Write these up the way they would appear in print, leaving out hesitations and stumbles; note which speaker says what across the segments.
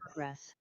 Speaker 1: Progress.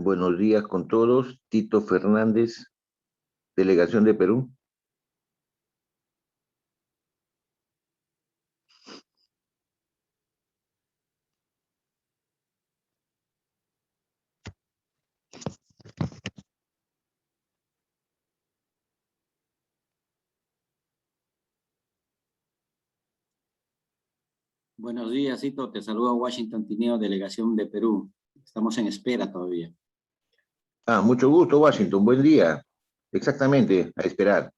Speaker 1: Buenos días con todos. Tito Fernández, Delegación de Perú.
Speaker 2: Buenos días, Cito. Te saluda Washington Tineo, delegación de Perú. Estamos en espera todavía.
Speaker 1: Mucho gusto, Washington. Buen día. Exactamente, a esperar.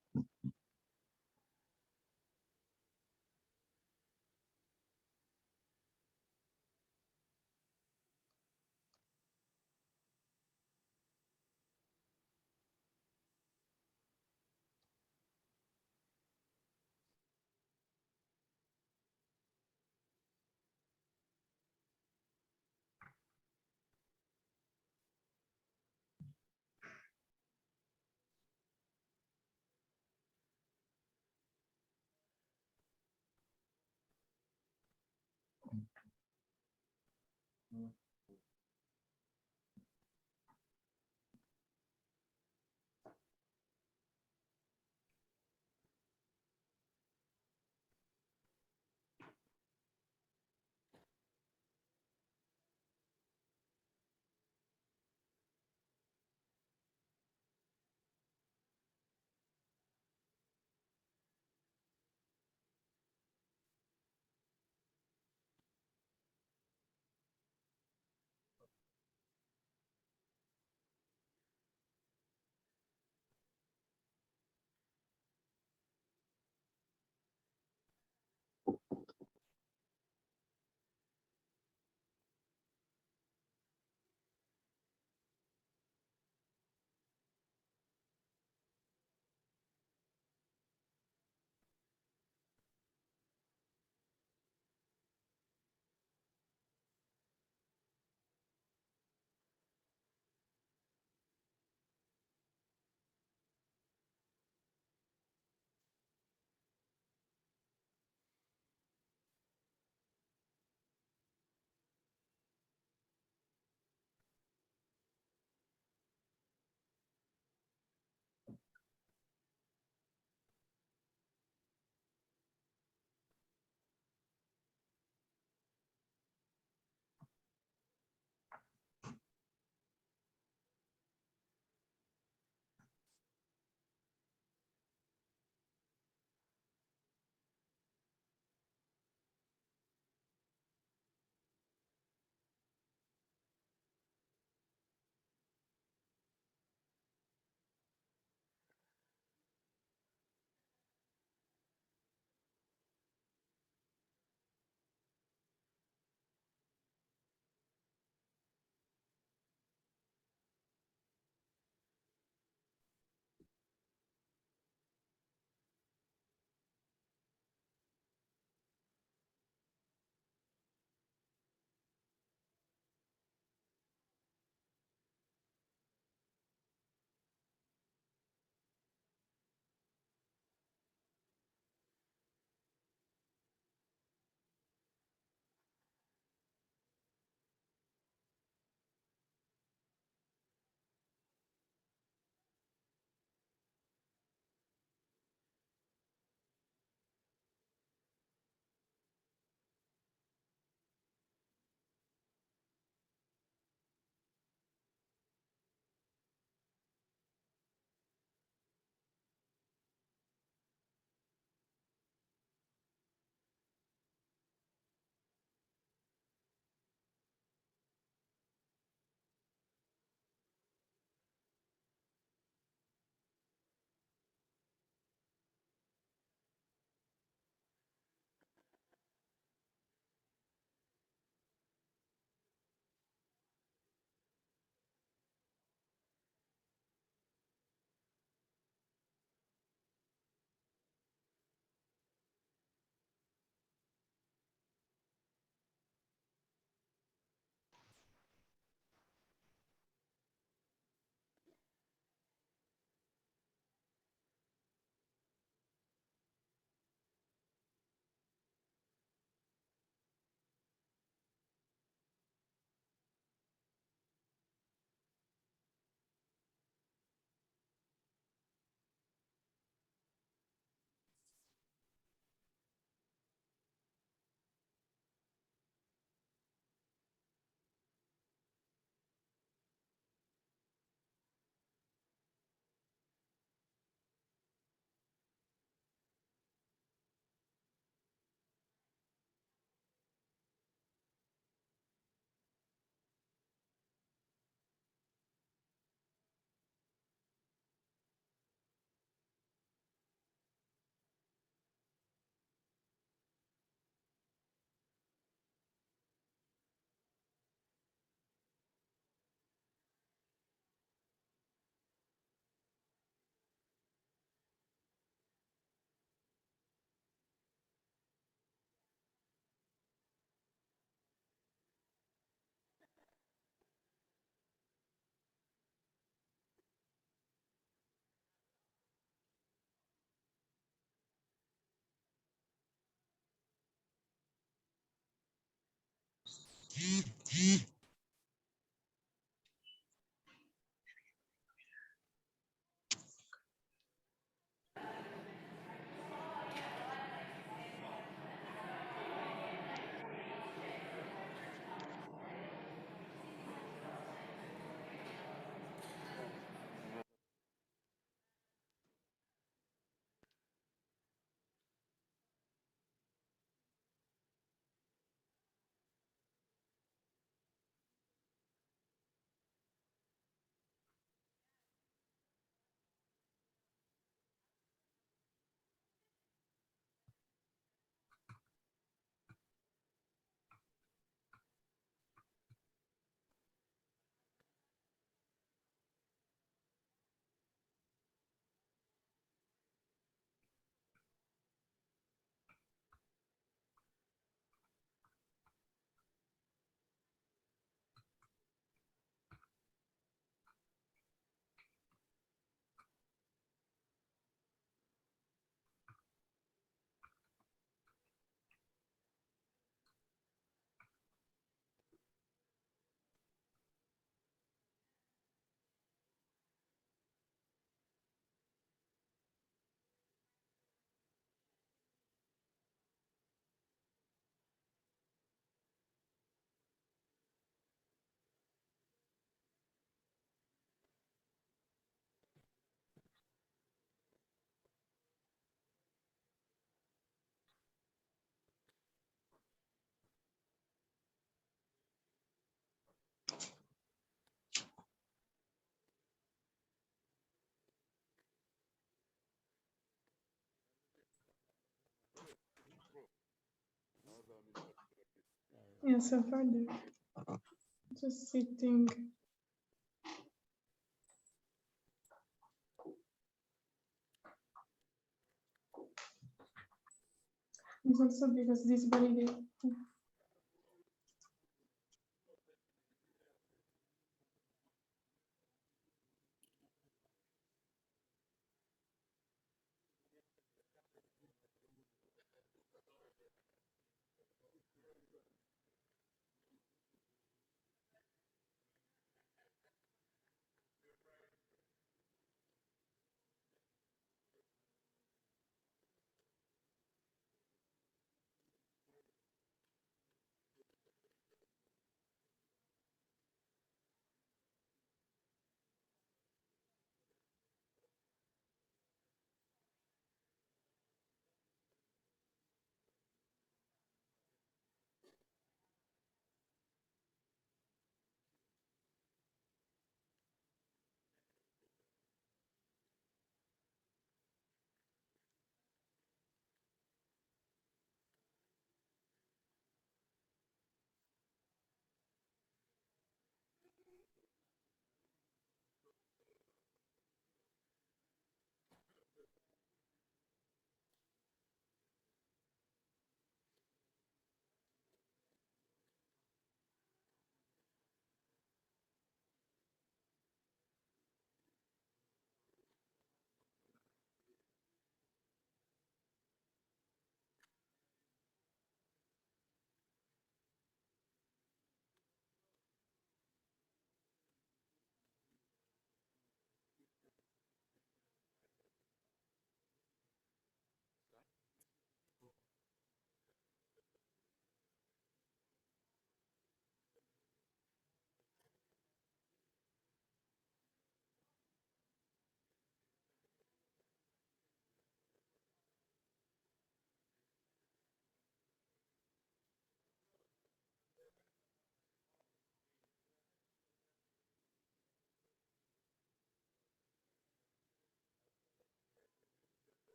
Speaker 3: Yeah, so far they're just sitting. It's also because this validate.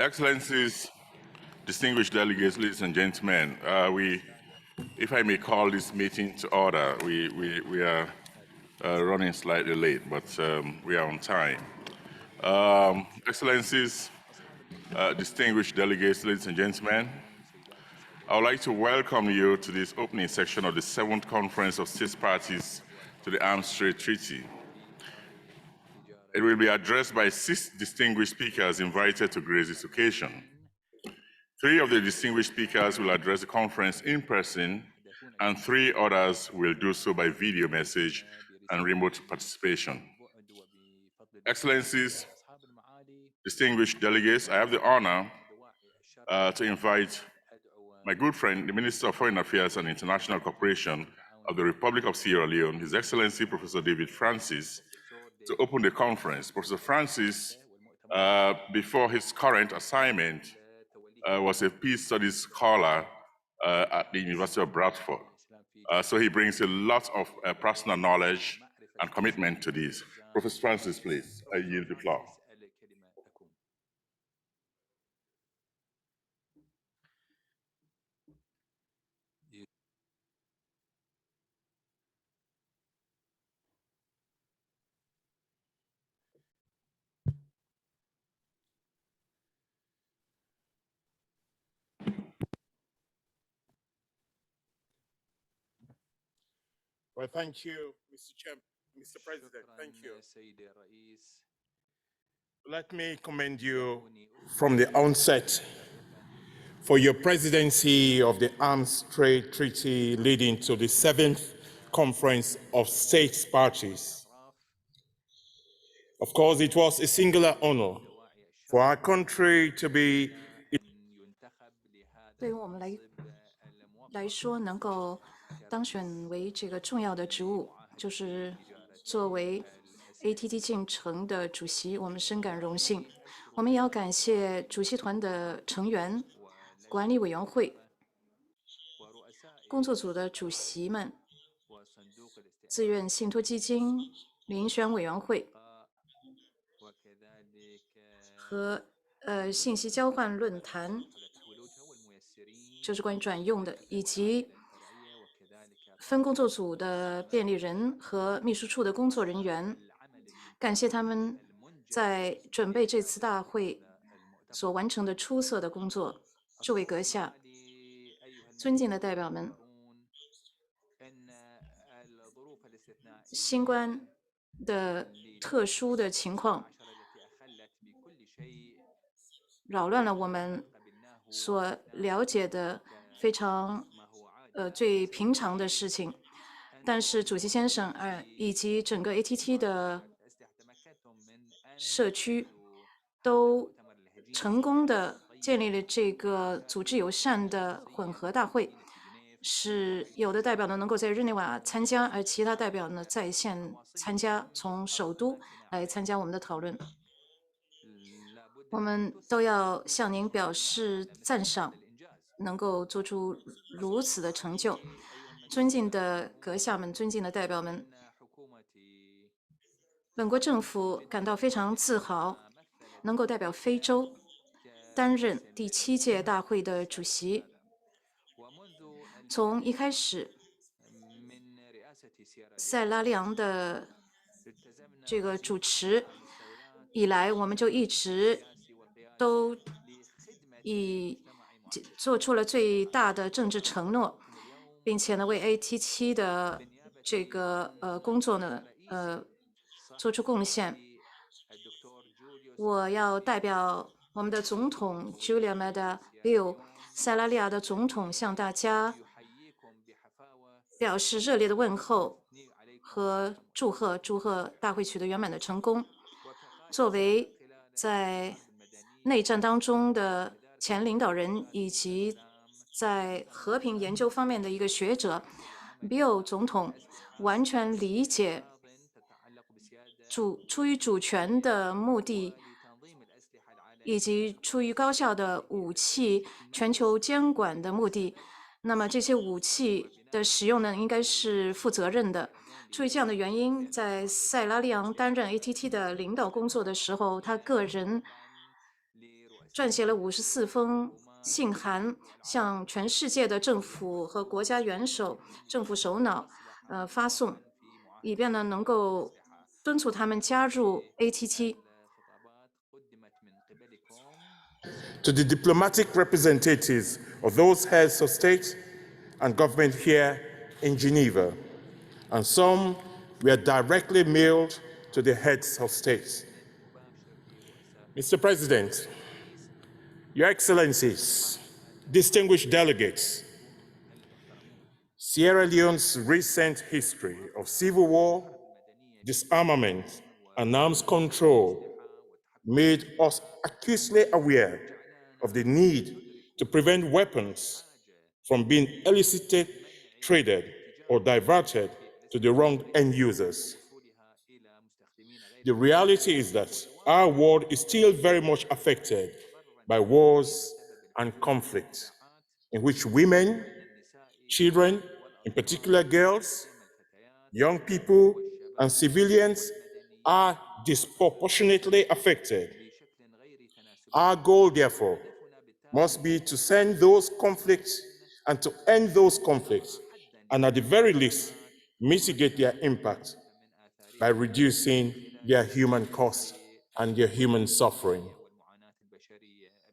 Speaker 4: Excellencies, distinguished delegates, ladies and gentlemen, if I may call this meeting to order, we are running slightly late, but we are on time. Excellencies, distinguished delegates, ladies and gentlemen, I would like to welcome you to this opening section of the 7th Conference of States Parties to the Arms Trade Treaty. It will be addressed by 6 distinguished speakers invited to grace this occasion. 3 of the distinguished speakers will address the conference in person, and 3 others will do so by video message and remote participation. Excellencies, distinguished delegates, I have the honor to invite my good friend, the Minister of Foreign Affairs and International Cooperation of the Republic of Sierra Leone, His Excellency Professor David Francis, to open the conference. Professor Francis, before his current assignment, was a peace studies scholar at the University of Bradford. So he brings a lot of personal knowledge and commitment to this. Professor Francis, please, I yield the floor.
Speaker 5: Well, thank you, Mr. President. Thank you. Let me commend you from the onset for your presidency of the Arms Trade Treaty leading to the 7th Conference of States Parties. Of course, it was a singular honor for our country to be
Speaker 6: 对于我们来说，能够当选为这个重要的职务，就是作为 ATT 进程的主席，我们深感荣幸。我们也要感谢主席团的成员、管理委员会、工作组的主席们、自愿信托基金、遴选委员会和信息交换论坛。就是关于转用的，以及分工作组的便利人和秘书处的工作人员，感谢他们在准备这次大会所完成的出色的工作。诸位阁下，尊敬的代表们，新冠的特殊的情况扰乱了我们所了解的非常最平常的事情，但是主席先生以及整个 ATT 的社区都成功的建立了这个组织友善的混合大会，使有的代表呢能够在日内瓦参加，而其他代表呢在线参加，从首都来参加我们的讨论。我们都要向您表示赞赏，能够做出如此的成就。尊敬的阁下们，尊敬的代表们，本国政府感到非常自豪，能够代表非洲担任第7届大会的主席。从一开始，塞拉利昂的这个主持以来，我们就一直都做出了最大的政治承诺，并且呢，为 ATT 的这个工作呢做出贡献。我要代表我们的总统 Julia Maeda Bio 塞拉利亚的总统向大家表示热烈的问候和祝贺大会取得圆满的成功。作为在内战当中的前领导人以及在和平研究方面的一个学者 ，Bill 总统完全理解出于主权的目的，以及出于高效的武器全球监管的目的。那么这些武器的使用呢，应该是负责任的。出于这样的原因，在塞拉利昂担任 ATT 的领导工作的时候，他个人撰写了54封信函，向全世界的政府和国家元首、政府首脑发送，以便呢能够敦促他们加入 ATT。To
Speaker 5: the diplomatic representatives of those heads of state and government here in Geneva, and some were directly mailed to the heads of state. Mr. President, Your Excellencies, distinguished delegates, Sierra Leone's recent history of civil war, disarmament, and arms control made us acutely aware of the need to prevent weapons from being elicited, traded, or diverted to the wrong end users. The reality is that our world is still very much affected by wars and conflict, in which women, children, in particular girls, young people, and civilians are disproportionately affected. Our goal, therefore, must be to end those conflicts, and at the very least, mitigate their impact by reducing their human cost and their human suffering.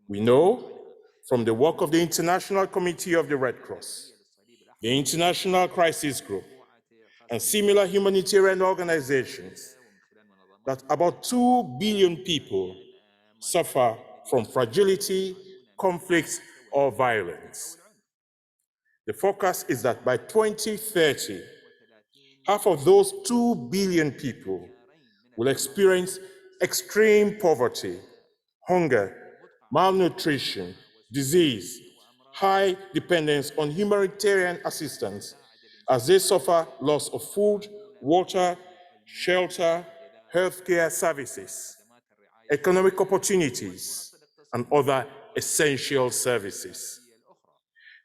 Speaker 5: We know from the work of the International Committee of the Red Cross, the International Crisis Group, and similar humanitarian organizations that about 2 billion people suffer from fragility, conflict, or violence. The forecast is that by 2030, half of those 2 billion people will experience extreme poverty, hunger, malnutrition, disease, high dependence on humanitarian assistance as they suffer loss of food, water, shelter, healthcare services, economic opportunities, and other essential services.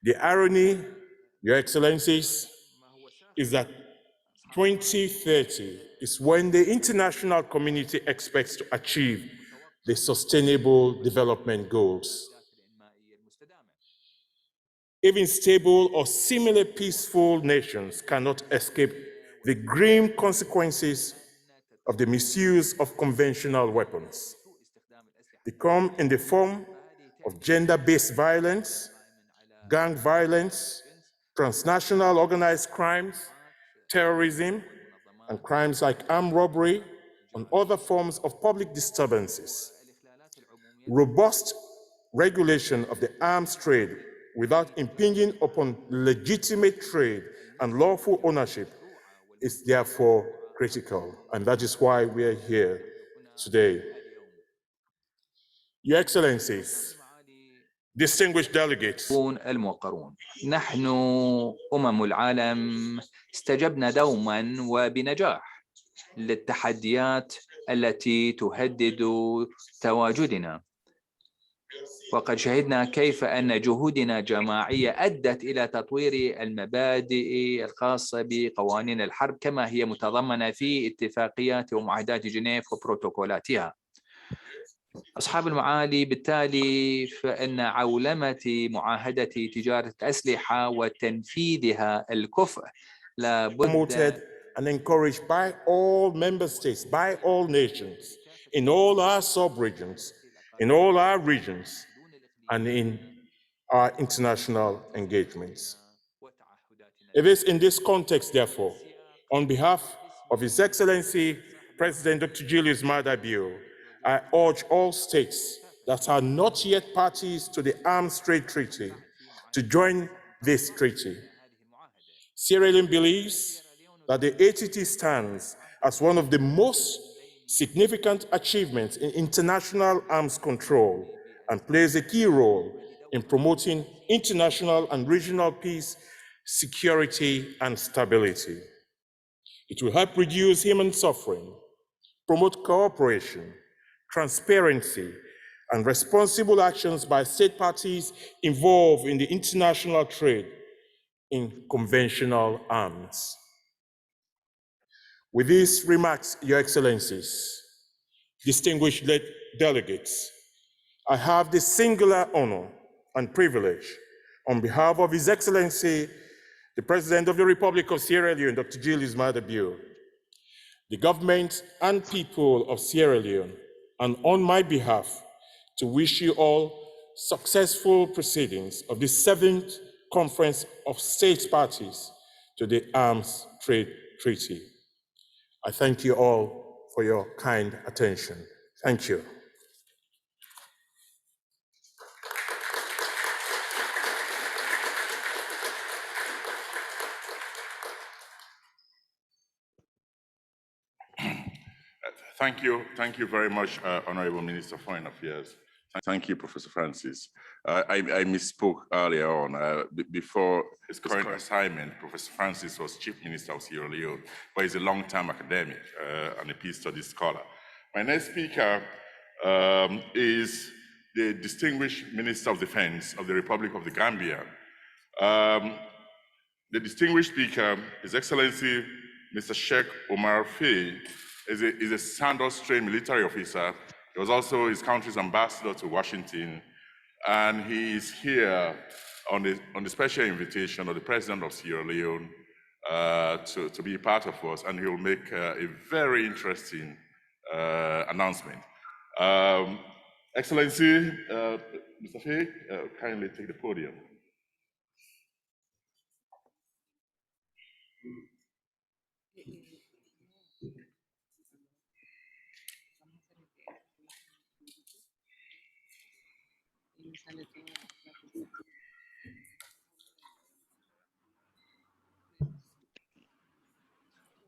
Speaker 5: The irony, Your Excellencies, is that 2030 is when the international community expects to achieve the Sustainable Development Goals. Even stable or similarly peaceful nations cannot escape the grim consequences of the misuse of conventional weapons. They come in the form of gender-based violence, gang violence, transnational organized crimes, terrorism, and crimes like armed robbery and other forms of public disturbances. Robust regulation of the arms trade without impinging upon legitimate trade and lawful ownership is therefore critical, and that is why we are here today. Your Excellencies, distinguished delegates,
Speaker 7: الموقرون، نحن العالم استجبنا دوما وبنجاح للتحديات التي تهدد تواجدنا، وقد شهدنا كيف أن جهودنا جماعية أدت إلى تطوير المبادئ الخاصة بقوانين الحرب كما هي متضمنة في اتفاقيات ومعاهدات جنيف وبروتوكولاتها. أصحاب المعالي، بالتالي فإن عولمة معاهدة تجارة الأسلحة وتنفيذها الكفء
Speaker 5: promoted and encouraged by all member states, by all nations, in all our sub-regions, in all our regions, and in our international engagements. It is in this context, therefore, on behalf of His Excellency President Dr. Julius Maada Bio, I urge all states that are not yet parties to the Arms Trade Treaty to join this treaty. Sierra Leone believes that the ATT stands as one of the most significant achievements in international arms control and plays a key role in promoting international and regional peace, security, and stability. It will help reduce human suffering, promote cooperation, transparency, and responsible actions by state parties involved in the international trade in conventional arms. With these remarks, Your Excellencies, distinguished delegates, I have the singular honor and privilege, on behalf of His Excellency, the President of the Republic of Sierra Leone, Dr. Julius Maada Bio, the government and people of Sierra Leone, and on my behalf, to wish you all successful proceedings of the 7th Conference of State Parties to the Arms Trade Treaty. I thank you all for your kind attention. Thank you.
Speaker 4: Thank you very much, Honorable Minister of Foreign Affairs. Thank you, Professor Francis. I misspoke earlier on. Before his current assignment, Professor Francis was Chief Minister of Sierra Leone, but he's a long-time academic and a peace studies scholar. My next speaker is the distinguished Minister of Defense of the Republic of the Gambia. The distinguished speaker, His Excellency Mr. Sheikh Omar Faye, is a Sandos-trained military officer. He was also his country's ambassador to Washington, and he is here on the special invitation of the President of Sierra Leone to be a part of us, and he will make a very interesting announcement. Excellency, Mr. Faye, kindly take the podium.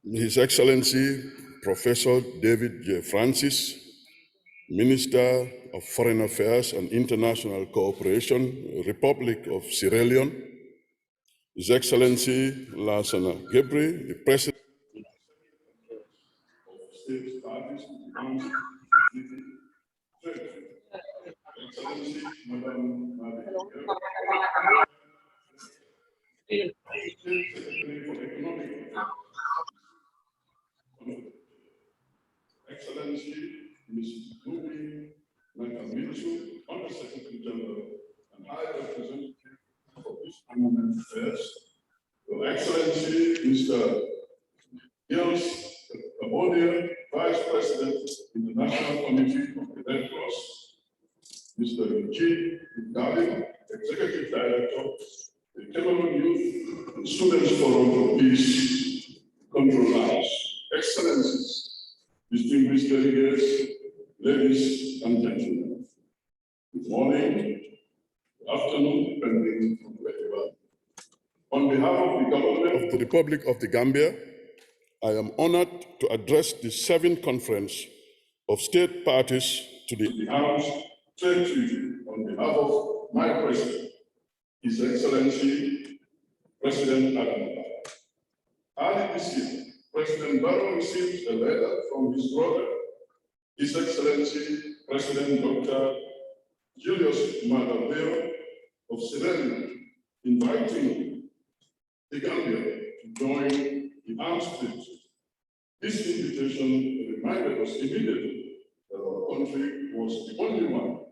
Speaker 8: His Excellency, Professor David J. Francis, Minister of Foreign Affairs and International Cooperation, Republic of Sierra Leone, His Excellency Lassana Gebri, the President of State Parties, Excellency Madam Excellency Ms. Nubi Nakamitsu, Under-Secretary General and High Representative for East Armament Affairs, Your Excellency Mr. Niels Kabodia, Vice President in the National Committee of the Red Cross, Mr. Eugene Dalim, Executive Director, the Cameroon Youth and Students Forum for Peace, Control Arms, Excellencies, distinguished delegates, ladies and gentlemen. Good morning, good afternoon, depending on where you are. On behalf of the government of the Republic of the Gambia, I am honored to address the 7th Conference of State Parties to the Arms Trade Treaty on behalf of my President, His Excellency, President Adam. Early this year, President Barrow received a letter from his brother, His Excellency, President Dr. Julius Maada Bio of Sierra Leone, inviting the Gambia to join the arms treaty. This invitation reminded us immediately that our country was the only one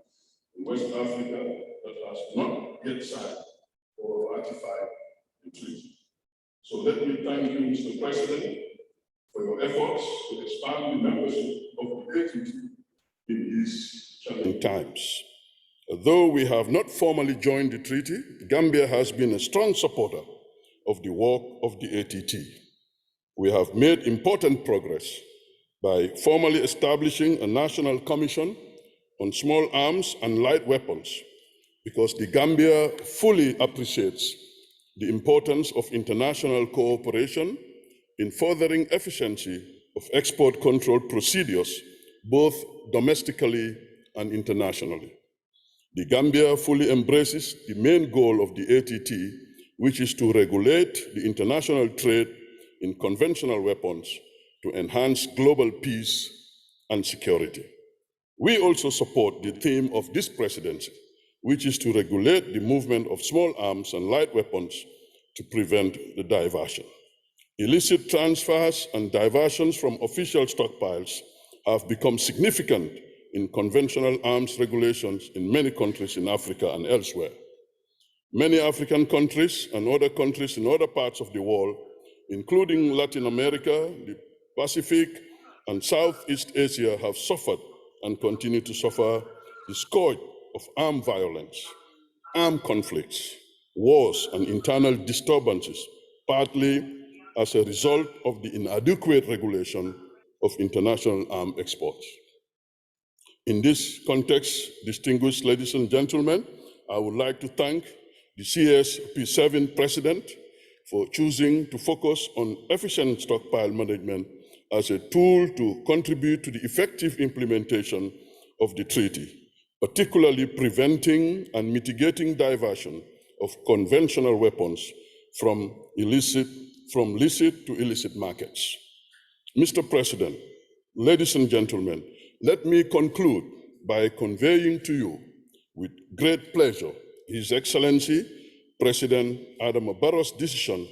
Speaker 8: in West Africa that has not yet signed or ratified the treaty. So let me thank you, Mr. President, for your efforts to expand the membership of the ATT in these challenging times. Though we have not formally joined the treaty, Gambia has been a strong supporter of the work of the ATT. We have made important progress by formally establishing a national commission on small arms and light weapons, because the Gambia fully appreciates the importance of international cooperation in furthering efficiency of export control procedures, both domestically and internationally. The Gambia fully embraces the main goal of the ATT, which is to regulate the international trade in conventional weapons to enhance global peace and security. We also support the theme of this presidency, which is to regulate the movement of small arms and light weapons to prevent the diversion. Illicit transfers and diversions from official stockpiles have become significant in conventional arms regulations in many countries in Africa and elsewhere. Many African countries and other countries in other parts of the world, including Latin America, the Pacific, and Southeast Asia, have suffered and continue to suffer the scourge of armed violence, armed conflicts, wars, and internal disturbances, partly as a result of the inadequate regulation of international arms exports. In this context, distinguished ladies and gentlemen, I would like to thank the CSP7 President for choosing to focus on efficient stockpile management as a tool to contribute to the effective implementation of the treaty, particularly preventing and mitigating diversion of conventional weapons from licit to illicit markets. Mr. President, ladies and gentlemen, let me conclude by conveying to you with great pleasure His Excellency President Adama Barrow's decision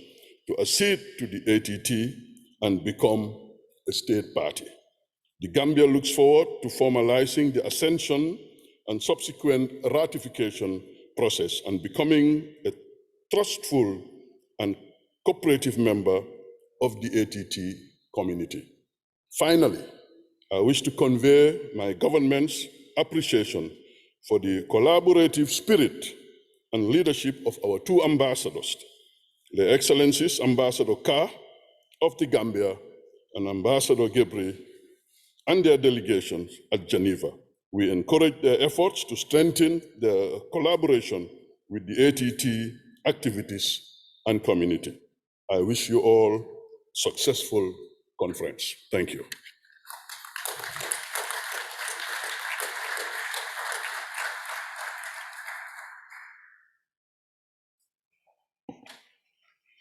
Speaker 8: to accede to the ATT and become a state party. The Gambia looks forward to formalizing the accession and subsequent ratification process and becoming a trustful and cooperative member of the ATT community. Finally, I wish to convey my government's appreciation for the collaborative spirit and leadership of our two ambassadors, Their Excellencies Ambassador Carr of the Gambia and Ambassador Gebri and their delegations at Geneva. We encourage their efforts to strengthen their collaboration with the ATT activities and community. I wish you all successful conference. Thank you.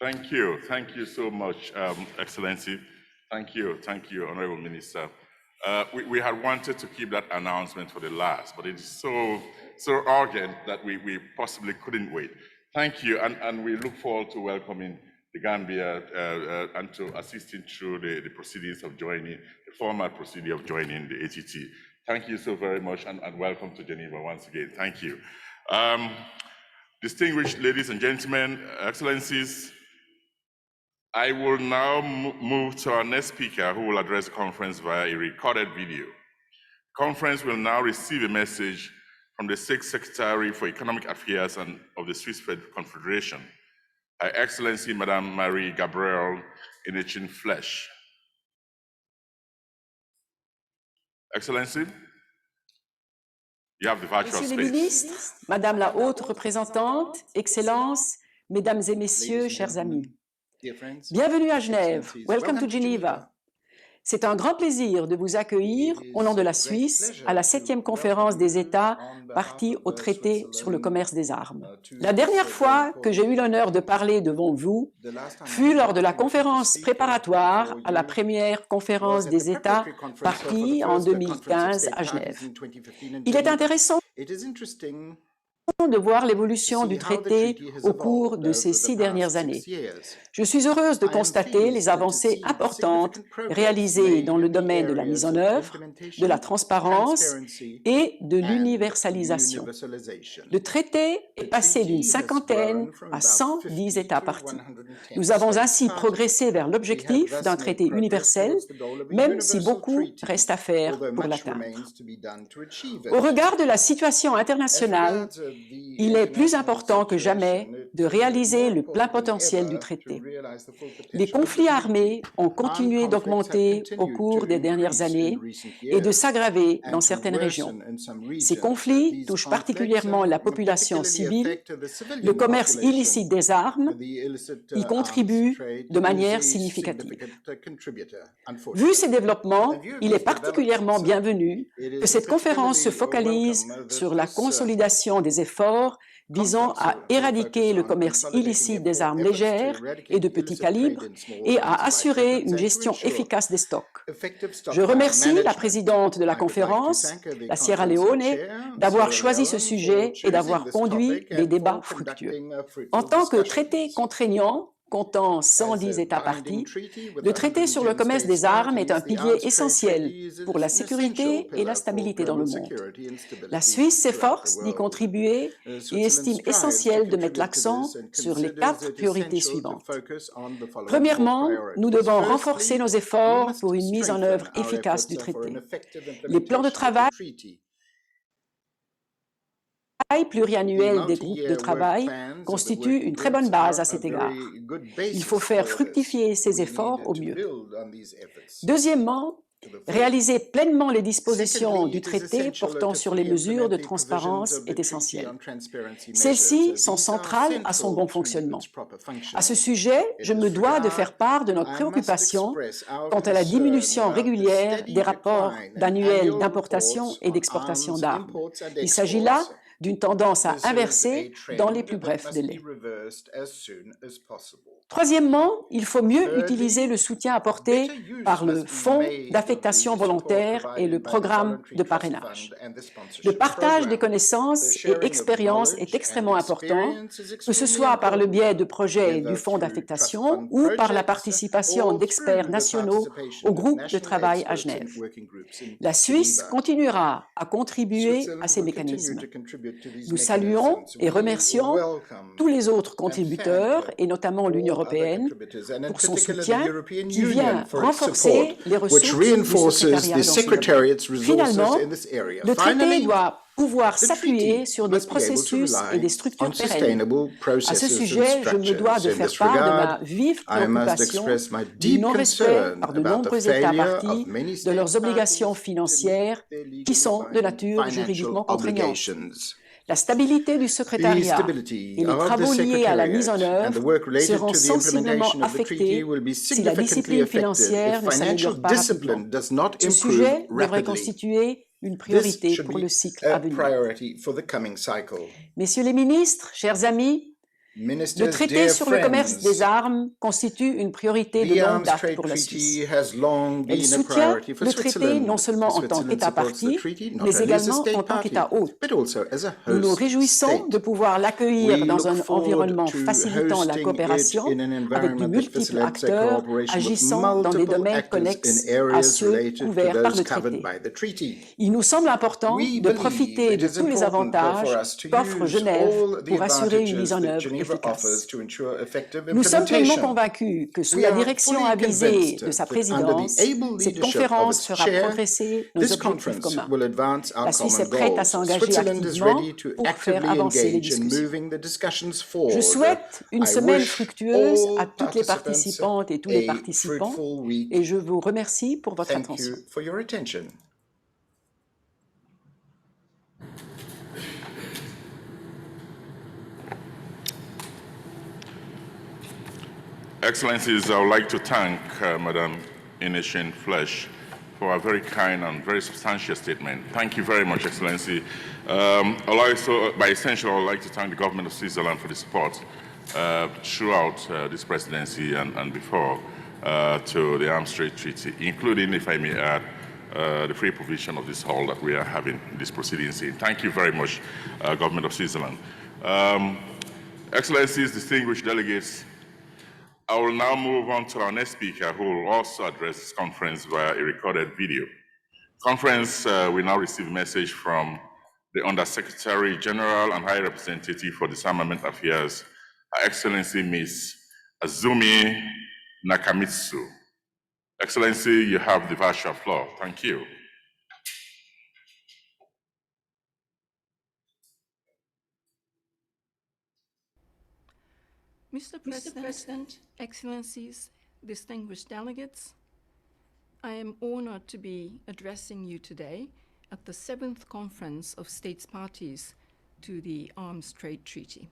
Speaker 4: Thank you. Thank you so much, Excellency. Thank you, Honorable Minister. We had wanted to keep that announcement for the last, but it is so urgent that we possibly couldn't wait. Thank you, and we look forward to welcoming the Gambia and to assisting through the proceedings of joining, the formal procedure of joining the ATT. Thank you so very much, and welcome to Geneva once again. Thank you. Distinguished ladies and gentlemen, Excellencies, I will now move to our next speaker who will address the conference via a recorded video. The conference will now receive a message from the Sixth Secretary for Economic Affairs and of the Swiss Confederation, Her Excellency Madame Marie Gabrielle Inechin Flesch. Excellency, you have the virtual
Speaker 9: Monsieur le ministre, Madame la haute représentante, Excellences, Mesdames et Messieurs, chers amis. Bienvenue à Genève. Welcome to Geneva. C'est un grand plaisir de vous accueillir au nom de la Suisse à la 7e conférence des États partis au traité sur le commerce des armes. La dernière fois que j'ai eu l'honneur de parler devant vous fut lors de la conférence préparatoire à la première conférence des États partis en 2015 à Genève. Il est intéressant de voir l'évolution du traité au cours de ces 6 dernières années. Je suis heureuse de constater les avancées importantes réalisées dans le domaine de la mise en œuvre, de la transparence et de l'universalisation. Le traité est passé d'une 50aine à 110 États partis. Nous avons ainsi progressé vers l'objectif d'un traité universel, même si beaucoup reste à faire pour l'atteindre. Au regard de la situation internationale, il est plus important que jamais de réaliser le plein potentiel du traité. Les conflits armés ont continué d'augmenter au cours des dernières années et de s'aggraver dans certaines régions. Ces conflits touchent particulièrement la population civile. Le commerce illicite des armes y contribue de manière significative. Vu ces développements, il est particulièrement bienvenu que cette conférence se focalise sur la consolidation des efforts visant à éradiquer le commerce illicite des armes légères et de petit calibre et à assurer une gestion efficace des stocks. Je remercie la présidente de la conférence, la Sierra Leone, d'avoir choisi ce sujet et d'avoir conduit des débats fructueux. En tant que traité contraignant, comptant 110 États parties, le traité sur le commerce des armes est un pilier essentiel pour la sécurité et la stabilité dans le monde. La Suisse s'efforce d'y contribuer et estime essentiel de mettre l'accent sur les 4 priorités suivantes. Premièrement, nous devons renforcer nos efforts pour une mise en œuvre efficace du traité. Les plans de travail pluriannuel des groupes de travail constitue une très bonne base à cet égard. Il faut faire fructifier ces efforts au mieux. Deuxièmement, réaliser pleinement les dispositions du traité portant sur les mesures de transparence est essentiel. Celles-ci sont centrales à son bon fonctionnement. À ce sujet, je me dois de faire part de notre préoccupation quant à la diminution régulière des rapports annuels d'importation et d'exportation d'armes. Il s'agit là d'une tendance à inverser dans les plus brefs délais. Troisièmement, il faut mieux utiliser le soutien apporté par le Fonds d'affectation volontaire et le programme de parrainage. Le partage des connaissances et expériences est extrêmement important, que ce soit par le biais de projets du Fonds d'affectation ou par la participation d'experts nationaux au groupe de travail à Genève. La Suisse continuera à contribuer à ces mécanismes. Nous saluons et remercions tous les autres contributeurs, et notamment l'Union européenne, pour son soutien qui vient renforcer les ressources du secrétariat dans ce domaine. Finalement, le traité doit pouvoir s'appuyer sur des processus et des structures pérennes. À ce sujet, je me dois de faire part de ma vive préoccupation du non-respect par de nombreux États parties de leurs obligations financières qui sont de nature juridiquement contraignante. La stabilité du secrétariat et les travaux liés à la mise en œuvre seront sensiblement affectés si la discipline financière ne s'améliore pas rapidement. Ce sujet devrait constituer une priorité pour le cycle à venir. Messieurs les ministres, chers amis, le traité sur le commerce des armes constitue une priorité de longue date pour la Suisse. Elle soutient le traité non seulement en tant qu'État partie, mais également en tant qu'État hôte. Nous nous réjouissons de pouvoir l'accueillir dans un environnement facilitant la coopération avec de multiples acteurs agissant dans des domaines connexes à ceux couverts par le traité. Il nous semble important de profiter de tous les avantages qu'offre Genève pour assurer une mise en œuvre efficace. Nous sommes pleinement convaincus que sous la direction avisée de sa présidence, cette conférence fera progresser nos objectifs communs. La Suisse est prête à s'engager activement pour faire avancer les discussions. Je souhaite une semaine fructueuse à toutes les participantes et tous les participants et je vous remercie pour votre attention.
Speaker 4: Excellencies, I would like to thank Madam Inishin Flesh for a very kind and very substantial statement. Thank you very much, Excellency. By extension, I would like to thank the government of Switzerland for the support throughout this presidency and before to the Arms Trade Treaty, including, if I may add, the free provision of this hall that we are having these proceedings in. Thank you very much, government of Switzerland. Excellencies, distinguished delegates, I will now move on to our next speaker, who will also address this conference via a recorded video. Conference will now receive a message from the Undersecretary General and High Representative for Disarmament Affairs, Her Excellency Ms. Azumi Nakamitsu. Excellency, you have the virtual floor. Thank you.
Speaker 10: Mr. President, Excellencies, distinguished delegates, I am honored to be addressing you today at the 7th Conference of States Parties to the Arms Trade Treaty.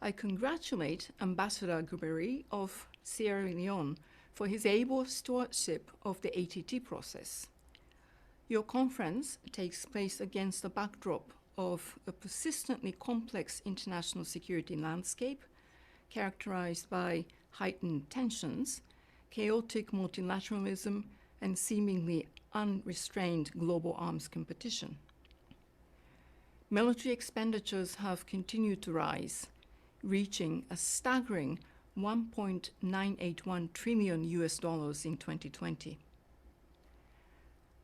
Speaker 10: I congratulate Ambassador Guberi of Sierra Leone for his able stewardship of the ATT process. Your conference takes place against the backdrop of a persistently complex international security landscape characterized by heightened tensions, chaotic multilateralism, and seemingly unrestrained global arms competition. Military expenditures have continued to rise, reaching a staggering $1.981 trillion in 2020.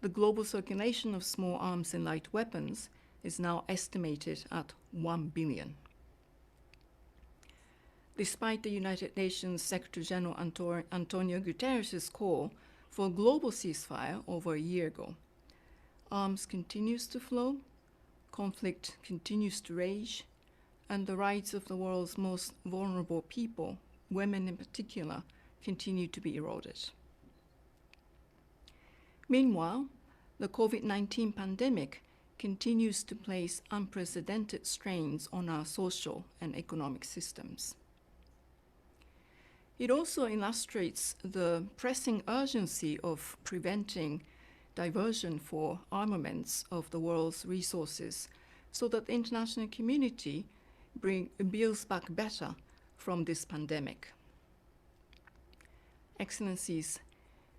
Speaker 10: The global circulation of small arms and light weapons is now estimated at 1 billion. Despite the United Nations Secretary General Antonio Guterres' call for a global ceasefire over a year ago, arms continues to flow, conflict continues to rage, and the rights of the world's most vulnerable people, women in particular, continue to be eroded. Meanwhile, the COVID-19 pandemic continues to place unprecedented strains on our social and economic systems. It also illustrates the pressing urgency of preventing diversion for armaments of the world's resources so that the international community builds back better from this pandemic. Excellencies,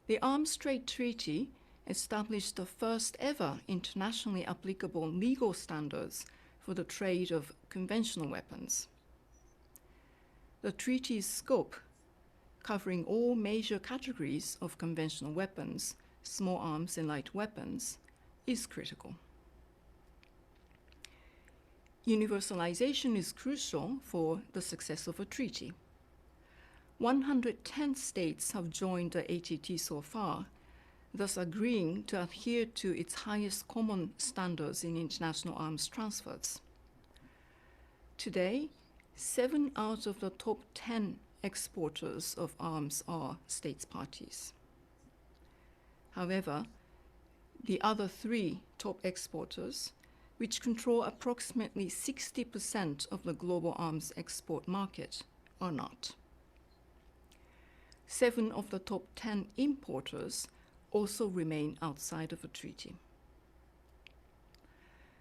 Speaker 10: the Arms Trade Treaty established the first ever internationally applicable legal standards for the trade of conventional weapons. The treaty's scope, covering all major categories of conventional weapons, small arms and light weapons, is critical. Universalization is crucial for the success of a treaty. 110 states have joined the ATT so far, thus agreeing to adhere to its highest common standards in international arms transfers. Today, 7 out of the top 10 exporters of arms are states parties. However, the other 3 top exporters, which control approximately 60% of the global arms export market, are not. 7 of the top 10 importers also remain outside of the treaty.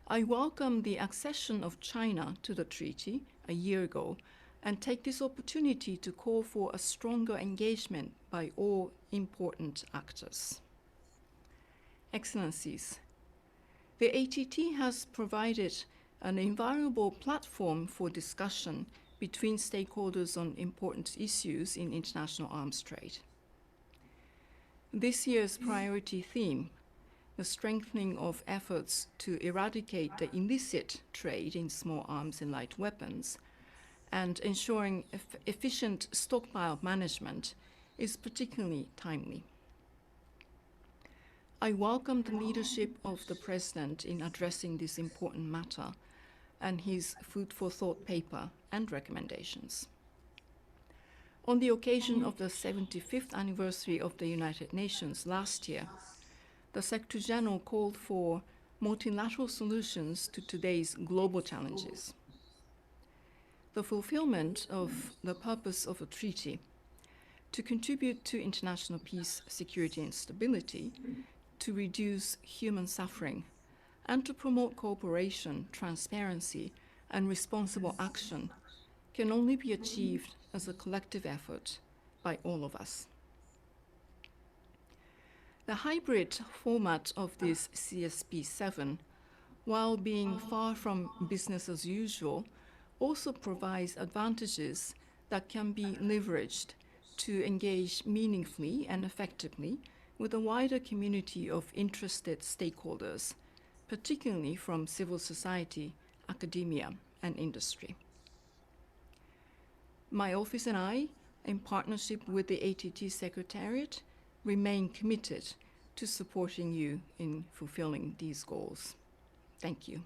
Speaker 10: I welcome the accession of China to the treaty a year ago and take this opportunity to call for a stronger engagement by all important actors. Excellencies, the ATT has provided an invaluable platform for discussion between stakeholders on important issues in international arms trade. This year's priority theme, the strengthening of efforts to eradicate the illicit trade in small arms and light weapons, and ensuring efficient stockpile management, is particularly timely. I welcome the leadership of the President in addressing this important matter and his food for thought paper and recommendations. On the occasion of the 75th anniversary of the United Nations last year, the Secretary General called for multilateral solutions to today's global challenges. The fulfillment of the purpose of a treaty to contribute to international peace, security, and stability, to reduce human suffering, and to promote cooperation, transparency, and responsible action can only be achieved as a collective effort by all of us. The hybrid format of this CSP7, while being far from business as usual, also provides advantages that can be leveraged to engage meaningfully and effectively with a wider community of interested stakeholders, particularly from civil society, academia, and industry. My office and I, in partnership with the ATT Secretariat, remain committed to supporting you in fulfilling these goals. Thank you.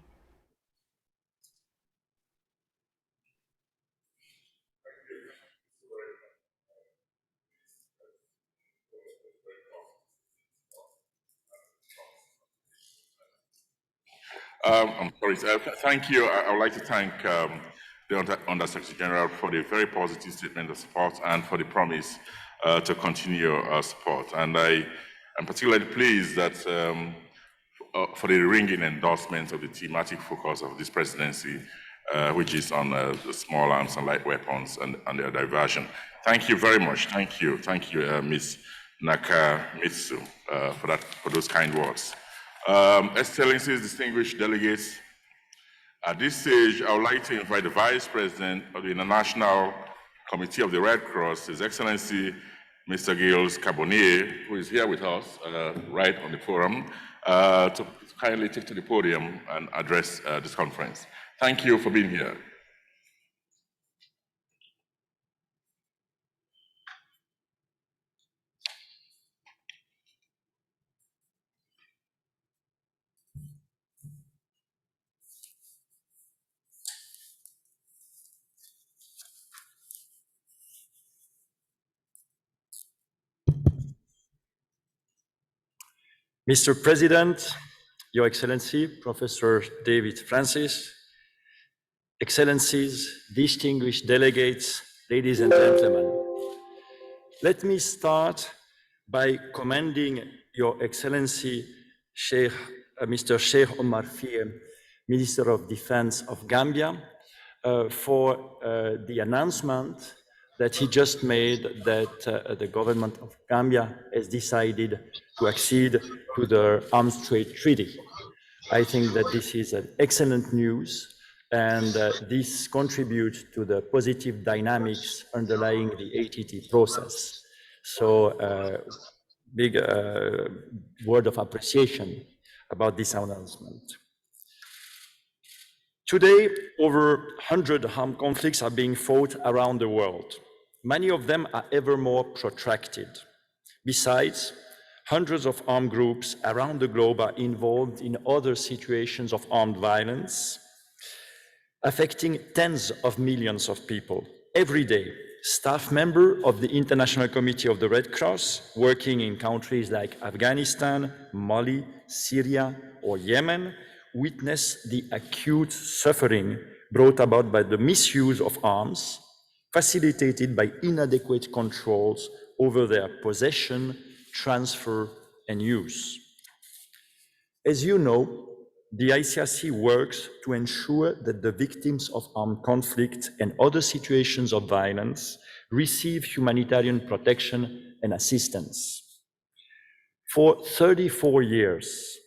Speaker 4: I'm sorry. Thank you. I would like to thank the Under-Secretary General for the very positive statement of support and for the promise to continue our support. And I am particularly pleased that for the ringing endorsement of the thematic focus of this presidency, which is on the small arms and light weapons and their diversion. Thank you very much. Thank you, Ms. Nakamitsu, for those kind words. Excellencies, distinguished delegates, at this stage, I would like to invite the Vice President of the International Committee of the Red Cross, His Excellency Mr. Gilles Carbonnier, who is here with us right on the forum, to kindly take to the podium and address this conference. Thank you for being here.
Speaker 11: Mr. President, Your Excellency, Professor David Francis, Excellencies, distinguished delegates, ladies and gentlemen. Let me start by commending Your Excellency Mr. Sheikh Omar Fie, Minister of Defense of Gambia, for the announcement that he just made that the government of Gambia has decided to accede to the Arms Trade Treaty. I think that this is an excellent news, and this contributes to the positive dynamics underlying the ATT process. So, big word of appreciation about this announcement. Today, over 100 armed conflicts are being fought around the world. Many of them are ever more protracted. Besides, hundreds of armed groups around the globe are involved in other situations of armed violence, affecting tens of millions of people. Every day, staff members of the International Committee of the Red Cross, working in countries like Afghanistan, Mali, Syria, or Yemen, witness the acute suffering brought about by the misuse of arms, facilitated by inadequate controls over their possession, transfer, and use. As you know, the ICRC works to ensure that the victims of armed conflict and other situations of violence receive humanitarian protection and assistance. For 34 years,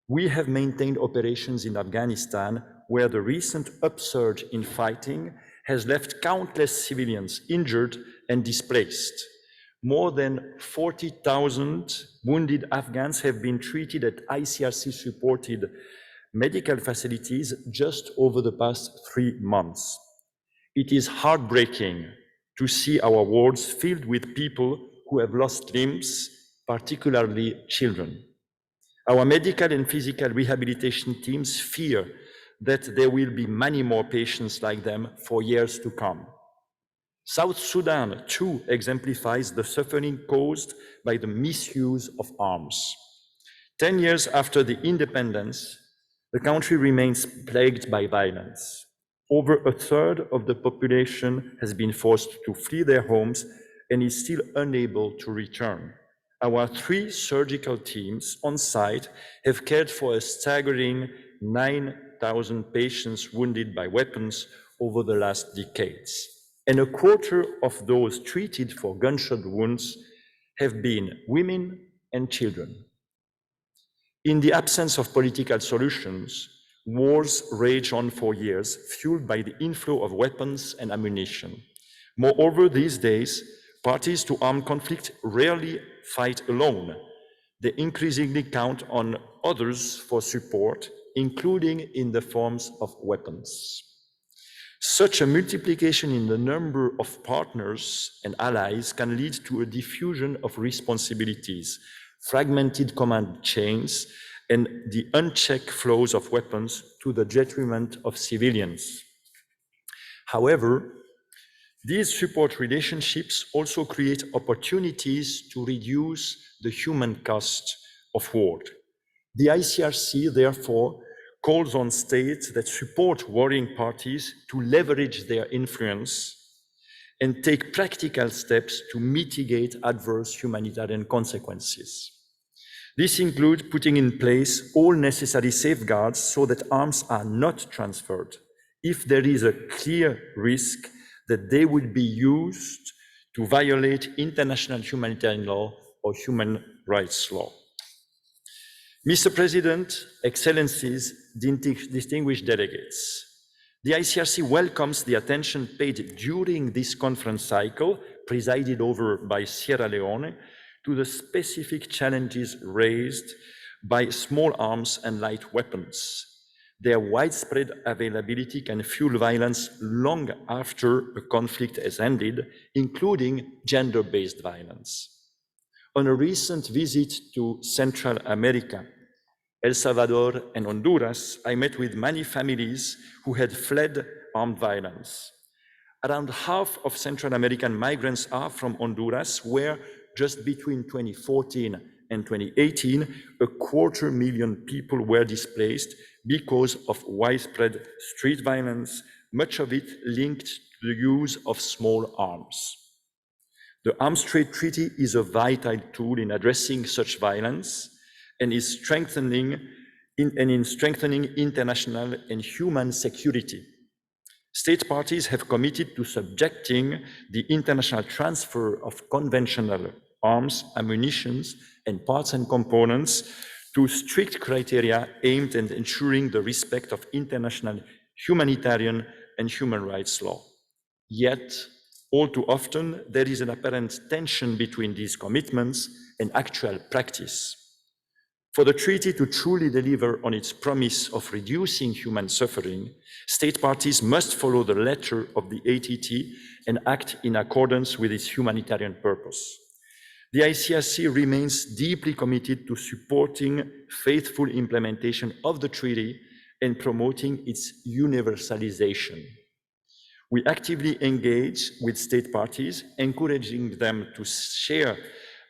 Speaker 11: we have maintained operations in Afghanistan, where the recent upsurge in fighting has left countless civilians injured and displaced. More than 40,000 wounded Afghans have been treated at ICRC-supported medical facilities just over the past 3 months. It is heartbreaking to see our wards filled with people who have lost limbs, particularly children. Our medical and physical rehabilitation teams fear that there will be many more patients like them for years to come. South Sudan, too, exemplifies the suffering caused by the misuse of arms. 10 years after the independence, the country remains plagued by violence. Over a third of the population has been forced to flee their homes and is still unable to return. Our 3 surgical teams on site have cared for a staggering 9,000 patients wounded by weapons over the last decades. And a quarter of those treated for gunshot wounds have been women and children. In the absence of political solutions, wars rage on for years, fueled by the inflow of weapons and ammunition. Moreover, these days, parties to armed conflict rarely fight alone. They increasingly count on others for support, including in the forms of weapons. Such a multiplication in the number of partners and allies can lead to a diffusion of responsibilities, fragmented command chains, and the unchecked flows of weapons to the detriment of civilians. However, these support relationships also create opportunities to reduce the human cost of war. The ICRC, therefore, calls on states that support warring parties to leverage their influence and take practical steps to mitigate adverse humanitarian consequences. This includes putting in place all necessary safeguards so that arms are not transferred if there is a clear risk that they would be used to violate international humanitarian law or human rights law. Mr. President, Excellencies, distinguished delegates, The ICRC welcomes the attention paid during this conference cycle, presided over by Sierra Leone, to the specific challenges raised by small arms and light weapons. Their widespread availability can fuel violence long after a conflict has ended, including gender-based violence. On a recent visit to Central America, El Salvador and Honduras, I met with many families who had fled armed violence. Around half of Central American migrants are from Honduras, where just between 2014 and 2018, 250,000 people were displaced because of widespread street violence, much of it linked to the use of small arms. The Arms Trade Treaty is a vital tool in addressing such violence and in strengthening international and human security. State parties have committed to subjecting the international transfer of conventional arms, ammunition, and parts and components to strict criteria aimed at ensuring the respect of international humanitarian and human rights law. Yet, all too often, there is an apparent tension between these commitments and actual practice. For the treaty to truly deliver on its promise of reducing human suffering, state parties must follow the letter of the ATT and act in accordance with its humanitarian purpose. The ICRC remains deeply committed to supporting faithful implementation of the treaty and promoting its universalization. We actively engage with state parties, encouraging them to share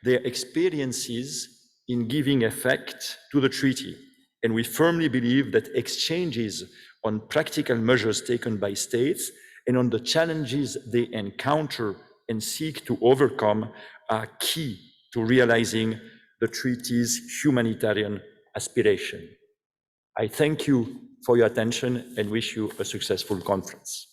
Speaker 11: their experiences in giving effect to the treaty. And we firmly believe that exchanges on practical measures taken by states and on the challenges they encounter and seek to overcome are key to realizing the treaty's humanitarian aspiration. I thank you for your attention and wish you a successful conference.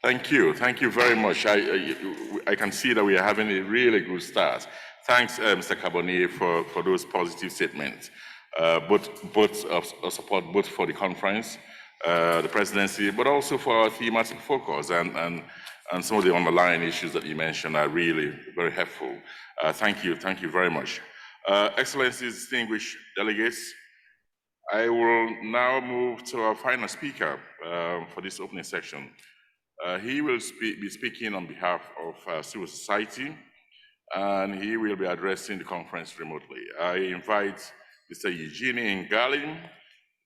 Speaker 4: Thank you very much. I can see that we are having a really good start. Thanks, Mr. Carbonier, for those positive statements, both of support both for the conference, the presidency, but also for our thematic focus and some of the underlying issues that you mentioned are really very helpful. Thank you very much. Excellencies, distinguished delegates, I will now move to our final speaker for this opening section. He will be speaking on behalf of civil society, and he will be addressing the conference remotely. I invite Mr. Eugene Ngali,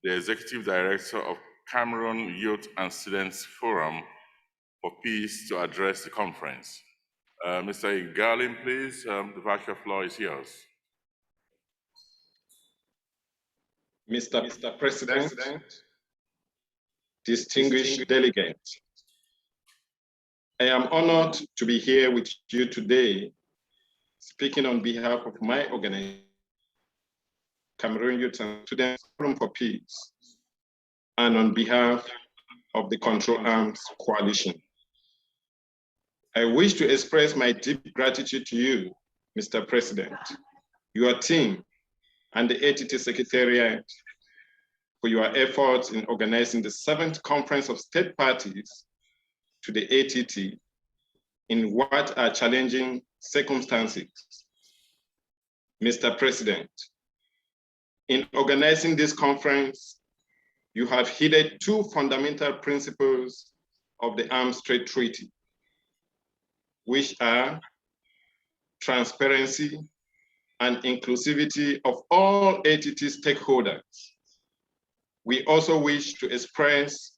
Speaker 4: the Executive Director of Cameroon Youth and Students Forum for Peace, to address the conference. Mr. Ngali, please, the virtual floor is yours.
Speaker 12: Mr. President, distinguished delegates, I am honored to be here with you today, speaking on behalf of my organization, Cameroon Youth and Students Forum for Peace, and on behalf of the Control Arms Coalition. I wish to express my deep gratitude to you, Mr. President, your team, and the ATT Secretariat for your efforts in organizing the 7th Conference of State Parties to the ATT in what are challenging circumstances. Mr. President, in organizing this conference, you have heeded 2 fundamental principles of the Arms Trade Treaty, which are transparency and inclusivity of all ATT stakeholders. We also wish to express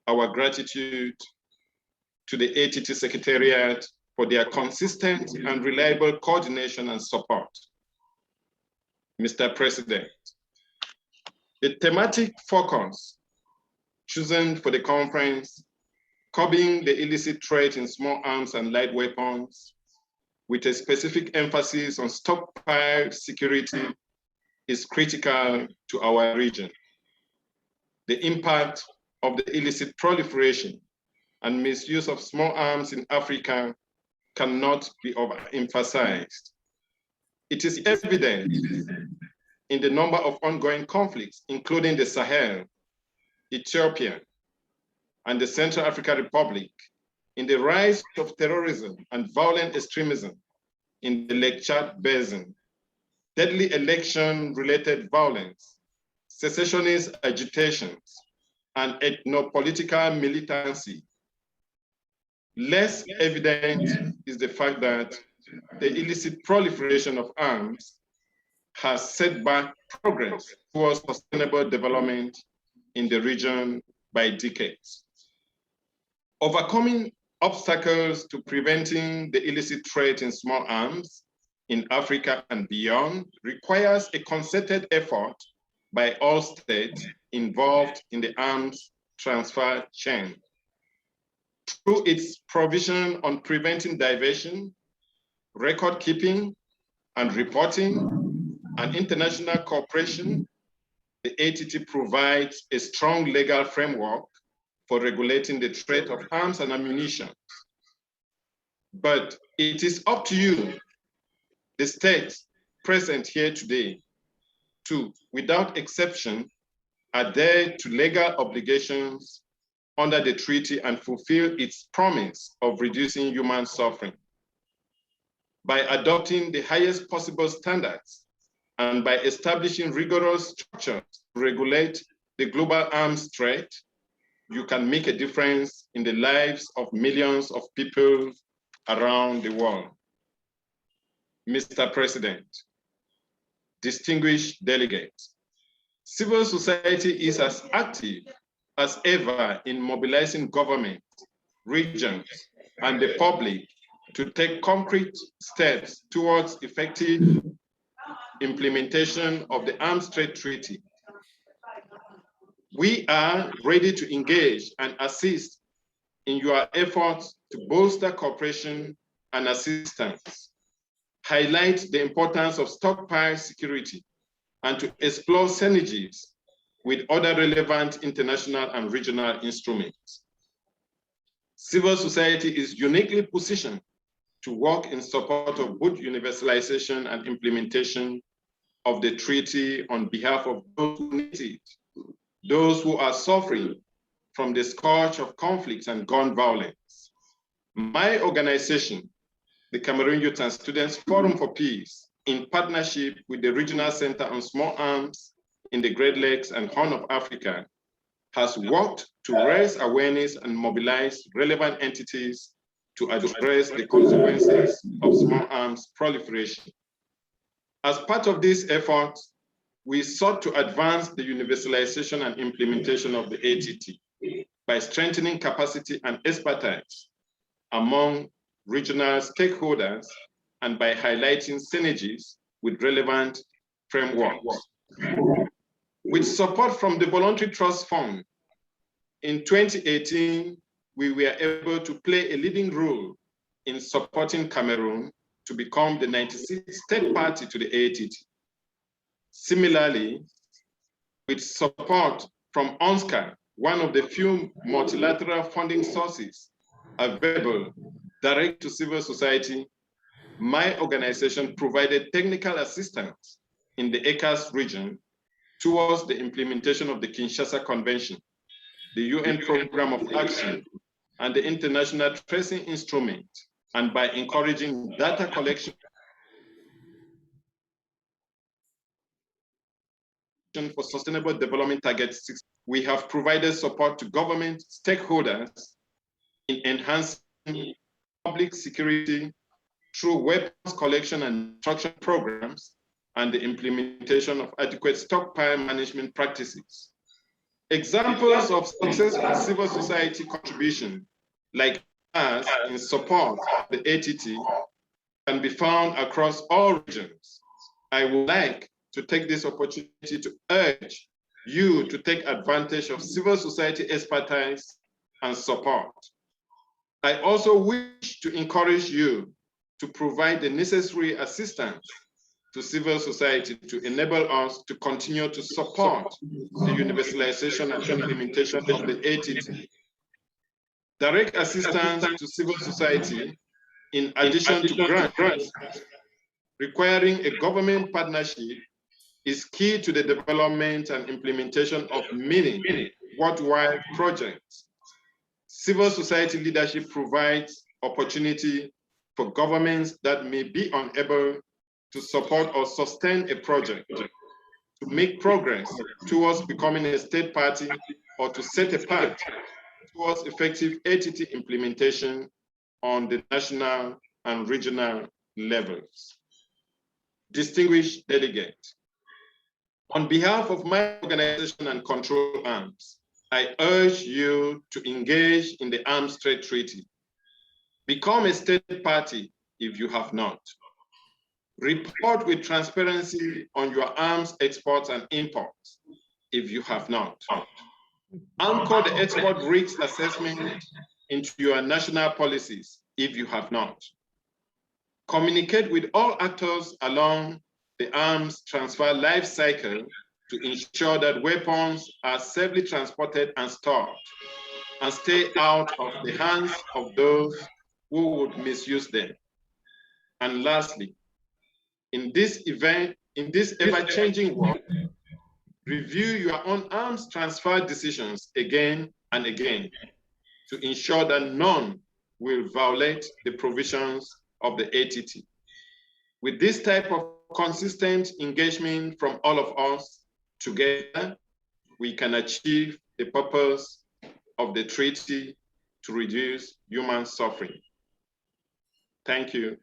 Speaker 12: our gratitude to the ATT Secretariat for their consistent and reliable coordination and support. Mr. President, the thematic focus chosen for the conference, curbing the illicit trade in small arms and light weapons, with a specific emphasis on stockpile security, is critical to our region. The impact of the illicit proliferation and misuse of small arms in Africa cannot be overemphasized. It is evident in the number of ongoing conflicts, including the Sahel, Ethiopia, and the Central African Republic, in the rise of terrorism and violent extremism in the Lake Chad Basin, deadly election-related violence, secessionist agitations, and ethno-political militancy. Less evident is the fact that the illicit proliferation of arms has set back progress towards sustainable development in the region by decades. Overcoming obstacles to preventing the illicit trade in small arms in Africa and beyond requires a concerted effort by all states involved in the arms transfer chain. Through its provision on preventing diversion, record keeping, and reporting, and international cooperation, the ATT provides a strong legal framework for regulating the trade of arms and ammunition. But it is up to you, the states present here today, to, without exception, adhere to legal obligations under the treaty and fulfill its promise of reducing human suffering. By adopting the highest possible standards and by establishing rigorous structures to regulate the global arms trade, you can make a difference in the lives of millions of people around the world. Mr. President, distinguished delegates, civil society is as active as ever in mobilizing government, regions, and the public to take concrete steps towards effective implementation of the Arms Trade Treaty. We are ready to engage and assist in your efforts to bolster cooperation and assistance, highlight the importance of stockpile security, and to explore synergies with other relevant international and regional instruments. Civil society is uniquely positioned to work in support of both universalization and implementation of the treaty on behalf of those who need it, those who are suffering from the scourge of conflicts and gun violence. My organization, the Cameroon Youth and Students Forum for Peace, in partnership with the Regional Center on Small Arms in the Great Lakes and Horn of Africa, has worked to raise awareness and mobilize relevant entities to address the consequences of small arms proliferation. As part of this effort, we sought to advance the universalization and implementation of the ATT by strengthening capacity and expertise among regional stakeholders and by highlighting synergies with relevant frameworks. With support from the Voluntary Trust Fund, in 2018, we were able to play a leading role in supporting Cameroon to become the 96th state party to the ATT. Similarly, with support from UNSCA, one of the few multilateral funding sources available direct to civil society, my organization provided technical assistance in the ECAS region towards the implementation of the Kinshasa Convention, the UN Program of Action, and the International Tracing Instrument, and by encouraging data collection for Sustainable Development Target 6. We have provided support to government stakeholders in enhancing public security through weapons collection and instruction programs and the implementation of adequate stockpile management practices. Examples of successful civil society contribution, like ours in support of the ATT, can be found across all regions. I would like to take this opportunity to urge you to take advantage of civil society expertise and support. I also wish to encourage you to provide the necessary assistance to civil society to enable us to continue to support the universalization and implementation of the ATT. Direct assistance to civil society, in addition to grants, requiring a government partnership, is key to the development and implementation of many worldwide projects. Civil society leadership provides opportunity for governments that may be unable to support or sustain a project to make progress towards becoming a state party or to set a path towards effective ATT implementation on the national and regional levels. Distinguished delegates, on behalf of my organization and Control Arms, I urge you to engage in the Arms Trade Treaty. Become a state party if you have not. Report with transparency on your arms exports and imports if you have not. Anchor the export risk assessment into your national policies if you have not. Communicate with all actors along the arms transfer life cycle to ensure that weapons are safely transported and stored and stay out of the hands of those who would misuse them. And lastly, in this ever-changing world, review your own arms transfer decisions again and again to ensure that none will violate the provisions of the ATT. With this type of consistent engagement from all of us, together, we can achieve the purpose of the treaty to reduce human suffering. Thank you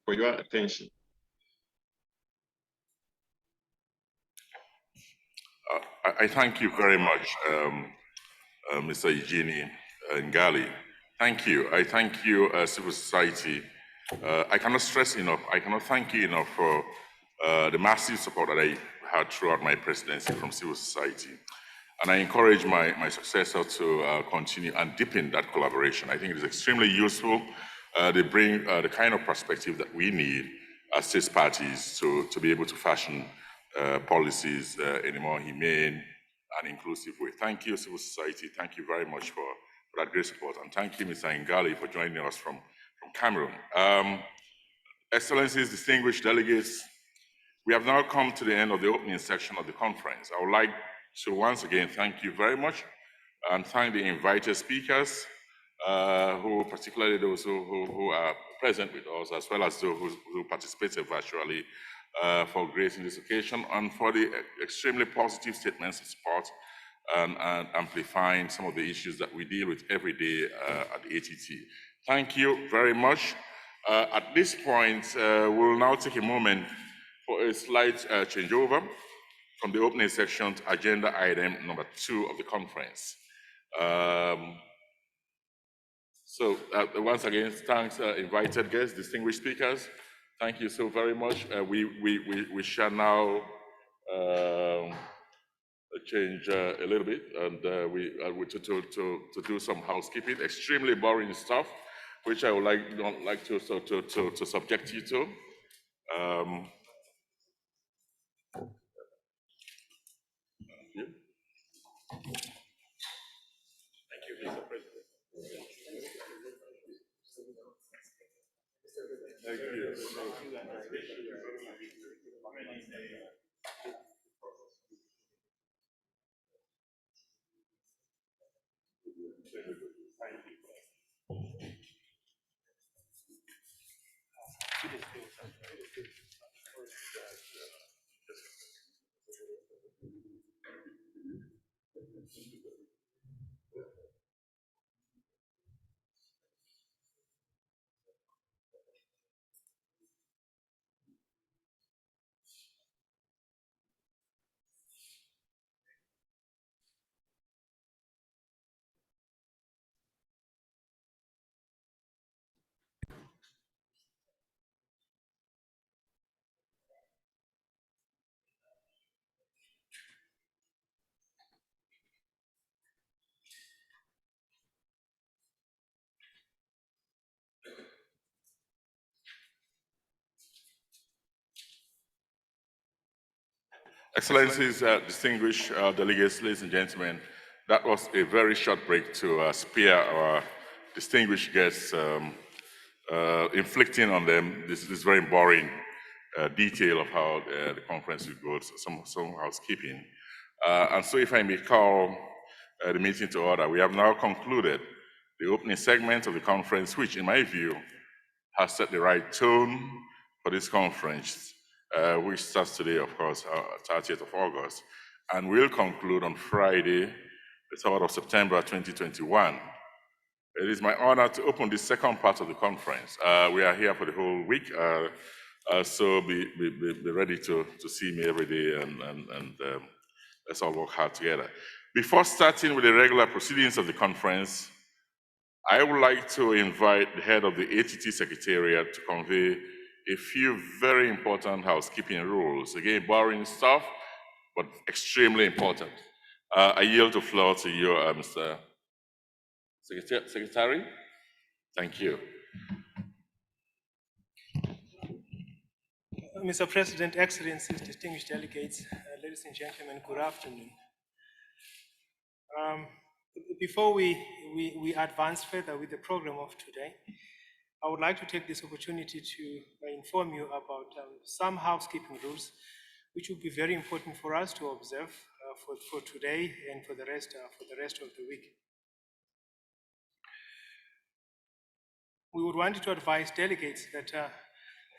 Speaker 12: for your attention.
Speaker 4: I thank you very much, Mr. Eugenie Ngali. Thank you. I thank you, civil society. I cannot stress enough, I cannot thank you enough for the massive support that I had throughout my presidency from civil society. And I encourage my successor to continue and deepen that collaboration. I think it is extremely useful. They bring the kind of perspective that we need as state parties to be able to fashion policies in a more humane and inclusive way. Thank you, civil society. Thank you very much for that great support. And thank you, Mr. Ngali, for joining us from Cameroon. Excellencies, distinguished delegates, we have now come to the end of the opening section of the conference. I would like to once again thank you very much and thank the invited speakers, who particularly those who are present with us, as well as those who participated virtually, for gracing this occasion and for the extremely positive statements of support and amplifying some of the issues that we deal with every day at the ATT. Thank you very much. At this point, we'll now take a moment for a slight changeover from the opening section to agenda item number 2 of the conference. So once again, thanks invited guests, distinguished speakers. Thank you so very much. We shall now change a little bit, and to do some housekeeping. Extremely boring stuff, which I would like to subject you to. Thank you, Mr. President. Thank you. Excellencies, distinguished delegates, ladies and gentlemen, that was a very short break to spare our distinguished guests, inflicting on them this very boring detail of how the conference will go, some housekeeping. And so if I may call the meeting to order, we have now concluded the opening segment of the conference, which in my view has set the right tone for this conference, which starts today, of course, 30th of August, and will conclude on Friday, the 3rd of September, 2021. It is my honor to open the second part of the conference. We are here for the whole week, so be ready to see me every day, and let's all work hard together. Before starting with the regular proceedings of the conference, I would like to invite the head of the ATT Secretariat to convey a few very important housekeeping rules. Again, boring stuff, but extremely important. I yield the floor to you, Mr. Secretary. Thank you.
Speaker 13: Mr. President, Excellencies, distinguished delegates, ladies and gentlemen, good afternoon. Before we advance further with the program of today, I would like to take this opportunity to inform you about some housekeeping rules which will be very important for us to observe for today and for the rest of the week. We would want to advise delegates that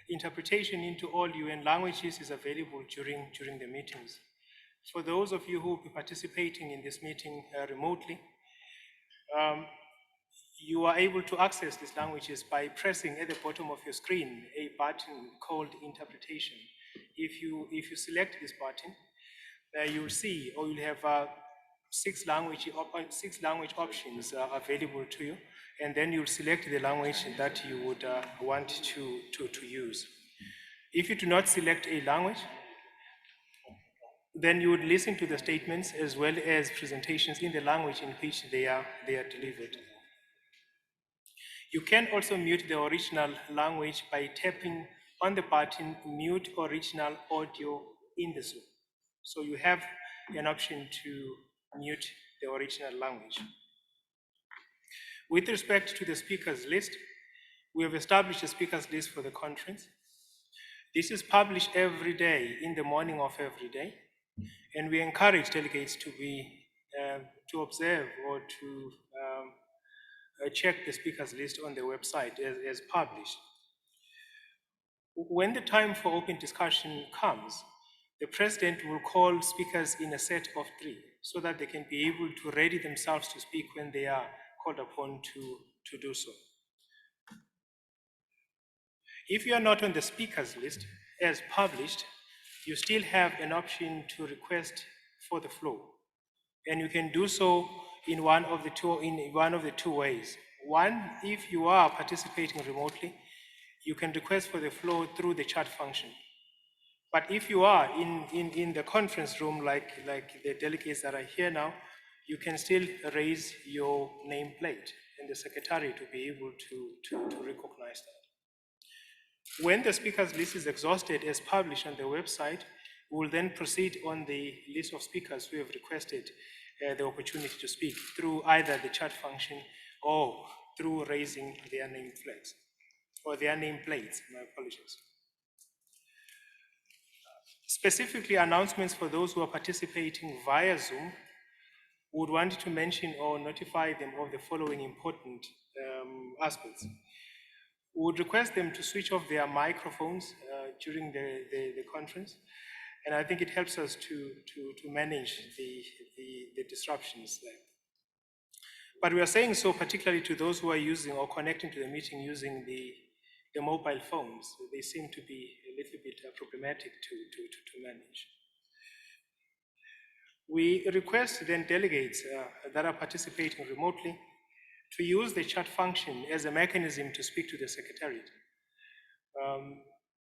Speaker 13: interpretation into all UN languages is available during the meetings. For those of you who will be participating in this meeting remotely, you are able to access these languages by pressing at the bottom of your screen a button called Interpretation. If you select this button, you'll see, or you'll have six language options available to you, and then you'll select the language that you would want to use. If you do not select a language, then you would listen to the statements as well as presentations in the language in which they are delivered. You can also mute the original language by tapping on the button Mute Original Audio in the Zoom. So you have an option to mute the original language. With respect to the speakers list, we have established a speakers list for the conference. This is published every day in the morning of every day, and we encourage delegates to observe or to check the speakers list on the website as published. When the time for open discussion comes, the President will call speakers in a set of 3 so that they can be able to ready themselves to speak when they are called upon to do so. If you are not on the speakers list as published, you still have an option to request for the floor, and you can do so in one of the two ways. One, if you are participating remotely, you can request for the floor through the chat function. But if you are in the conference room, like the delegates that are here now, you can still raise your nameplate, and the secretary to be able to recognize that. When the speakers list is exhausted as published on the website, we will then proceed on the list of speakers who have requested the opportunity to speak through either the chat function or through raising their name flags or their nameplates. My apologies. Specifically, announcements for those who are participating via Zoom would want to mention or notify them of the following important aspects. We would request them to switch off their microphones during the conference, and I think it helps us to manage the disruptions there. But we are saying so particularly to those who are using or connecting to the meeting using the mobile phones. They seem to be a little bit problematic to manage. We request then delegates that are participating remotely to use the chat function as a mechanism to speak to the Secretariat.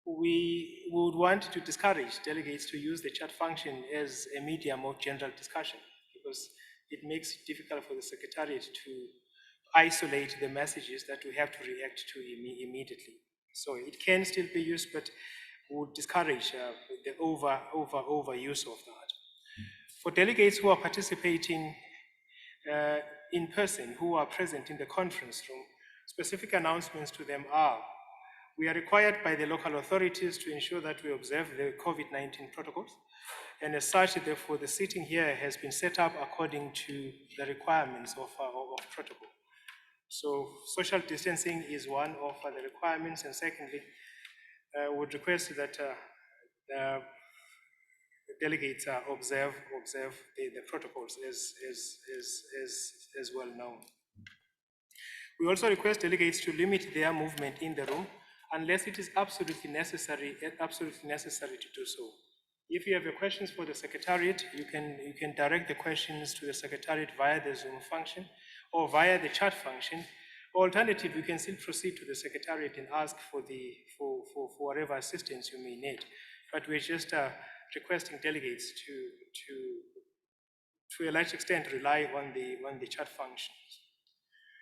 Speaker 13: We would want to discourage delegates to use the chat function as a medium of general discussion, because it makes it difficult for the Secretariat to isolate the messages that we have to react to immediately. So it can still be used, but would discourage the overuse of that. For delegates who are participating in person, who are present in the conference room, specific announcements to them are: we are required by the local authorities to ensure that we observe the COVID-19 protocols. And as such, therefore, the seating here has been set up according to the requirements of protocol. So social distancing is one of the requirements. And secondly, I would request that the delegates observe the protocols as well known. We also request delegates to limit their movement in the room unless it is absolutely necessary to do so. If you have questions for the Secretariat, you can direct the questions to the Secretariat via the Zoom function or via the chat function. Alternatively, you can still proceed to the Secretariat and ask for whatever assistance you may need. But we're just requesting delegates to a large extent rely on the chat functions.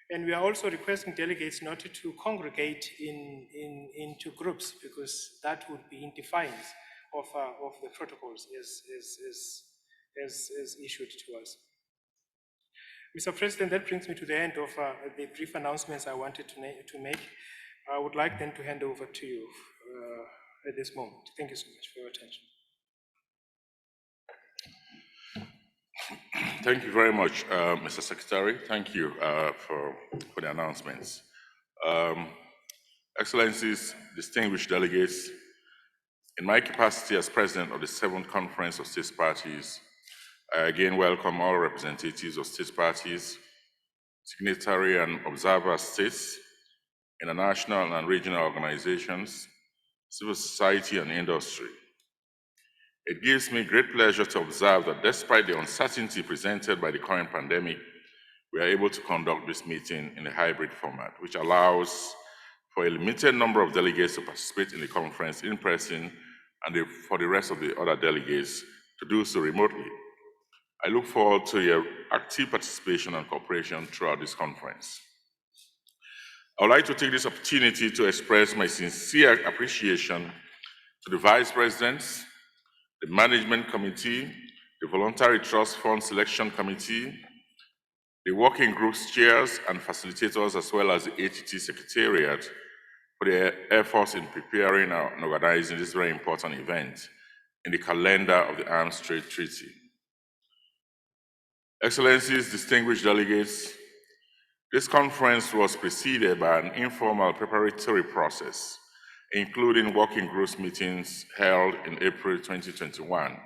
Speaker 13: And we are also requesting delegates not to congregate into groups, because that would be in defiance of the protocols as issued to us. Mr. President, that brings me to the end of the brief announcements I wanted to make. I would like then to hand over to you at this moment. Thank you so much for your attention.
Speaker 4: Thank you very much, Mr. Secretary. Thank you for the announcements. Excellencies, distinguished delegates, in my capacity as president of the 7th Conference of States Parties, I again welcome all representatives of states parties, signatory and observer states, international and regional organizations, civil society and industry. It gives me great pleasure to observe that despite the uncertainty presented by the current pandemic, we are able to conduct this meeting in a hybrid format, which allows for a limited number of delegates to participate in the conference in person and for the rest of the other delegates to do so remotely. I look forward to your active participation and cooperation throughout this conference. I would like to take this opportunity to express my sincere appreciation to the Vice Presidents, the Management Committee, the Voluntary Trust Fund Selection Committee, the working groups chairs and facilitators, as well as the ATT Secretariat for their efforts in preparing and organizing this very important event in the calendar of the Arms Trade Treaty. Excellencies, distinguished delegates, this conference was preceded by an informal preparatory process, including working groups meetings held in April 2021.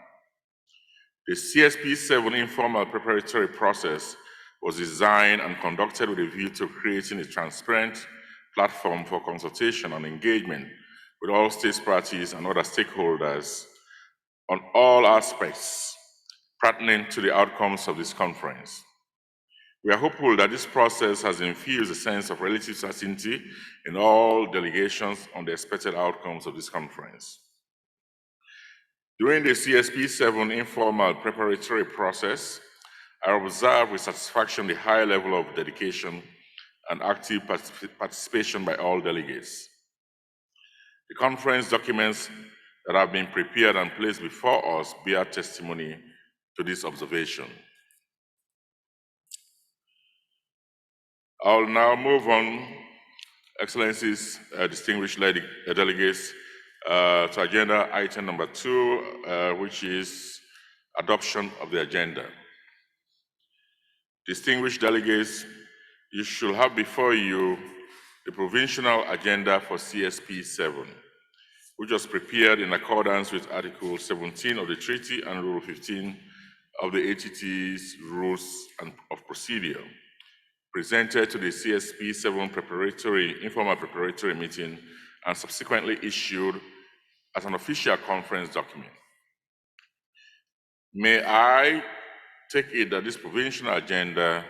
Speaker 4: The CSP7 informal preparatory process was designed and conducted with a view to creating a transparent platform for consultation and engagement with all states parties and other stakeholders on all aspects pertinent to the outcomes of this conference. We are hopeful that this process has infused a sense of relative certainty in all delegations on the expected outcomes of this conference. During the CSP7 informal preparatory process, I observed with satisfaction the high level of dedication and active participation by all delegates. The conference documents that have been prepared and placed before us bear testimony to this observation. I'll now move on, Excellencies, distinguished delegates, to agenda item number 2, which is adoption of the agenda. Distinguished delegates, you should have before you the provisional agenda for CSP7, which was prepared in accordance with Article 17 of the Treaty and Rule 15 of the ATT's Rules of Procedure, presented to the CSP7 informal preparatory meeting and subsequently issued as an official conference document. May I take it that this provisional agenda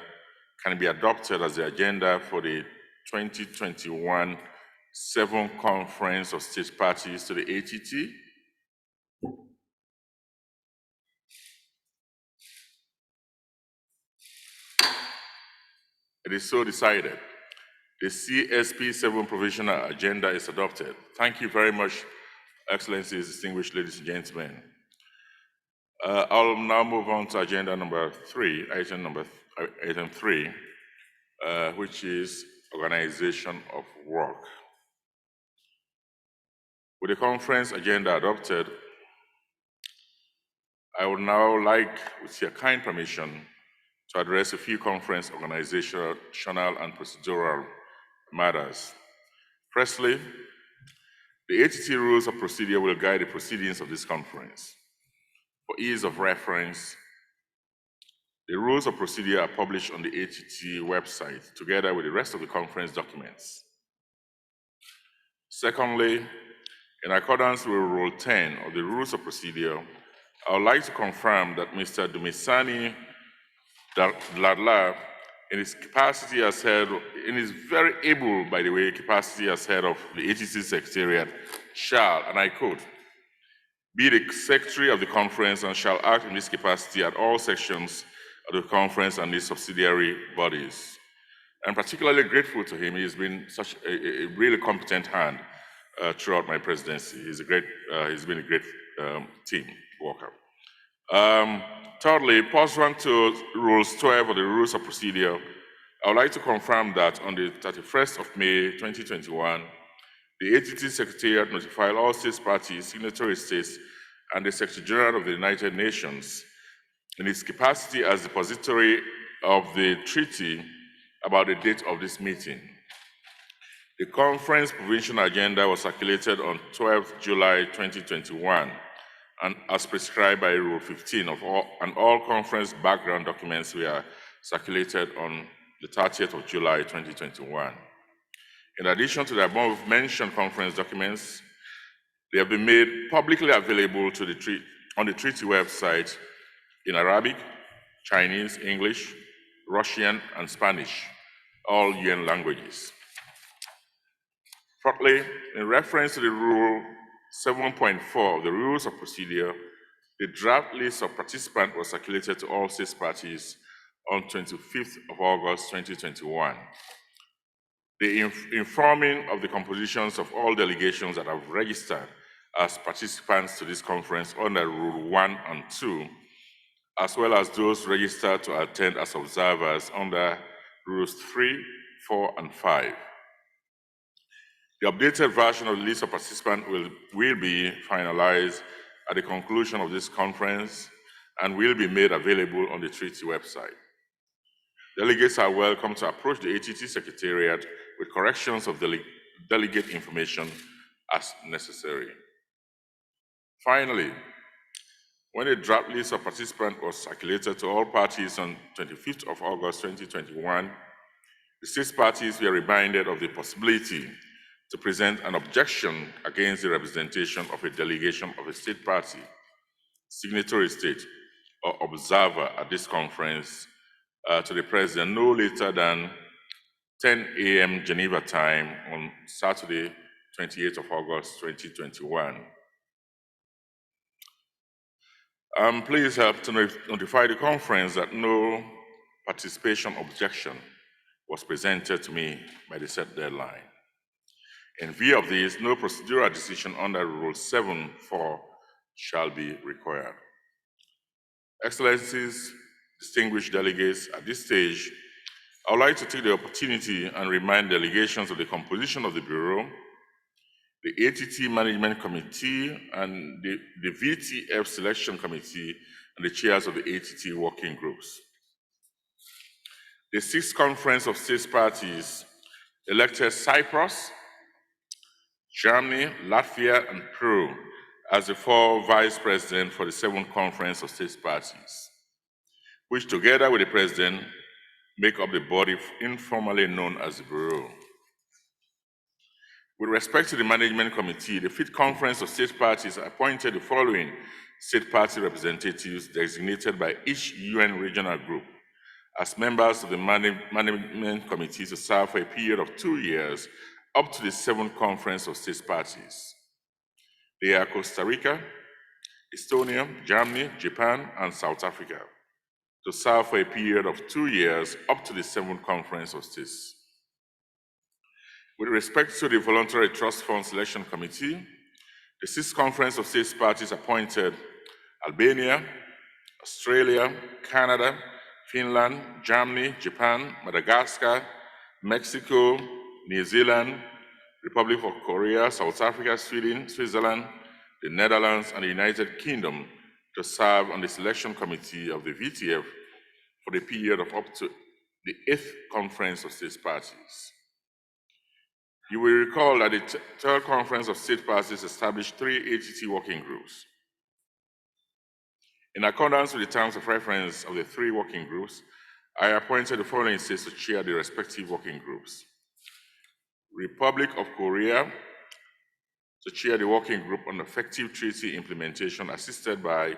Speaker 4: can be adopted as the agenda for the 2021 7th Conference of States Parties to the ATT? It is so decided. The CSP7 provisional agenda is adopted. Thank you very much, Excellencies, distinguished ladies and gentlemen. I'll now move on to agenda number 3, item 3, which is organization of work. With the conference agenda adopted, I would now like, with your kind permission, to address a few conference organizational and procedural matters. Firstly, the ATT rules of procedure will guide the proceedings of this conference. For ease of reference, the rules of procedure are published on the ATT website together with the rest of the conference documents. Secondly, in accordance with Rule 10 of the Rules of Procedure, I would like to confirm that Mr. Dumisani Dladla, in his capacity as head, in his very able, by the way, capacity as head of the ATT Secretariat, shall, and I quote, be the secretary of the conference and shall act in this capacity at all sections of the conference and its subsidiary bodies. I'm particularly grateful to him. He's been such a really competent hand throughout my presidency. He's been a great team worker. Thirdly, pursuant to Rules 12 of the Rules of Procedure, I would like to confirm that on the 31st of May 2021, the ATT Secretariat notified all states parties, signatory states, and the Secretary General of the United Nations in its capacity as depository of the treaty about the date of this meeting. The conference provisional agenda was circulated on 12 July 2021, and as prescribed by Rule 15 of all conference background documents were circulated on the 30th of July 2021. In addition to the above-mentioned conference documents, they have been made publicly available on the treaty website in Arabic, Chinese, English, Russian, and Spanish, all UN languages. Fourthly, in reference to the Rule 7.4 of the Rules of Procedure, the draft list of participants was circulated to all states parties on 25th of August 2021. The informing of the compositions of all delegations that have registered as participants to this conference under Rule 1 and 2, as well as those registered to attend as observers under Rules 3, 4, and 5. The updated version of the list of participants will be finalized at the conclusion of this conference and will be made available on the treaty website. Delegates are welcome to approach the ATT Secretariat with corrections of delegate information as necessary. Finally, when the draft list of participants was circulated to all parties on 25th of August 2021, the six parties were reminded of the possibility to present an objection against the representation of a delegation of a state party, signatory state, or observer at this conference to the President no later than 10 a.m. Geneva time on Saturday, 28th of August 2021. Please help to notify the conference that no participation objection was presented to me by the set deadline. In view of this, no procedural decision under Rule 7.4 shall be required. Excellencies, distinguished delegates, at this stage, I would like to take the opportunity and remind delegations of the composition of the Bureau, the ATT Management Committee, and the VTF Selection Committee, and the chairs of the ATT working groups. The sixth Conference of States Parties elected Cyprus, Germany, Latvia, and Peru as the four vice presidents for the seventh Conference of States Parties, which together with the president make up the body informally known as the Bureau. With respect to the Management Committee, the fifth Conference of State Parties appointed the following state party representatives designated by each UN regional group as members of the Management Committee to serve for a period of 2 years up to the seventh Conference of State Parties. They are Costa Rica, Estonia, Germany, Japan, and South Africa, to serve for a period of 2 years up to the seventh Conference of States. With respect to the Voluntary Trust Fund Selection Committee, The sixth Conference of States Parties appointed Albania, Australia, Canada, Finland, Germany, Japan, Madagascar, Mexico, New Zealand, Republic of Korea, South Africa, Sweden, Switzerland, the Netherlands, and the United Kingdom to serve on the selection committee of the VTF for the period of up to the 8th Conference of States Parties. You will recall that the third Conference of State Parties established 3 ATT working groups. In accordance with the terms of reference of the 3 working groups, I appointed the following states to chair the respective working groups. Republic of Korea to chair the working group on effective treaty implementation, assisted by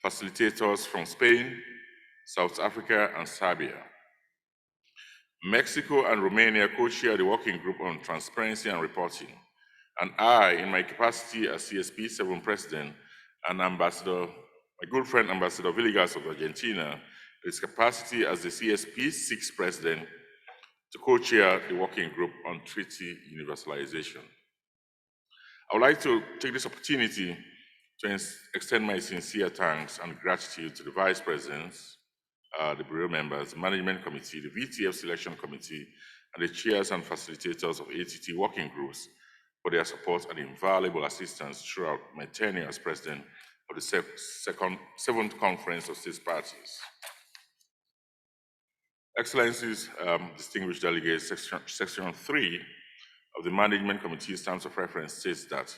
Speaker 4: facilitators from Spain, South Africa, and Serbia. Mexico and Romania co-chair the working group on transparency and reporting, and I, in my capacity as CSP7 president and ambassador, my good friend Ambassador Villegas of Argentina, his capacity as the CSP6 president to co-chair the working group on treaty universalization. I would like to take this opportunity to extend my sincere thanks and gratitude to the vice presidents, the bureau members, the management committee, the VTF selection committee, and the chairs and facilitators of ATT working groups for their support and invaluable assistance throughout my tenure as president of the 7th Conference of States Parties. Excellencies, distinguished delegates, section 3 of the management committee's terms of reference states that,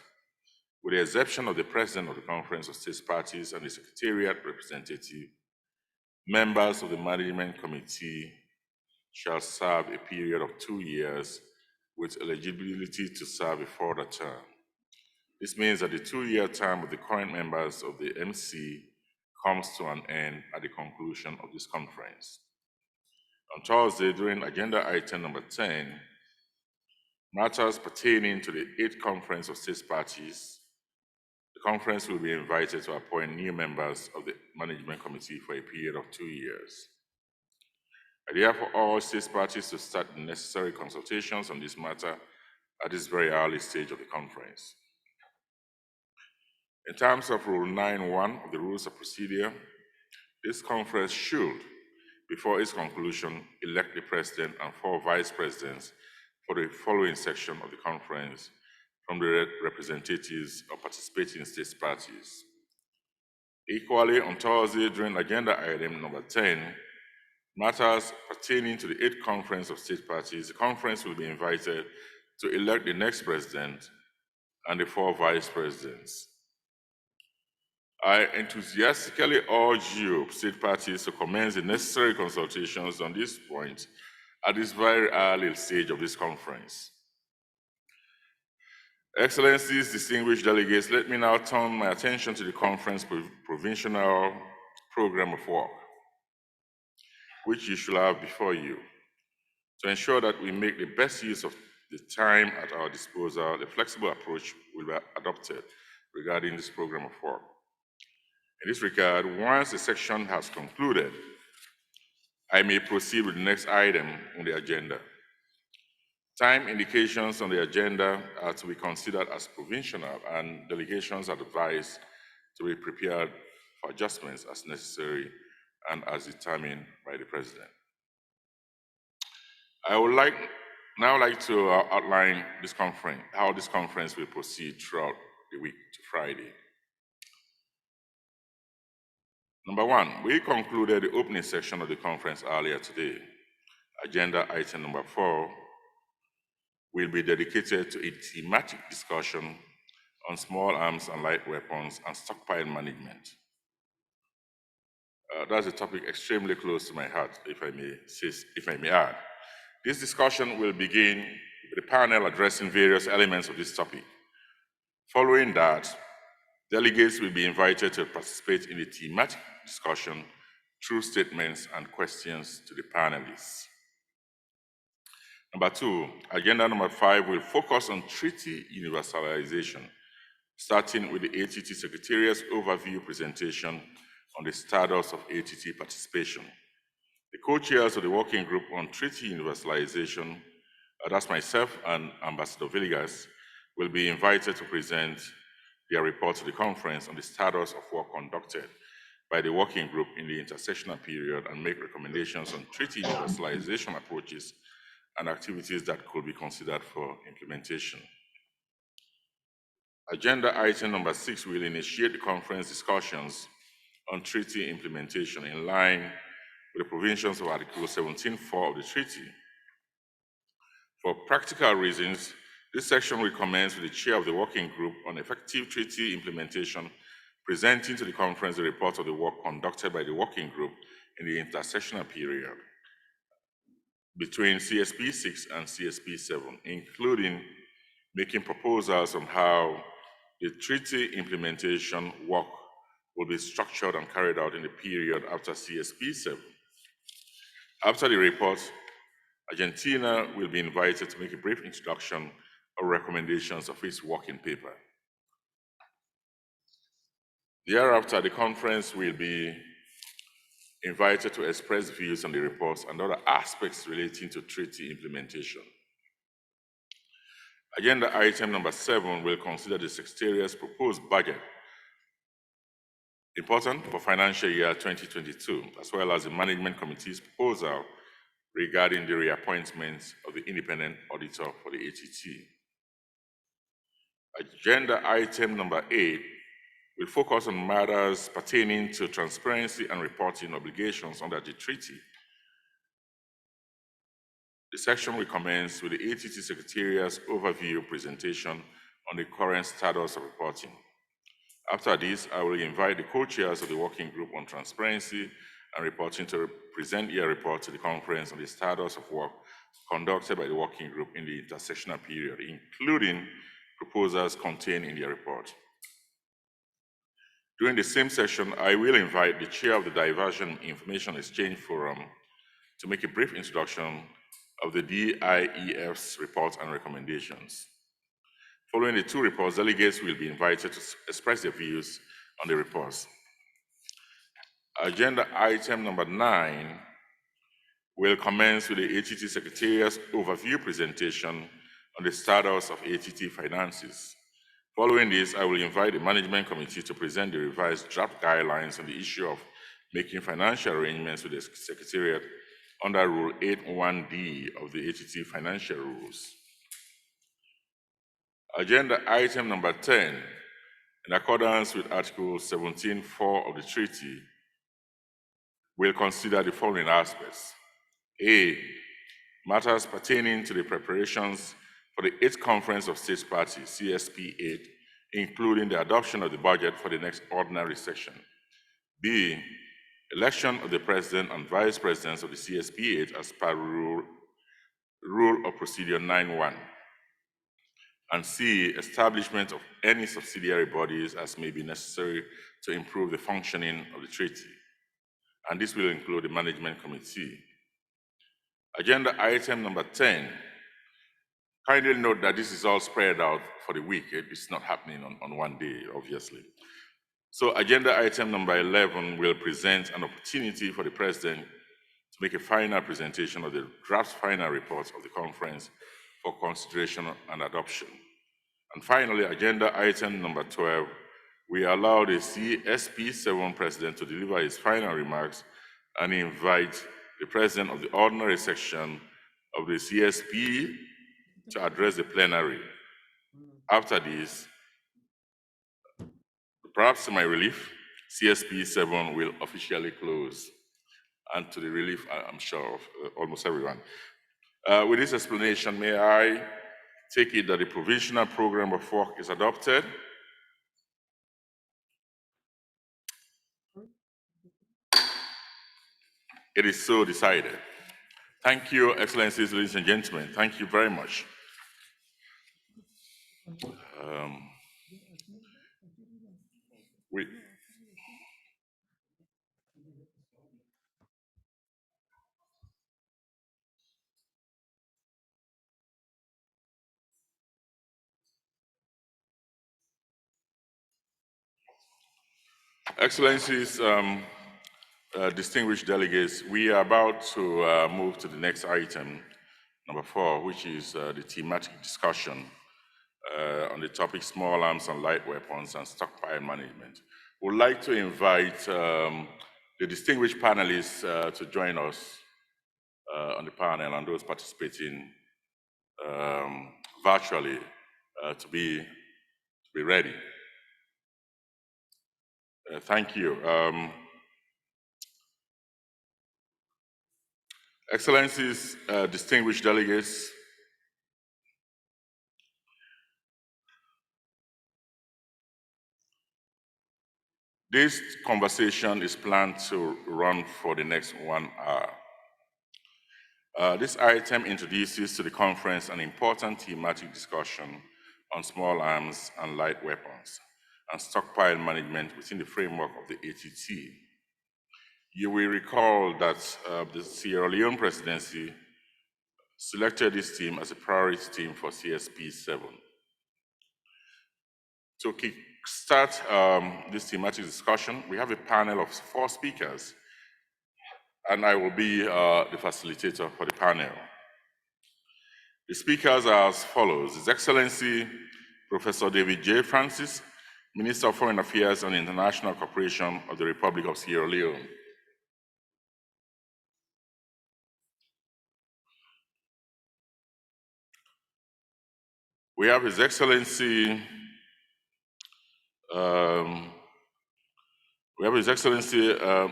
Speaker 4: with the exception of the president of the Conference of States Parties and the secretariat representative, members of the management committee shall serve a period of 2 years with eligibility to serve a further term. This means that the 2-year term of the current members of the MC comes to an end at the conclusion of this conference. On Thursday, during agenda item number 10, matters pertaining to the 8th Conference of States Parties, the conference will be invited to appoint new members of the management committee for a period of 2 years. I therefore all states parties to start the necessary consultations on this matter at this very early stage of the conference. In terms of Rule 9.1 of the Rules of Procedure, this conference should, before its conclusion, elect the president and 4 vice presidents for the following section of the conference from the representatives of participating states parties. Equally, on Thursday, during agenda item number 10, matters pertaining to the 8th Conference of State Parties, the conference will be invited to elect the next president and the 4 vice presidents. I enthusiastically urge you, state parties, to commence the necessary consultations on this point at this very early stage of this conference. Excellencies, distinguished delegates, let me now turn my attention to the conference provisional program of work, which you should have before you. To ensure that we make the best use of the time at our disposal, the flexible approach will be adopted regarding this program of work. In this regard, once the section has concluded, I may proceed with the next item on the agenda. Time indications on the agenda are to be considered as provisional, and delegations are advised to be prepared for adjustments as necessary and as determined by the President. I would now like to outline this conference, how this conference will proceed throughout the week to Friday. Number 1, we concluded the opening section of the conference earlier today. Agenda item number 4 will be dedicated to a thematic discussion on small arms and light weapons and stockpile management. That's a topic extremely close to my heart, if I may add. This discussion will begin with a panel addressing various elements of this topic. Following that, delegates will be invited to participate in the thematic discussion through statements and questions to the panelists. Number 2, agenda number 5 will focus on treaty universalization, starting with the ATT Secretariat's overview presentation on the status of ATT participation. The co-chairs of the working group on treaty universalization, that's myself and Ambassador Villegas, will be invited to present their report to the conference on the status of work conducted by the working group in the intersessional period and make recommendations on treaty universalization approaches and activities that could be considered for implementation. Agenda item number 6 will initiate the conference discussions on treaty implementation in line with the provisions of Article 17.4 of the treaty. For practical reasons, this section will commence with the chair of the working group on effective treaty implementation presenting to the conference the report of the work conducted by the working group in the intersessional period between CSP6 and CSP7, including making proposals on how the treaty implementation work will be structured and carried out in the period after CSP7. After the report, Argentina will be invited to make a brief introduction or recommendations of its working paper. Thereafter, the conference will be invited to express views on the reports and other aspects relating to treaty implementation. Agenda item number 7 will consider the Secretariat's proposed budget, important for financial year 2022, as well as the Management Committee's proposal regarding the reappointment of the independent auditor for the ATT. Agenda item number 8 will focus on matters pertaining to transparency and reporting obligations under the treaty. The section will commence with the ATT Secretariat's overview presentation on the current status of reporting. After this, I will invite the co-chairs of the Working Group on Transparency and Reporting to present their report to the conference on the status of work conducted by the Working Group in the intersessional period, including proposals contained in their report. During the same session, I will invite the chair of the Diversion Information Exchange Forum to make a brief introduction of the DIEF's report and recommendations. Following the 2 reports, delegates will be invited to express their views on the reports. Agenda item number 9 will commence with the ATT Secretariat's overview presentation on the status of ATT finances. Following this, I will invite the Management Committee to present the revised draft guidelines on the issue of making financial arrangements with the Secretariat under Rule 8.1d of the ATT Financial Rules. Agenda item number 10, in accordance with Article 17.4 of the treaty, will consider the following aspects. A, matters pertaining to the preparations for the 8th Conference of States Parties, CSP8, including the adoption of the budget for the next ordinary session. B, election of the President and Vice Presidents of the CSP8 as per Rule of Procedure 9.1. And C, establishment of any subsidiary bodies as may be necessary to improve the functioning of the treaty. And this will include the Management Committee. Agenda item number 10. Kindly note that this is all spread out for the week. It's not happening on one day, obviously. So agenda item number 11 will present an opportunity for the President to make a final presentation of the draft final reports of the conference for consideration and adoption. And finally, agenda item number 12, we allow the CSP7 President to deliver his final remarks and invite the President of the ordinary section of the CSP to address the plenary. After this, perhaps to my relief, CSP7 will officially close, and to the relief, I'm sure, of almost everyone. With this explanation, may I take it that the provisional program of work is adopted? It is so decided. Thank you, Excellencies, ladies and gentlemen. Thank you very much. Excellencies, distinguished delegates, we are about to move to the next item, number 4, which is the thematic discussion on the topic small arms and light weapons and stockpile management. We'd like to invite the distinguished panelists to join us on the panel and those participating virtually to be ready. Thank you. Excellencies, distinguished delegates, this conversation is planned to run for the next 1 hour. This item introduces to the conference an important thematic discussion on small arms and light weapons and stockpile management within the framework of the ATT. You will recall that the Sierra Leone presidency selected this theme as a priority theme for CSP7. To kickstart this thematic discussion, we have a panel of 4 speakers, and I will be the facilitator for the panel. The speakers are as follows: His Excellency Professor David J. Francis, Minister of Foreign Affairs and International Cooperation of the Republic of Sierra Leone. We have His Excellency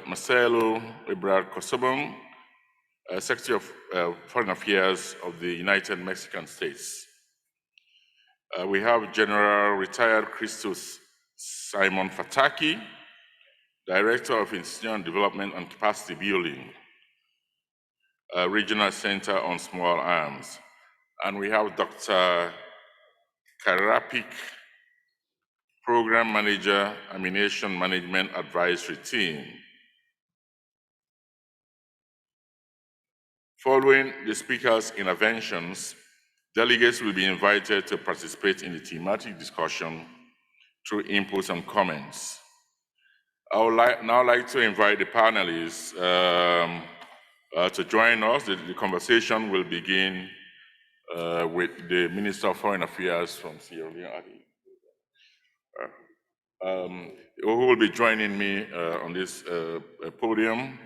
Speaker 4: Marcelo Ebrard Kosobon, Secretary of Foreign Affairs of the United Mexican States. We have General Retired Christos Simon Fataki, Director of Institutional Development and Capacity Building, Regional Center on Small Arms. And we have Dr. Karapik, Program Manager, Ammunition Management Advisory Team. Following the speakers' interventions, delegates will be invited to participate in the thematic discussion through inputs and comments. I would now like to invite the panelists to join us. The conversation will begin with the Minister of Foreign Affairs from Sierra Leone, who will be joining me on this podium.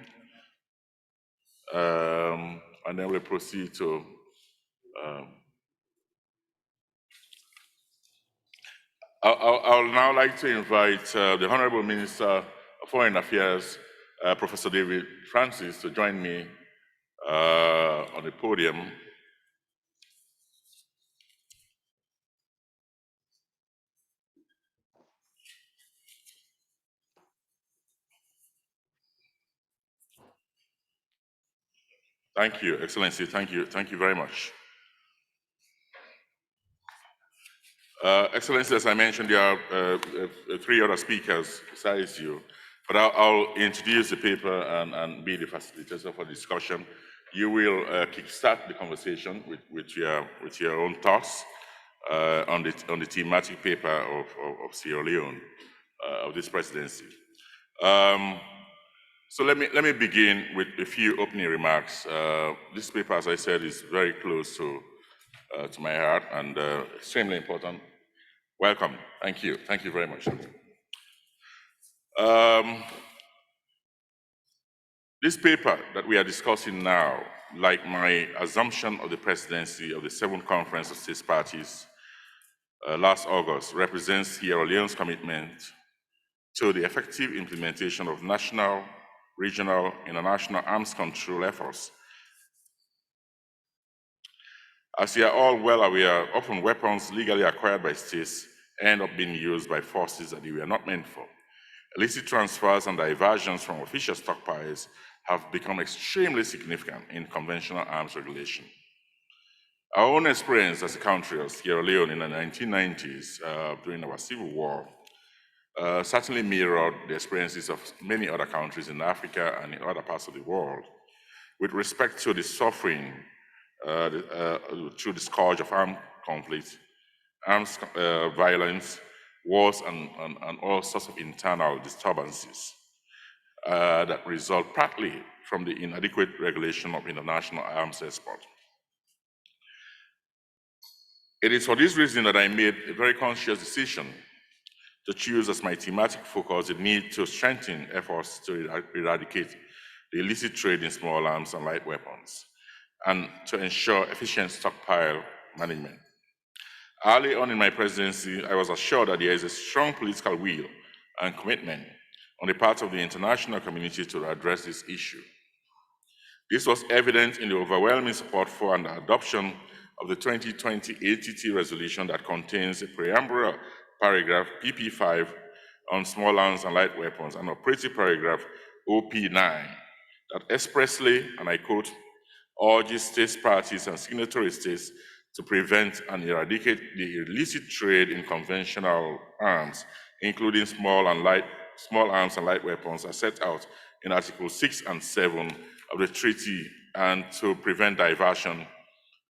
Speaker 4: And then we'll proceed to I'll now like to invite the Honorable Minister of Foreign Affairs, Professor David Francis, to join me on the podium. Thank you, Excellency. Thank you very much. Excellency, as I mentioned, there are 3 other speakers besides you, but I'll introduce the paper and be the facilitator for the discussion. You will kickstart the conversation with your own thoughts on the thematic paper of Sierra Leone of this presidency. So let me begin with a few opening remarks. This paper, as I said, is very close to my heart and extremely important. Welcome. Thank you. Thank you very much. This paper that we are discussing now, like my assumption of the presidency of the 7th Conference of States Parties last August, represents Sierra Leone's commitment to the effective implementation of national, regional, international arms control efforts. As you are all well aware, often weapons legally acquired by states end up being used by forces that they were not meant for. Illicit transfers and diversions from official stockpiles have become extremely significant in conventional arms regulation. Our own experience as a country of Sierra Leone in the 1990s during our civil war certainly mirrored the experiences of many other countries in Africa and in other parts of the world with respect to the suffering through the scourge of armed conflict, arms violence, wars, and all sorts of internal disturbances that result partly from the inadequate regulation of international arms export. It is for this reason that I made a very conscious decision to choose as my thematic focus the need to strengthen efforts to eradicate the illicit trade in small arms and light weapons, and to ensure efficient stockpile management. Early on in my presidency, I was assured that there is a strong political will and commitment on the part of the international community to address this issue. This was evident in the overwhelming support for and adoption of the 2020 ATT resolution that contains a preamble paragraph PP5 on small arms and light weapons and operative paragraph OP9 that expressly, and I quote, urges states, parties, and signatory states to prevent and eradicate the illicit trade in conventional arms, including small arms and light weapons, as set out in Articles 6 and 7 of the treaty, and to prevent diversion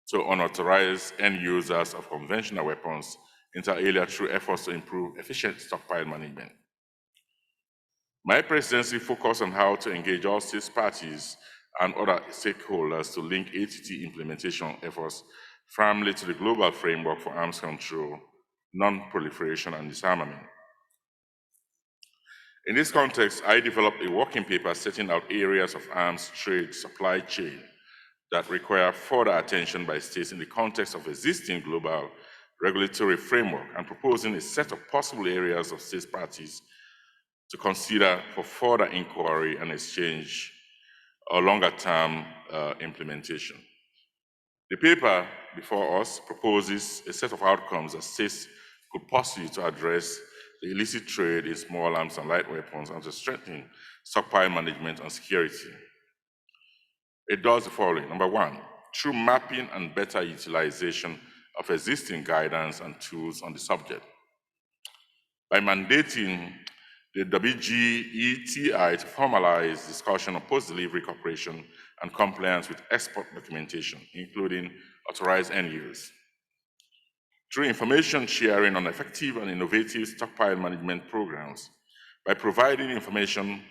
Speaker 4: to unauthorized end users of conventional weapons, inter alia, through efforts to improve efficient stockpile management. My presidency focused on how to engage all states, parties, and other stakeholders to link ATT implementation efforts firmly to the global framework for arms control, non-proliferation, and disarmament. In this context, I developed a working paper setting out areas of arms trade supply chain that require further attention by states in the context of existing global regulatory framework, and proposing a set of possible areas of states parties to consider for further inquiry and exchange or longer-term implementation. The paper before us proposes a set of outcomes that states could pursue to address the illicit trade in small arms and light weapons and to strengthen stockpile management and security. It does the following. Number one, through mapping and better utilization of existing guidance and tools on the subject. By mandating the WGETI to formalize discussion on post-delivery cooperation and compliance with export documentation, including authorized end use. Through information sharing on effective and innovative stockpile management programs, by providing information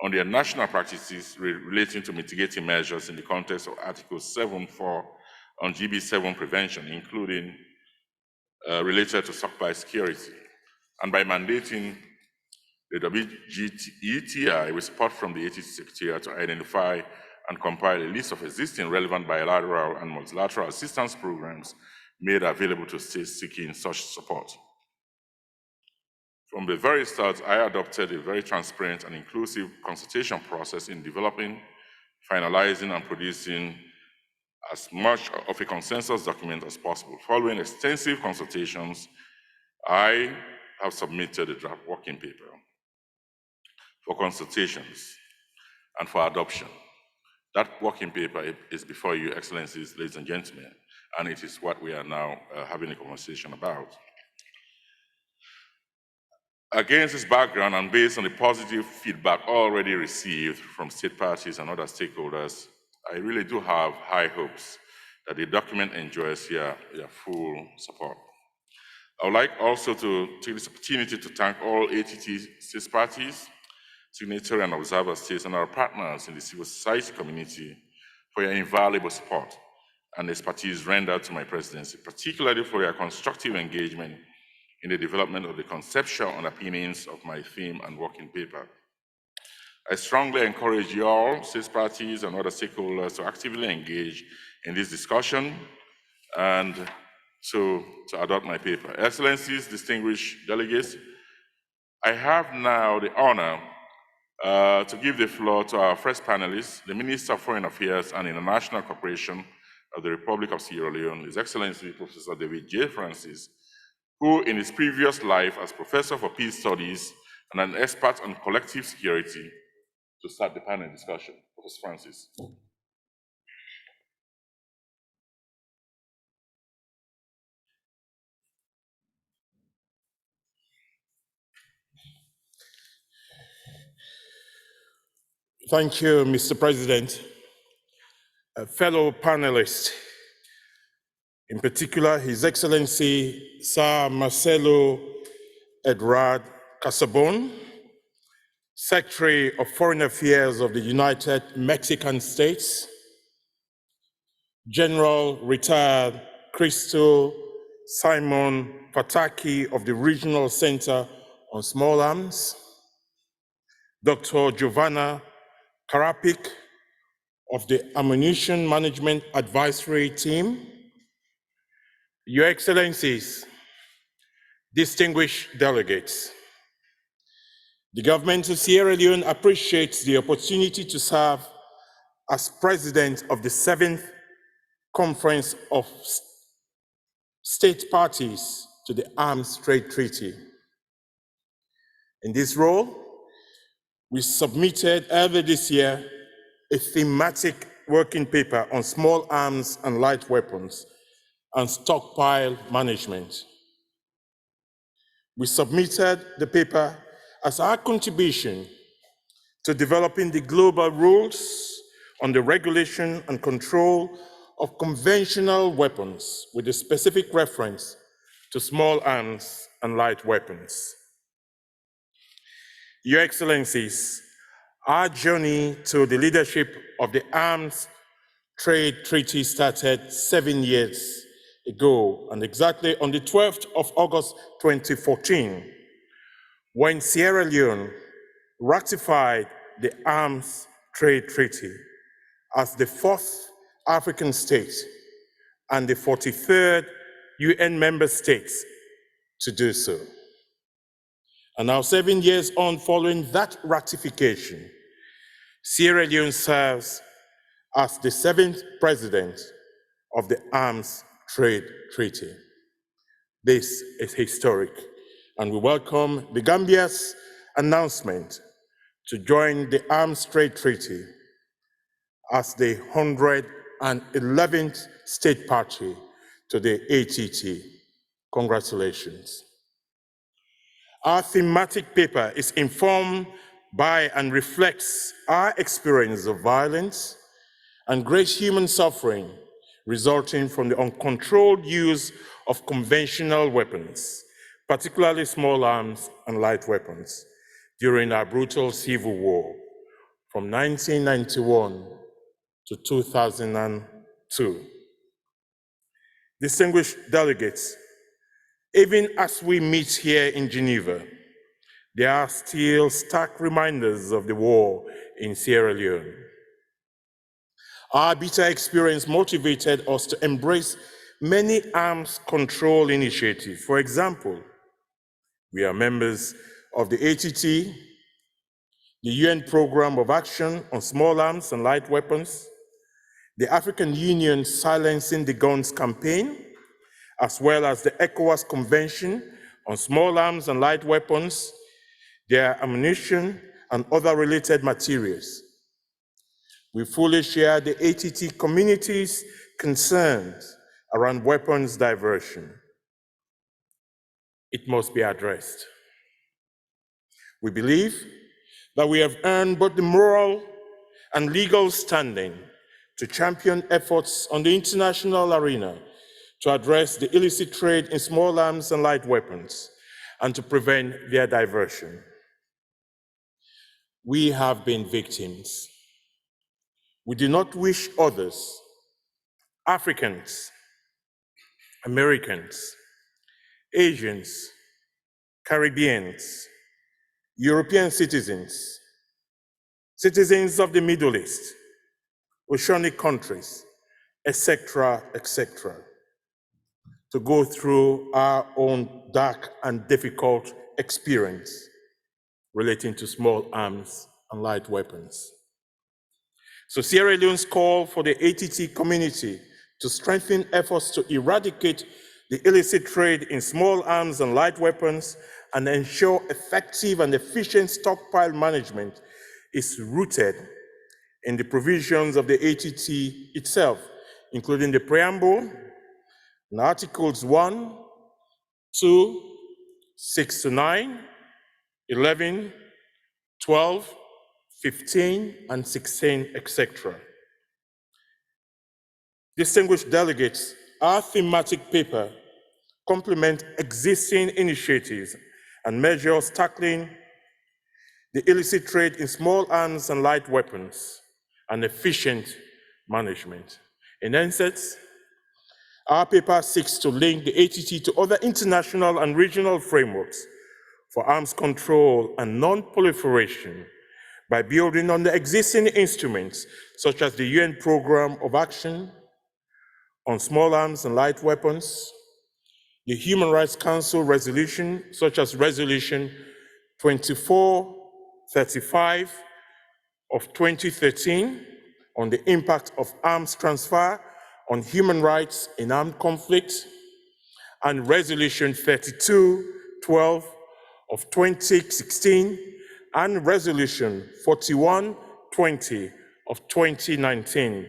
Speaker 4: on their national practices relating to mitigating measures in the context of Article 7.4 on GB7 prevention, including related to stockpile security, and by mandating the WGETI with support from the ATT Secretariat to identify and compile a list of existing relevant bilateral and multilateral assistance programs made available to states seeking such support. From the very start, I adopted a very transparent and inclusive consultation process in developing, finalizing, and producing as much of a consensus document as possible. Following extensive consultations, I have submitted a draft working paper for consultations and for adoption. That working paper is before you, Excellencies, ladies and gentlemen, and it is what we are now having a conversation about. Against this background and based on the positive feedback already received from state parties and other stakeholders, I really do have high hopes that the document enjoys your full support. I would like also to take this opportunity to thank all ATT states parties, signatory and observer states, and our partners in the civil society community for your invaluable support and expertise rendered to my presidency, particularly for your constructive engagement in the development of the conceptual underpinnings of my theme and working paper. I strongly encourage you all, states parties and other stakeholders to actively engage in this discussion and to adopt my paper. Excellencies, distinguished delegates, I have now the honor to give the floor to our first panelist, the Minister of Foreign Affairs and International Cooperation of the Republic of Sierra Leone, His Excellency Professor David J. Francis, who in his previous life as Professor for Peace Studies and an expert on collective security, to start the panel discussion. Professor Francis.
Speaker 5: Thank you, Mr. President. Fellow panelists, in particular, His Excellency Sir Marcelo Ebrard Casabon, Secretary of Foreign Affairs of the United Mexican States, General Retired Crystal Simon Pataki of the Regional Center on Small Arms, Dr. Giovanna Karapik of the Ammunition Management Advisory Team, Your Excellencies, distinguished delegates, the government of Sierra Leone appreciates the opportunity to serve as president of the 7th Conference of State Parties to the Arms Trade Treaty. In this role, we submitted earlier this year a thematic working paper on small arms and light weapons and stockpile management. We submitted the paper as our contribution to developing the global rules on the regulation and control of conventional weapons with a specific reference to small arms and light weapons. Your Excellencies, our journey to the leadership of the Arms Trade Treaty started 7 years ago, and exactly on the 12th of August 2014, when Sierra Leone ratified the Arms Trade Treaty as the 4th African state and the 43rd UN member states to do so. And now 7 years on following that ratification, Sierra Leone serves as the 7th president of the Arms Trade Treaty. This is historic, and we welcome the Gambia's announcement to join the Arms Trade Treaty as the 111th state party to the ATT. Congratulations. Our thematic paper is informed by and reflects our experience of violence and great human suffering resulting from the uncontrolled use of conventional weapons, particularly small arms and light weapons, during our brutal civil war from 1991 to 2002. Distinguished delegates, even as we meet here in Geneva, there are still stark reminders of the war in Sierra Leone. Our bitter experience motivated us to embrace many arms control initiatives. For example, we are members of the ATT, the UN Programme of Action on Small Arms and Light Weapons, the African Union Silencing the Guns campaign, as well as the ECOWAS Convention on Small Arms and Light Weapons, their ammunition, and other related materials. We fully share the ATT community's concerns around weapons diversion. It must be addressed. We believe that we have earned both the moral and legal standing to champion efforts on the international arena to address the illicit trade in small arms and light weapons and to prevent their diversion. We have been victims. We do not wish others, Africans, Americans, Asians, Caribbeans, European citizens, citizens of the Middle East, oceanic countries, etc., to go through our own dark and difficult experience relating to small arms and light weapons. So Sierra Leone's call for the ATT community to strengthen efforts to eradicate the illicit trade in small arms and light weapons and ensure effective and efficient stockpile management is rooted in the provisions of the ATT itself, including the preamble and Articles 1, 2, 6 to 9, 11, 12, 15, and 16, etc. Distinguished delegates, our thematic paper complements existing initiatives and measures tackling the illicit trade in small arms and light weapons and efficient management. In essence, Our paper seeks to link the ATT to other international and regional frameworks for arms control and non-proliferation by building on the existing instruments such as the UN Programme of Action on Small Arms and Light Weapons, the Human Rights Council resolution such as Resolution 2435 of 2013 on the impact of arms transfer on human rights in armed conflict, and Resolution 3212 of 2016 and Resolution 4120 of 2019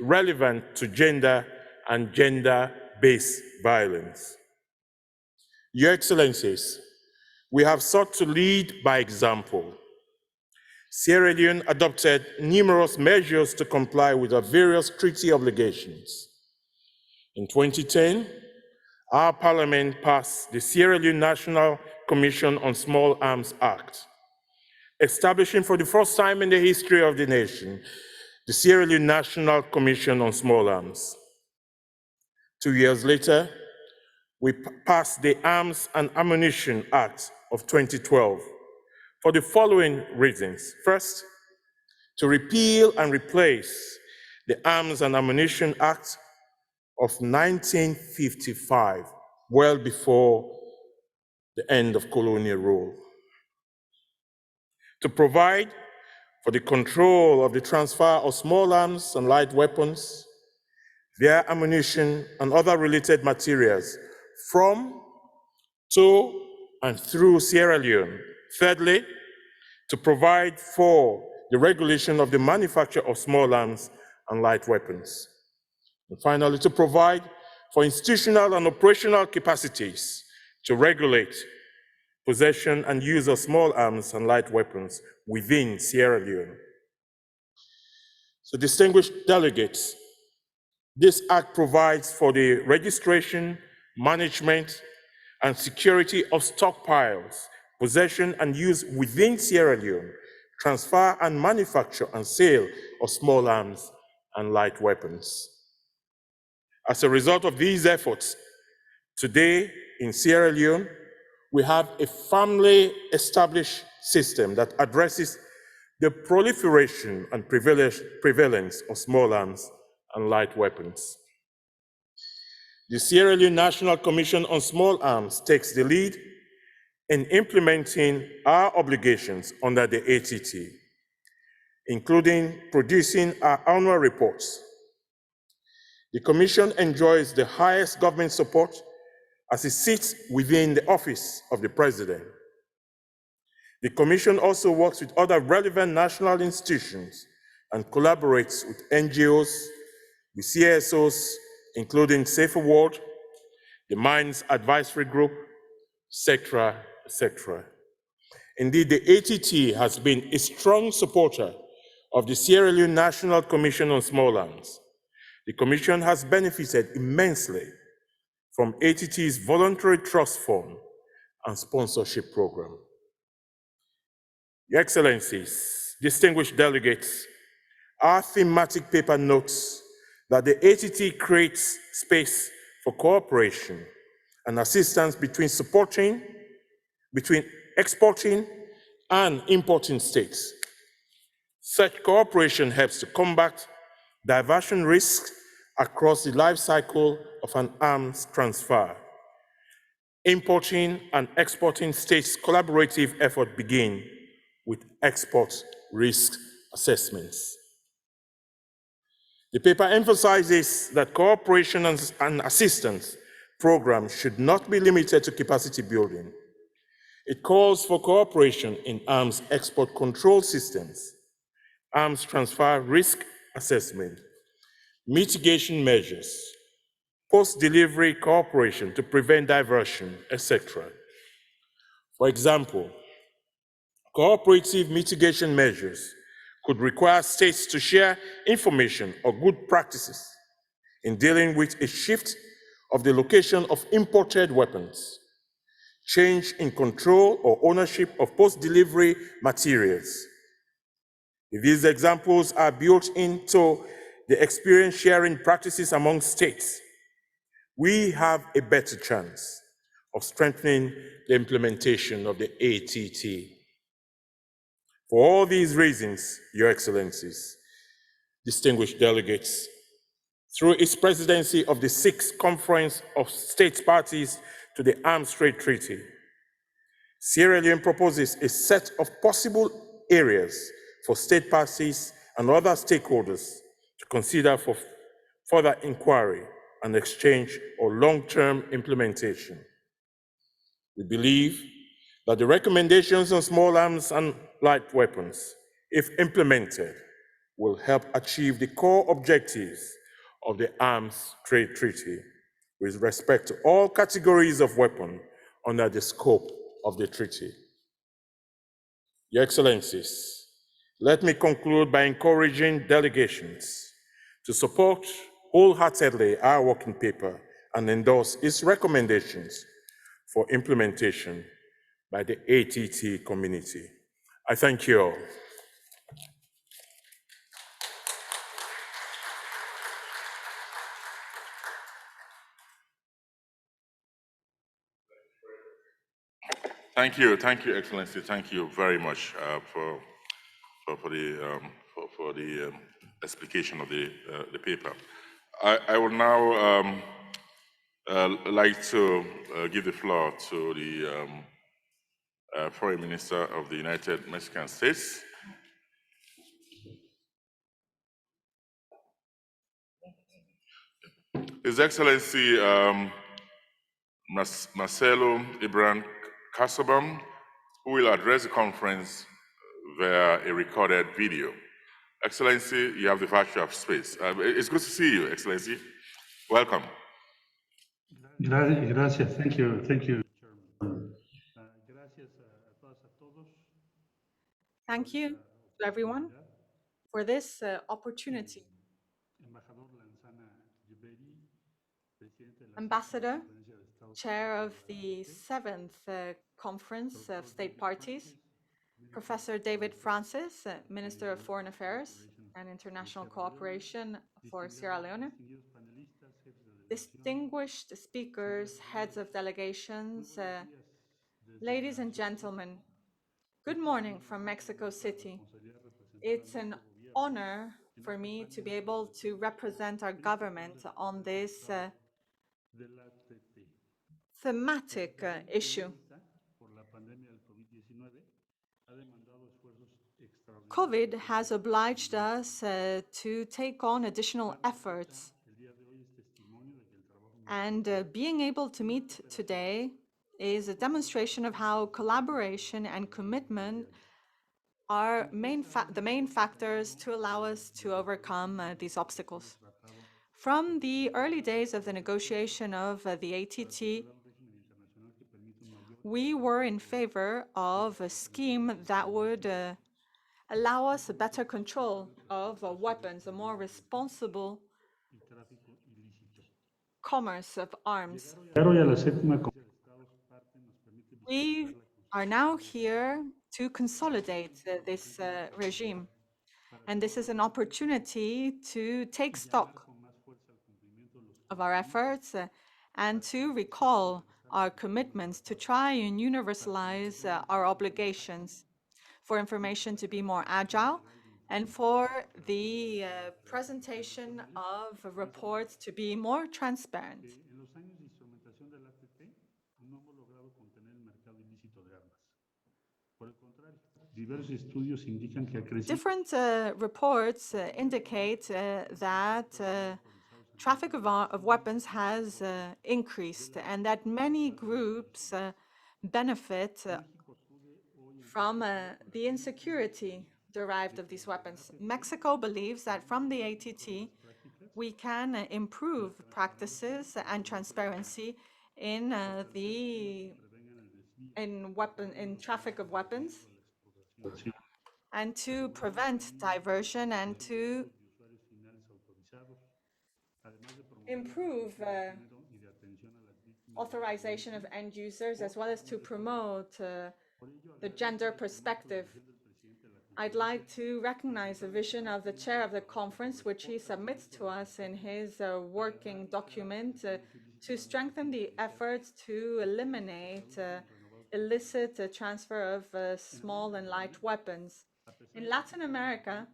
Speaker 5: relevant to gender and gender-based violence. Your Excellencies, we have sought to lead by example. Sierra Leone adopted numerous measures to comply with our various treaty obligations. In 2010, our Parliament passed the Sierra Leone National Commission on Small Arms Act, establishing for the first time in the history of the nation the Sierra Leone National Commission on Small Arms. 2 years later, we passed the Arms and Ammunition Act of 2012 for the following reasons. First, to repeal and replace the Arms and Ammunition Act of 1955, well before the end of colonial rule. To provide for the control of the transfer of small arms and light weapons, their ammunition and other related materials from, to, and through Sierra Leone. Thirdly, to provide for the regulation of the manufacture of small arms and light weapons. And finally, to provide for institutional and operational capacities to regulate possession and use of small arms and light weapons within Sierra Leone. So, distinguished delegates, this act provides for the registration, management, and security of stockpiles, possession and use within Sierra Leone, transfer and manufacture and sale of small arms and light weapons. As a result of these efforts, today in Sierra Leone, we have a firmly established system that addresses the proliferation and prevalence of small arms and light weapons. The Sierra Leone National Commission on Small Arms takes the lead in implementing our obligations under the ATT, including producing our annual reports. The Commission enjoys the highest government support as it sits within the office of the President. The Commission also works with other relevant national institutions and collaborates with NGOs, with CSOs, including Safe World, the Mines Advisory Group, etc., etc. Indeed, the ATT has been a strong supporter of the Sierra Leone National Commission on Small Arms. The Commission has benefited immensely from ATT's Voluntary Trust Fund and sponsorship program. Your Excellencies, distinguished delegates, our thematic paper notes that the ATT creates space for cooperation and assistance between exporting and importing states. Such cooperation helps to combat diversion risks across the life cycle of an arms transfer. Importing and exporting states' collaborative effort begin with export risk assessments. The paper emphasizes that cooperation and assistance programs should not be limited to capacity building. It calls for cooperation in arms export control systems, arms transfer risk assessment, mitigation measures, post-delivery cooperation to prevent diversion, etc. For example, cooperative mitigation measures could require states to share information or good practices in dealing with a shift of the location of imported weapons, change in control or ownership of post-delivery materials. These examples are built into the experience sharing practices among states, we have a better chance of strengthening the implementation of the ATT. For all these reasons, Your Excellencies, distinguished delegates, through its presidency of the 6th Conference of States Parties to the Arms Trade Treaty, Sierra Leone proposes a set of possible areas for state parties and other stakeholders to consider for further inquiry and exchange or long-term implementation. We believe that the recommendations on small arms and light weapons, if implemented, will help achieve the core objectives of the Arms Trade Treaty with respect to all categories of weapons under the scope of the treaty. Your Excellencies, let me conclude by encouraging delegations to support wholeheartedly our working paper and endorse its recommendations for implementation by the ATT community. I thank you all.
Speaker 4: Thank you, Excellency. Thank you very much for the explication of the paper. I will now like to give the floor to the Foreign Minister of the United Mexican States. His Excellency Marcelo Ebrard Casaubon, who will address the conference via a recorded video. Excellency, you have the virtue of space. It's good to see you, Excellency. Welcome.
Speaker 14: Gracias, thank you, Chairman.
Speaker 15: Thank you to everyone for this opportunity. Ambassador, Chair of the 7th Conference of State Parties, Professor David Francis, Minister of Foreign Affairs and International Cooperation for Sierra Leone, distinguished speakers, heads of delegations, ladies and gentlemen, good morning from Mexico City. It's an honor for me to be able to represent our government on this thematic issue. COVID has obliged us to take on additional efforts. And being able to meet today is a demonstration of how collaboration and commitment are the main factors to allow us to overcome these obstacles. From the early days of the negotiation of the ATT, we were in favor of a scheme that would allow us a better control of weapons, a more responsible commerce of arms. We are now here to consolidate this regime, and this is an opportunity to take stock of our efforts and to recall our commitments to try and universalize our obligations for information to be more agile and for the presentation of reports to be more transparent. Different reports indicate that traffic of weapons has increased and that many groups benefit from the insecurity derived of these weapons. Mexico believes that from the ATT, we can improve practices and transparency in traffic of weapons, and to prevent diversion and to improve authorization of end users, as well as to promote the gender perspective. I'd like to recognize the vision of the chair of the conference, which he submits to us in his working document to strengthen the efforts to eliminate illicit transfer of small and light weapons. In Latin America,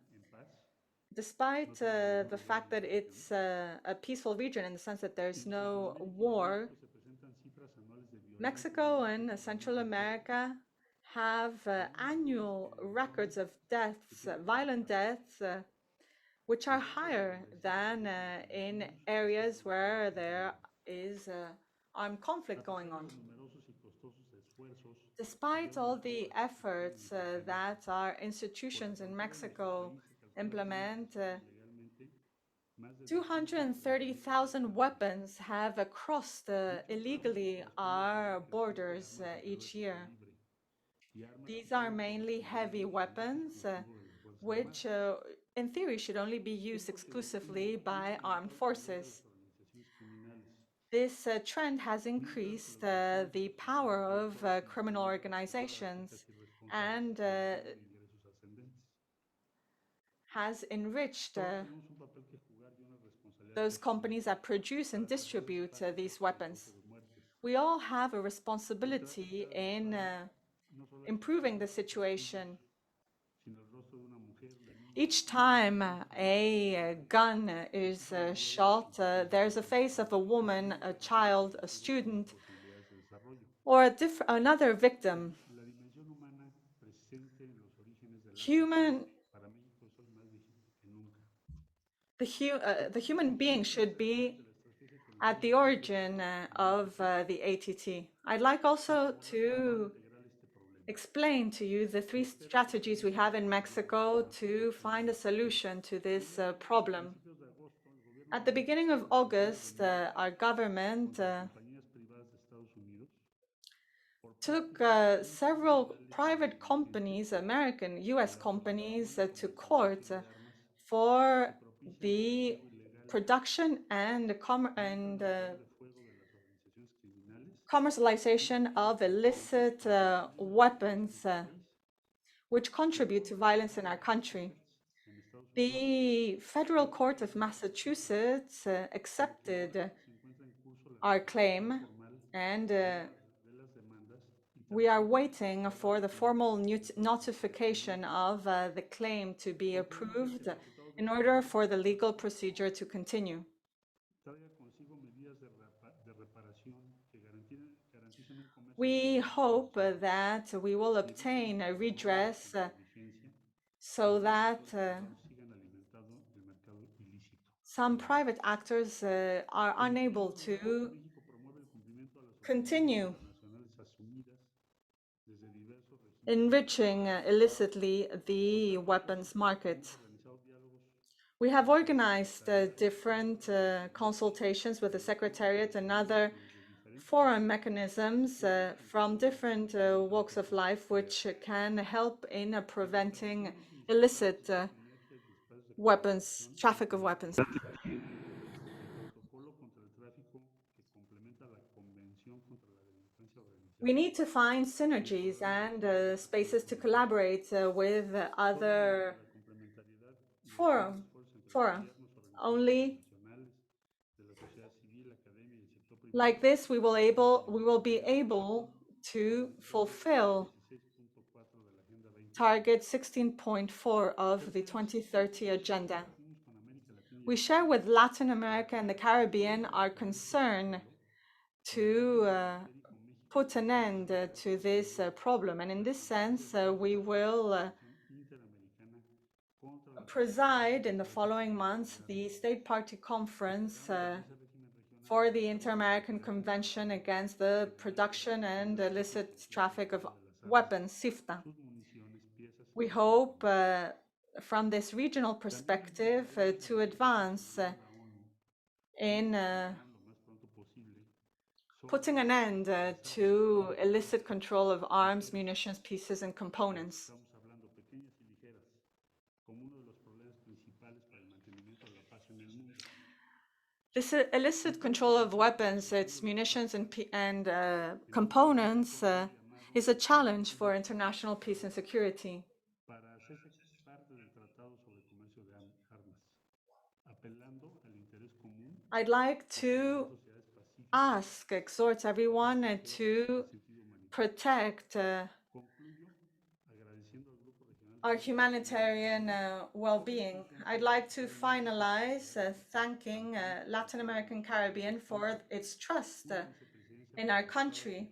Speaker 15: despite the fact that it's a peaceful region in the sense that there's no war, Mexico and Central America have annual records of deaths, violent deaths, which are higher than in areas where there is armed conflict going on. Despite all the efforts that our institutions in Mexico implement, 230,000 weapons have crossed illegally our borders each year. These are mainly heavy weapons, which in theory should only be used exclusively by armed forces. This trend has increased the power of criminal organizations and has enriched those companies that produce and distribute these weapons. We all have a responsibility in improving the situation. Each time a gun is shot, there's a face of a woman, a child, a student, or another victim. The human being should be at the origin of the ATT. I'd like also to explain to you the three strategies we have in Mexico to find a solution to this problem. At the beginning of August, our government took several private companies, American, US companies, to court for the production and commercialization of illicit weapons which contribute to violence in our country. The Federal Court of Massachusetts accepted our claim, and we are waiting for the formal notification of the claim to be approved in order for the legal procedure to continue. We hope that we will obtain a redress so that some private actors are unable to continue enriching illicitly the weapons market. We have organized different consultations with the Secretariat and other forum mechanisms from different walks of life which can help in preventing illicit weapons, traffic of weapons. We need to find synergies and spaces to collaborate with other fora. Only like this we will be able to fulfill target 16.4 of the 2030 agenda. We share with Latin America and the Caribbean our concern to put an end to this problem, and in this sense we will preside in the following months the State Party Conference for the Inter-American Convention Against the Production and Illicit Traffic of Weapons, CIFTA. We hope from this regional perspective to advance in putting an end to illicit control of arms, munitions, pieces, and components. This illicit control of weapons, its munitions and components is a challenge for international peace and security. I'd like to exhort everyone to protect our humanitarian well-being. I'd like to finalize thanking Latin American Caribbean for its trust in our country,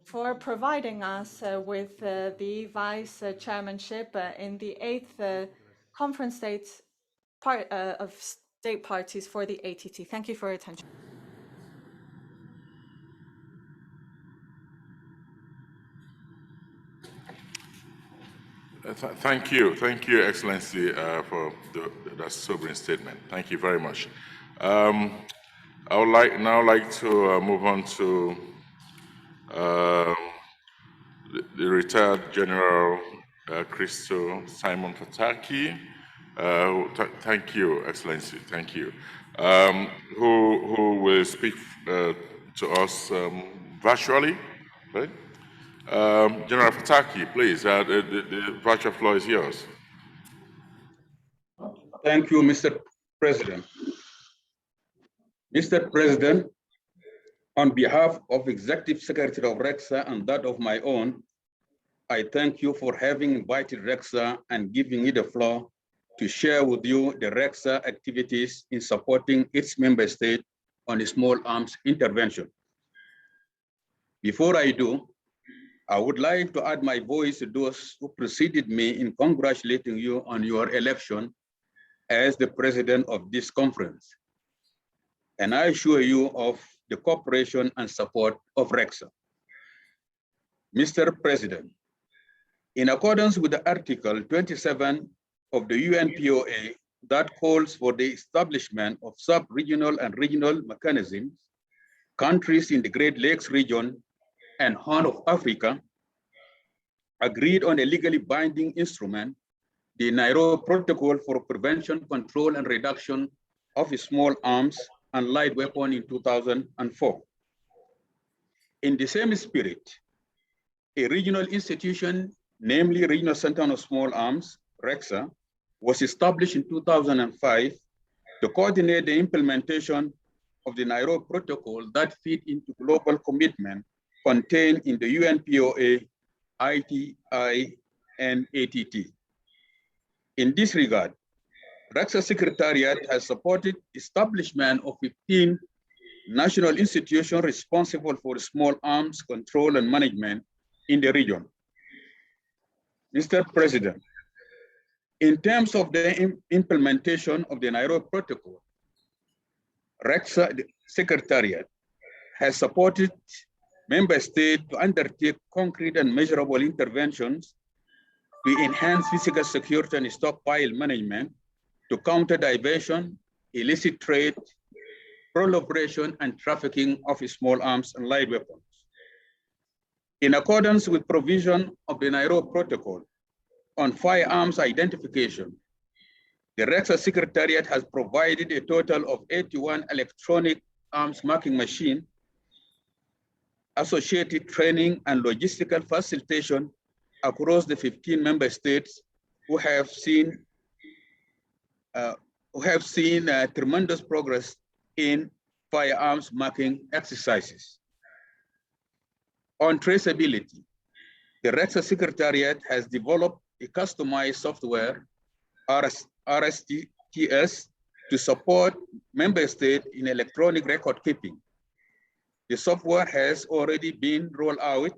Speaker 15: for providing us with the vice chairmanship in the 8th Conference of State Parties for the ATT. Thank you for your attention.
Speaker 4: Thank you, Excellency, for that sobering statement. Thank you very much. I would like to move on to the retired General Christo Simon Pataki. Thank you, Excellency. Thank you. Who will speak to us virtually, right? General Pataki, please, the virtual floor is yours.
Speaker 14: Thank you, Mr. President. Mr. President, on behalf of Executive Secretary of REXA and that of my own, I thank you for having invited REXA and giving me the floor to share with you the REXA activities in supporting its member state on small arms intervention. Before I do, I would like to add my voice to those who preceded me in congratulating you on your election as the president of this conference. And I assure you of the cooperation and support of REXA. Mr. President, in accordance with the Article 27 of the UNPOA that calls for the establishment of sub-regional and regional mechanisms, countries in the Great Lakes region and Horn of Africa agreed on a legally binding instrument, the Nairobi Protocol for Prevention, Control, and Reduction of Small Arms and Light Weapons in 2004. In the same spirit, a regional institution, namely Regional Center on Small Arms, REXA, was established in 2005 to coordinate the implementation of the Nairobi Protocol that fit into global commitment contained in the UNPOA, ITI, and ATT. In this regard, REXA Secretariat has supported establishment of 15 national institutions responsible for small arms control and management in the region. Mr. President, in terms of the implementation of the Nairobi Protocol, REXA Secretariat has supported member states to undertake concrete and measurable interventions to enhance physical security and stockpile management, to counter diversion, illicit trade, proliferation, and trafficking of small arms and light weapons. In accordance with provision of the Nairobi Protocol on firearms identification, the REXA Secretariat has provided a total of 81 electronic arms marking machines, associated training and logistical facilitation across the 15 member states who have seen tremendous progress in firearms marking exercises. On traceability, the REXA Secretariat has developed a customized software, RSTS, to support member states in electronic record keeping. The software has already been rolled out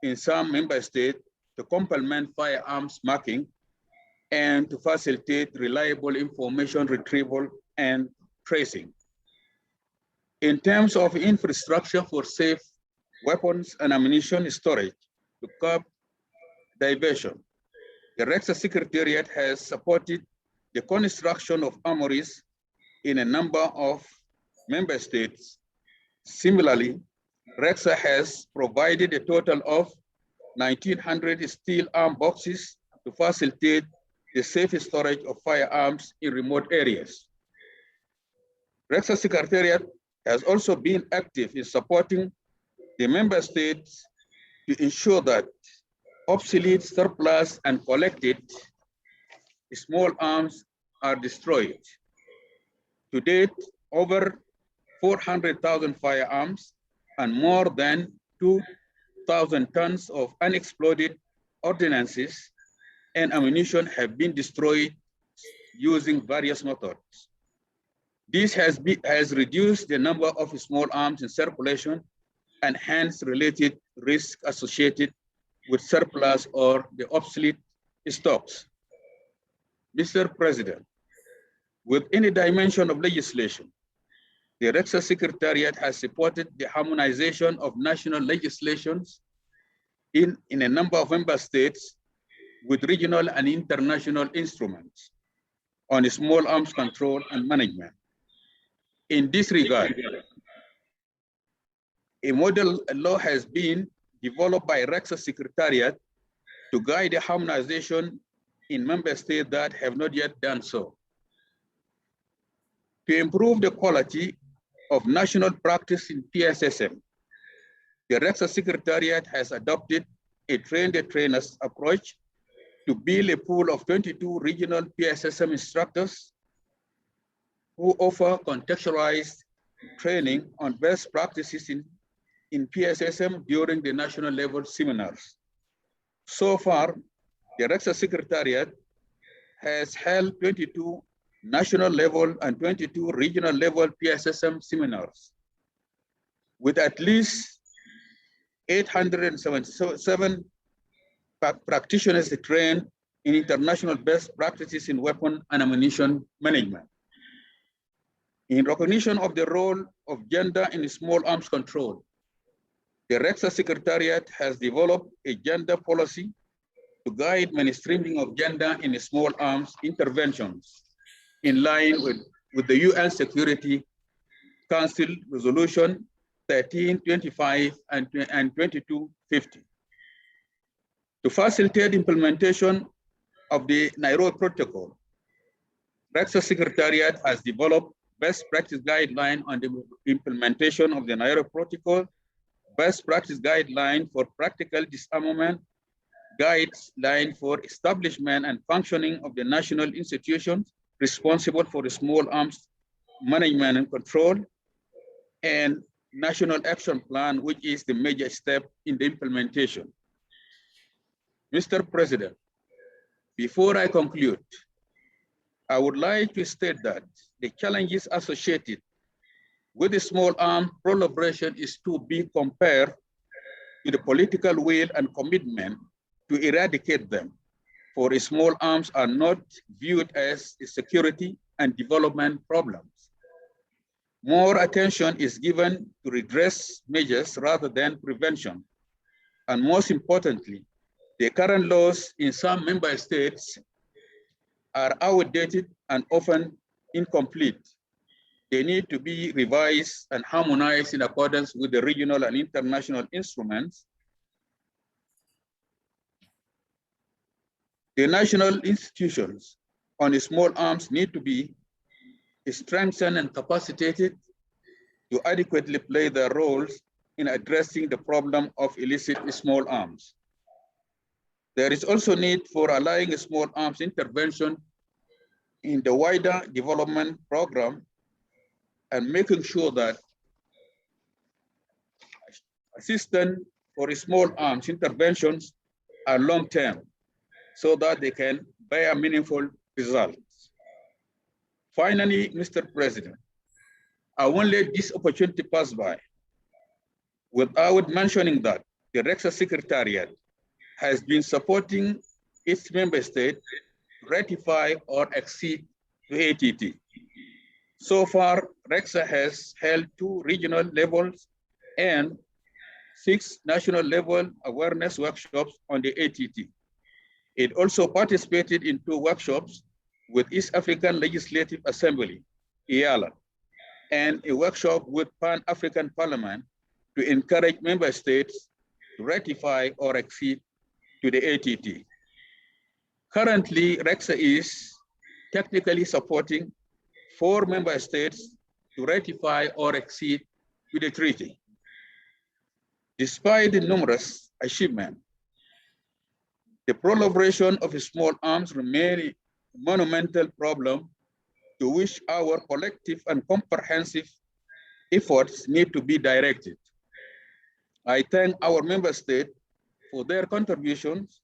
Speaker 14: in some member states to complement firearms marking and to facilitate reliable information retrieval and tracing. In terms of infrastructure for safe weapons and ammunition storage to curb diversion, the REXA Secretariat has supported the construction of armories in a number of member states. Similarly, REXA has provided a total of 1,900 steel arm boxes to facilitate the safe storage of firearms in remote areas. REXA Secretariat has also been active in supporting the member states to ensure that obsolete, surplus, and collected small arms are destroyed. To date, over 400,000 firearms and more than 2,000 tons of unexploded ordnances and ammunition have been destroyed using various methods. This has reduced the number of small arms in circulation and hence related risk associated with surplus or the obsolete stocks. Mr. President, with any dimension of legislation, the Rexha Secretariat has supported the harmonization of national legislations in a number of member states with regional and international instruments on small arms control and management. In this regard, a model law has been developed by Rexha Secretariat to guide the harmonization in member states that have not yet done so. To improve the quality of national practice in PSSM, the Rexha Secretariat has adopted a train-the-trainers approach to build a pool of 22 regional PSSM instructors who offer contextualized training on best practices in PSSM during the national level seminars. So far, the Rexha Secretariat has held 22 national level and 22 regional level PSSM seminars with at least 877 practitioners trained in international best practices in weapon and ammunition management. In recognition of the role of gender in small arms control, the Rexha Secretariat has developed a gender policy to guide mainstreaming of gender in small arms interventions in line with the UN Security Council Resolution 1325 and 2250. To facilitate implementation of the Nairobi Protocol, Rexha Secretariat has developed best practice guideline on the implementation of the Nairobi Protocol, best practice guideline for practical disarmament, guideline for establishment and functioning of the national institutions responsible for the small arms management and control, and national action plan, which is the major step in the implementation. Mr. President, before I conclude, I would like to state that the challenges associated with the small arms proliferation is to be compared to the political will and commitment to eradicate them, for small arms are not viewed as security and development problems. More attention is given to redress measures rather than prevention. And most importantly, the current laws in some member states are outdated and often incomplete. They need to be revised and harmonized in accordance with the regional and international instruments. The national institutions on small arms need to be strengthened and capacitated to adequately play their roles in addressing the problem of illicit small arms. There is also need for allowing small arms intervention in the wider development program and making sure that assistance for small arms interventions are long-term so that they can bear meaningful results. Finally, Mr. President, I won't let this opportunity pass by without mentioning that the Rexha Secretariat has been supporting its member state to ratify or accede to ATT. So far, Rexha has held 2 regional levels and 6 national level awareness workshops on the ATT. It also participated in 2 workshops with East African Legislative Assembly, EALA, and a workshop with Pan-African Parliament to encourage member states to ratify or accede to the ATT. Currently, Rexha is technically supporting 4 member states to ratify or accede to the treaty. Despite the numerous achievements, the proliferation of small arms remains a monumental problem to which our collective and comprehensive efforts need to be directed. I thank our member state for their contributions,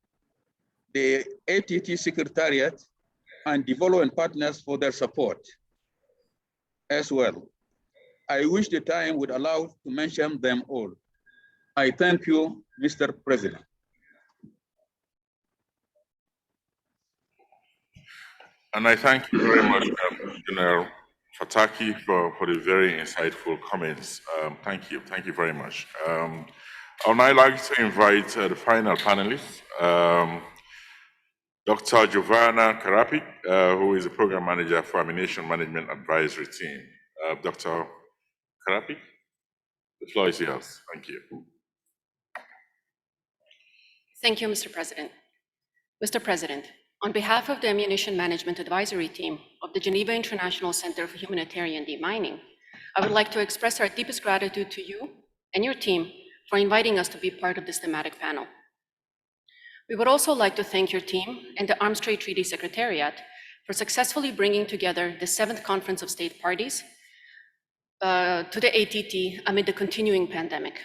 Speaker 14: the ATT Secretariat, and development partners for their support as well. I wish the time would allow to mention them all. I thank you, Mr. President.
Speaker 4: And I thank you very much, General Fataki, for the very insightful comments. Thank you very much. I would now like to invite the final panelists, Dr. Giovanna Carapi, who is the Program Manager for Ammunition Management Advisory Team. Dr. Carapi, the floor is yours. Thank you.
Speaker 16: Thank you, Mr. President. Mr. President, on behalf of the Ammunition Management Advisory Team of the Geneva International Center for Humanitarian Demining, I would like to express our deepest gratitude to you and your team for inviting us to be part of this thematic panel. We would also like to thank your team and the Arms Trade Treaty Secretariat for successfully bringing together the 7th Conference of State Parties to the ATT amid the continuing pandemic.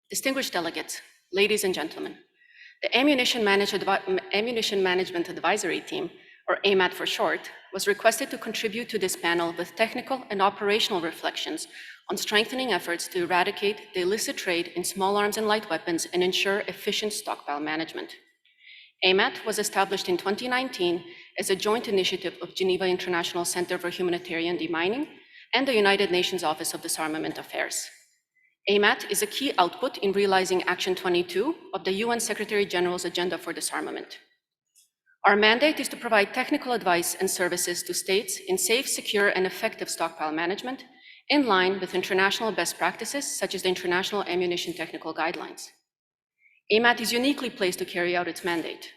Speaker 16: Distinguished delegates, ladies and gentlemen, the Ammunition Management Advisory Team, or AMAT for short, was requested to contribute to this panel with technical and operational reflections on strengthening efforts to eradicate the illicit trade in small arms and light weapons and ensure efficient stockpile management. AMAT was established in 2019 as a joint initiative of Geneva International Center for Humanitarian Demining and the United Nations Office of Disarmament Affairs. AMAT is a key output in realizing Action 22 of the UN Secretary General's Agenda for Disarmament. Our mandate is to provide technical advice and services to states in safe, secure, and effective stockpile management in line with international best practices such as the International Ammunition Technical Guidelines. AMAT is uniquely placed to carry out its mandate.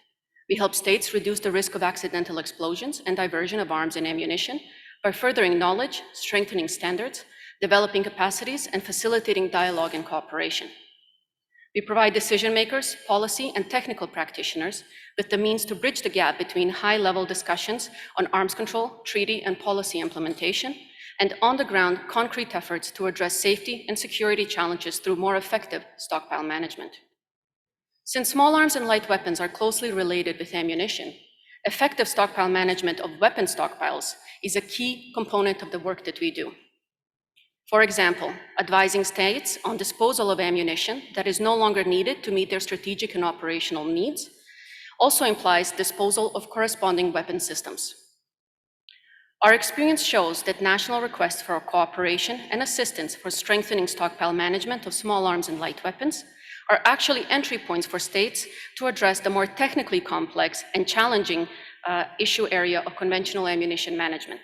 Speaker 16: We help states reduce the risk of accidental explosions and diversion of arms and ammunition by furthering knowledge, strengthening standards, developing capacities, and facilitating dialogue and cooperation. We provide decision makers, policy, and technical practitioners with the means to bridge the gap between high-level discussions on arms control, treaty, and policy implementation, and on-the-ground concrete efforts to address safety and security challenges through more effective stockpile management. Since small arms and light weapons are closely related with ammunition, effective stockpile management of weapon stockpiles is a key component of the work that we do. For example, advising states on disposal of ammunition that is no longer needed to meet their strategic and operational needs also implies disposal of corresponding weapon systems. Our experience shows that national requests for cooperation and assistance for strengthening stockpile management of small arms and light weapons are actually entry points for states to address the more technically complex and challenging issue area of conventional ammunition management.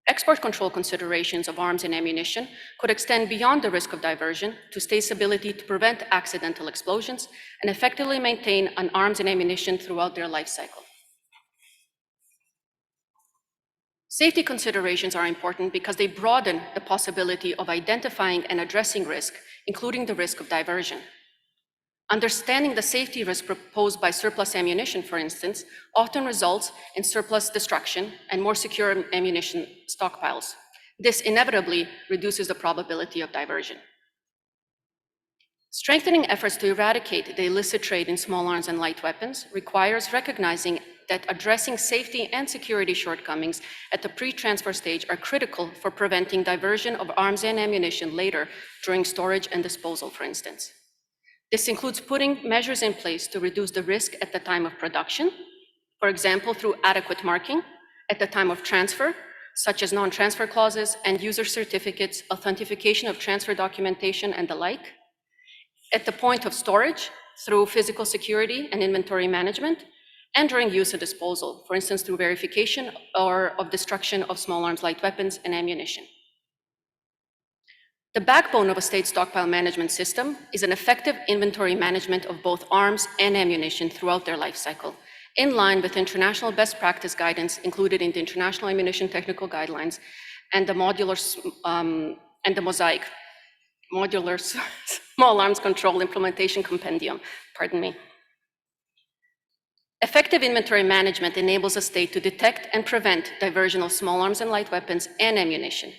Speaker 16: Export control considerations of arms and ammunition could extend beyond the risk of diversion to states' ability to prevent accidental explosions and effectively maintain an arms and ammunition throughout their life cycle. Safety considerations are important because they broaden the possibility of identifying and addressing risk, including the risk of diversion. Understanding the safety risk posed by surplus ammunition, for instance, often results in surplus destruction and more secure ammunition stockpiles. This inevitably reduces the probability of diversion. Strengthening efforts to eradicate the illicit trade in small arms and light weapons requires recognizing that addressing safety and security shortcomings at the pre-transfer stage are critical for preventing diversion of arms and ammunition later during storage and disposal, for instance. This includes putting measures in place to reduce the risk at the time of production, for example, through adequate marking, at the time of transfer, such as non-transfer clauses and user certificates, authentication of transfer documentation, and the like, at the point of storage, through physical security and inventory management, and during use or disposal, for instance, through verification or of destruction of small arms, light weapons, and ammunition. The backbone of a state stockpile management system is an effective inventory management of both arms and ammunition throughout their life cycle, in line with international best practice guidance included in the International Ammunition Technical Guidelines and the modular modular, small arms control implementation compendium, pardon me. Effective inventory management enables a state to detect and prevent diversion of small arms and light weapons and ammunition.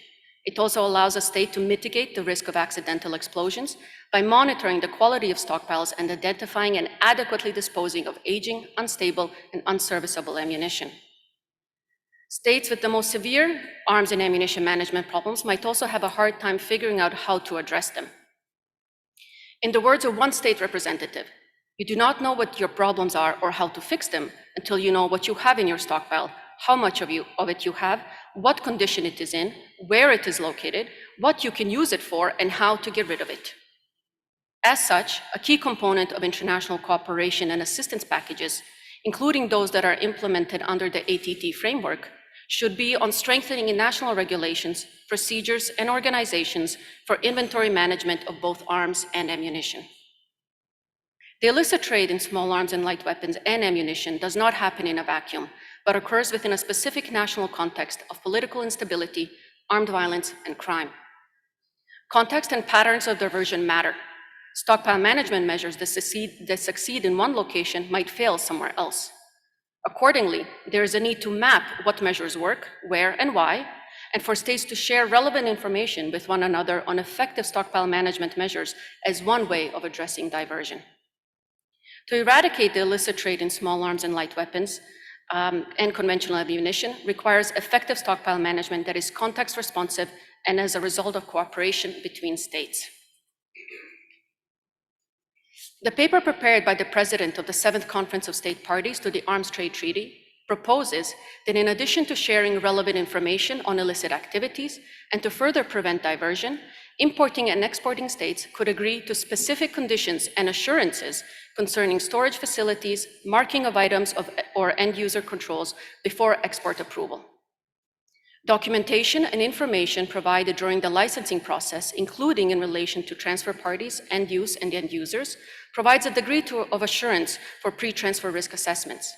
Speaker 16: It also allows a state to mitigate the risk of accidental explosions by monitoring the quality of stockpiles and identifying and adequately disposing of aging, unstable, and unserviceable ammunition. States with the most severe arms and ammunition management problems might also have a hard time figuring out how to address them. In the words of one state representative, you do not know what your problems are or how to fix them until you know what you have in your stockpile, how much of it you have, what condition it is in, where it is located, what you can use it for, and how to get rid of it. As such, a key component of international cooperation and assistance packages, including those that are implemented under the ATT framework, should be on strengthening national regulations, procedures, and organizations for inventory management of both arms and ammunition. The illicit trade in small arms and light weapons and ammunition does not happen in a vacuum, but occurs within a specific national context of political instability, armed violence, and crime. Context and patterns of diversion matter. Stockpile management measures that succeed in one location might fail somewhere else. Accordingly, there is a need to map what measures work, where, and why, and for states to share relevant information with one another on effective stockpile management measures as one way of addressing diversion. To eradicate the illicit trade in small arms and light weapons and conventional ammunition requires effective stockpile management that is context responsive and as a result of cooperation between states. The paper prepared by the president of the 7th Conference of State Parties to the Arms Trade Treaty proposes that in addition to sharing relevant information on illicit activities and to further prevent diversion, importing and exporting states could agree to specific conditions and assurances concerning storage facilities, marking of items or end-user controls before export approval. Documentation and information provided during the licensing process, including in relation to transfer parties, end use, and end users, provides a degree of assurance for pre-transfer risk assessments.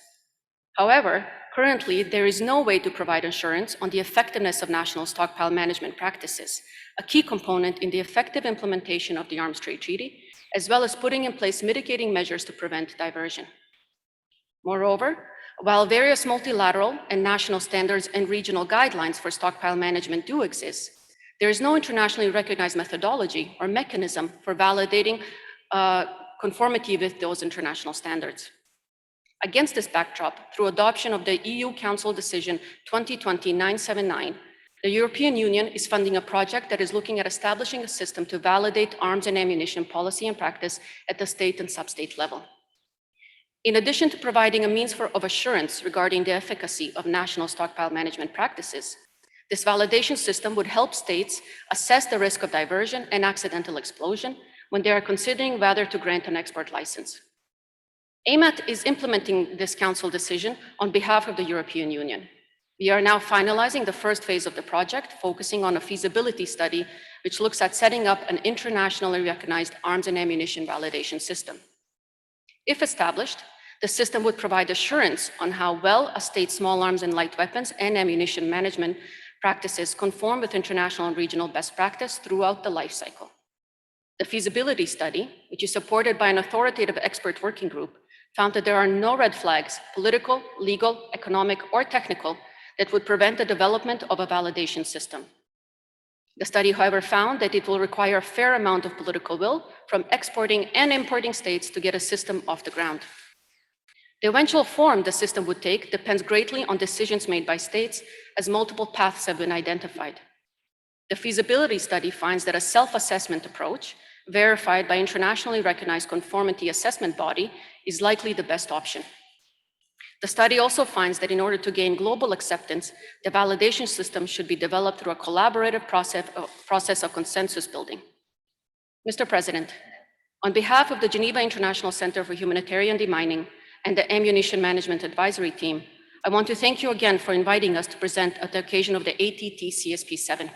Speaker 16: However, currently, there is no way to provide assurance on the effectiveness of national stockpile management practices, a key component in the effective implementation of the Arms Trade Treaty, as well as putting in place mitigating measures to prevent diversion. Moreover, while various multilateral and national standards and regional guidelines for stockpile management do exist, there is no internationally recognized methodology or mechanism for validating conformity with those international standards. Against this backdrop, through adoption of the EU Council Decision 2020-979, the European Union is funding a project that is looking at establishing a system to validate arms and ammunition policy and practice at the state and sub-state level. In addition to providing a means of assurance regarding the efficacy of national stockpile management practices, this validation system would help states assess the risk of diversion and accidental explosion when they are considering whether to grant an export license. AMAT is implementing this Council decision on behalf of the European Union. We are now finalizing the first phase of the project, focusing on a feasibility study which looks at setting up an internationally recognized arms and ammunition validation system. If established, the system would provide assurance on how well a state's small arms and light weapons and ammunition management practices conform with international and regional best practice throughout the life cycle. The feasibility study, which is supported by an authoritative expert working group, found that there are no red flags, political, legal, economic, or technical, that would prevent the development of a validation system. The study, however, found that it will require a fair amount of political will from exporting and importing states to get a system off the ground. The eventual form the system would take depends greatly on decisions made by states, as multiple paths have been identified. The feasibility study finds that a self-assessment approach, verified by internationally recognized conformity assessment body, is likely the best option. The study also finds that in order to gain global acceptance, the validation system should be developed through a collaborative process of consensus building. Mr. President, on behalf of the Geneva International Center for Humanitarian Demining and the Ammunition Management Advisory Team, I want to thank you again for inviting us to present at the occasion of the ATT CSP7.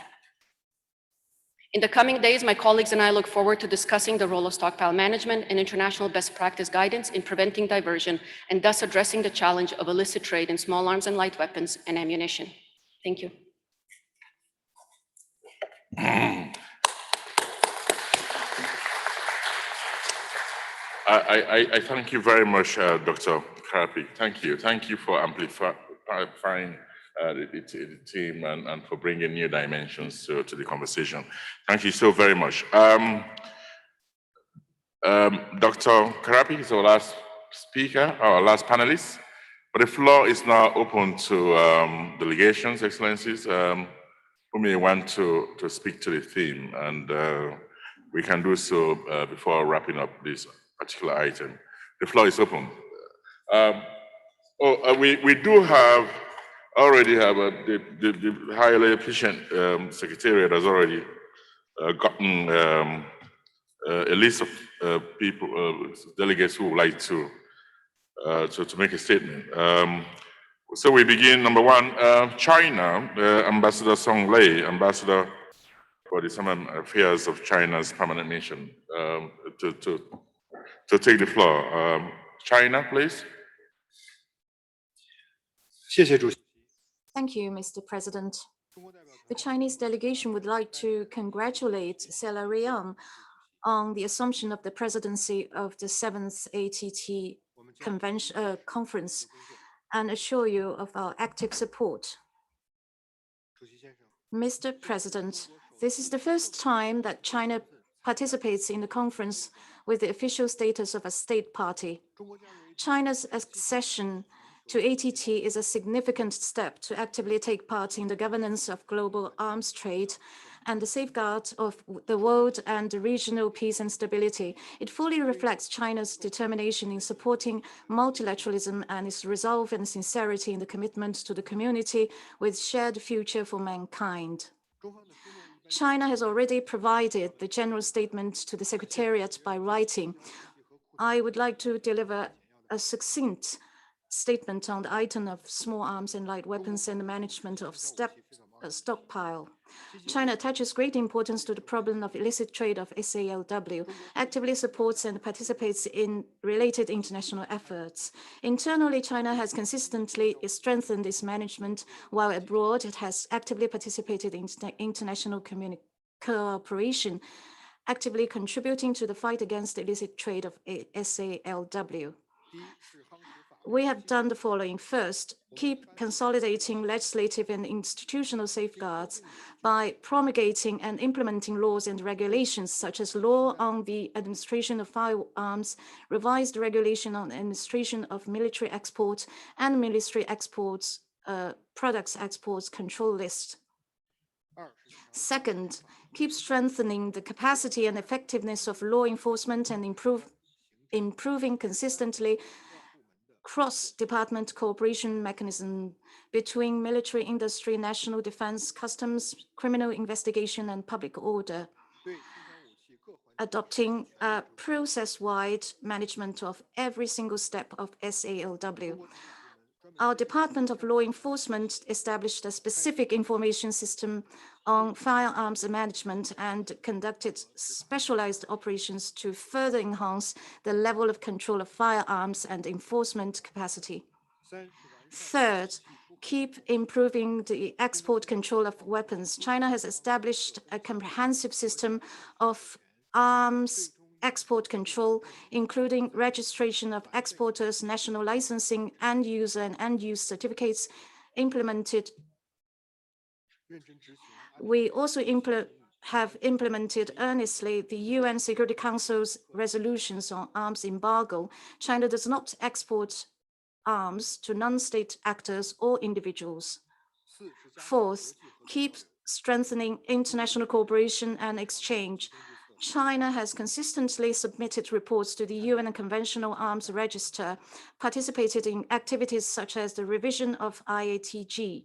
Speaker 16: In the coming days, my colleagues and I look forward to discussing the role of stockpile management and international best practice guidance in preventing diversion and thus addressing the challenge of illicit trade in small arms and light weapons and ammunition. Thank you.
Speaker 4: I thank you very much, Dr. Karapi. Thank you. Thank you for amplifying the team and for bringing new dimensions to the conversation. Thank you so very much. Dr. Karapi is our last speaker, our last panelist. But the floor is now open to delegations, excellencies, who may want to speak to the theme, and we can do so before wrapping up this particular item. The floor is open. We do already have the highly efficient secretariat has already gotten a list of people, delegates who would like to make a statement. So we begin, number one, China, Ambassador Song Lei, Ambassador for the Foreign Affairs of China's permanent mission, to take the floor. China, please.
Speaker 6: Thank you, Mr. President. The Chinese delegation would like to congratulate Sela Riang on the assumption of the presidency of the 7th ATT conference and assure you of our active support. Mr. President, this is the first time that China participates in the conference with the official status of a state party. China's accession to ATT is a significant step to actively take part in the governance of global arms trade and the safeguard of the world and regional peace and stability. It fully reflects China's determination in supporting multilateralism and its resolve and sincerity in the commitment to the community with shared future for mankind. China has already provided the general statement to the Secretariat by writing. I would like to deliver a succinct statement on the item of small arms and light weapons and the management of stockpile. China attaches great importance to the problem of illicit trade of SALW, actively supports and participates in related international efforts. Internally, China has consistently strengthened its management, while abroad it has actively participated in international cooperation, actively contributing to the fight against the illicit trade of SALW. We have done the following. First, keep consolidating legislative and institutional safeguards by promulgating and implementing laws and regulations such as law on the administration of firearms, revised regulation on administration of military exports, and military exports, products exports control list. Second, keep strengthening the capacity and effectiveness of law enforcement and improving consistently cross-department cooperation mechanism between military, industry, national defense, customs, criminal investigation, and public order, adopting a process-wide management of every single step of SALW. Our Department of Law Enforcement established a specific information system on firearms management and conducted specialized operations to further enhance the level of control of firearms and enforcement capacity. Third, keep improving the export control of weapons. China has established a comprehensive system of arms export control, including registration of exporters, national licensing, end user and end-use certificates implemented. We also have implemented earnestly the UN Security Council's resolutions on arms embargo. China does not export arms to non-state actors or individuals. Fourth, keep strengthening international cooperation and exchange. China has consistently submitted reports to the UN Conventional Arms Register, participated in activities such as the revision of IATG.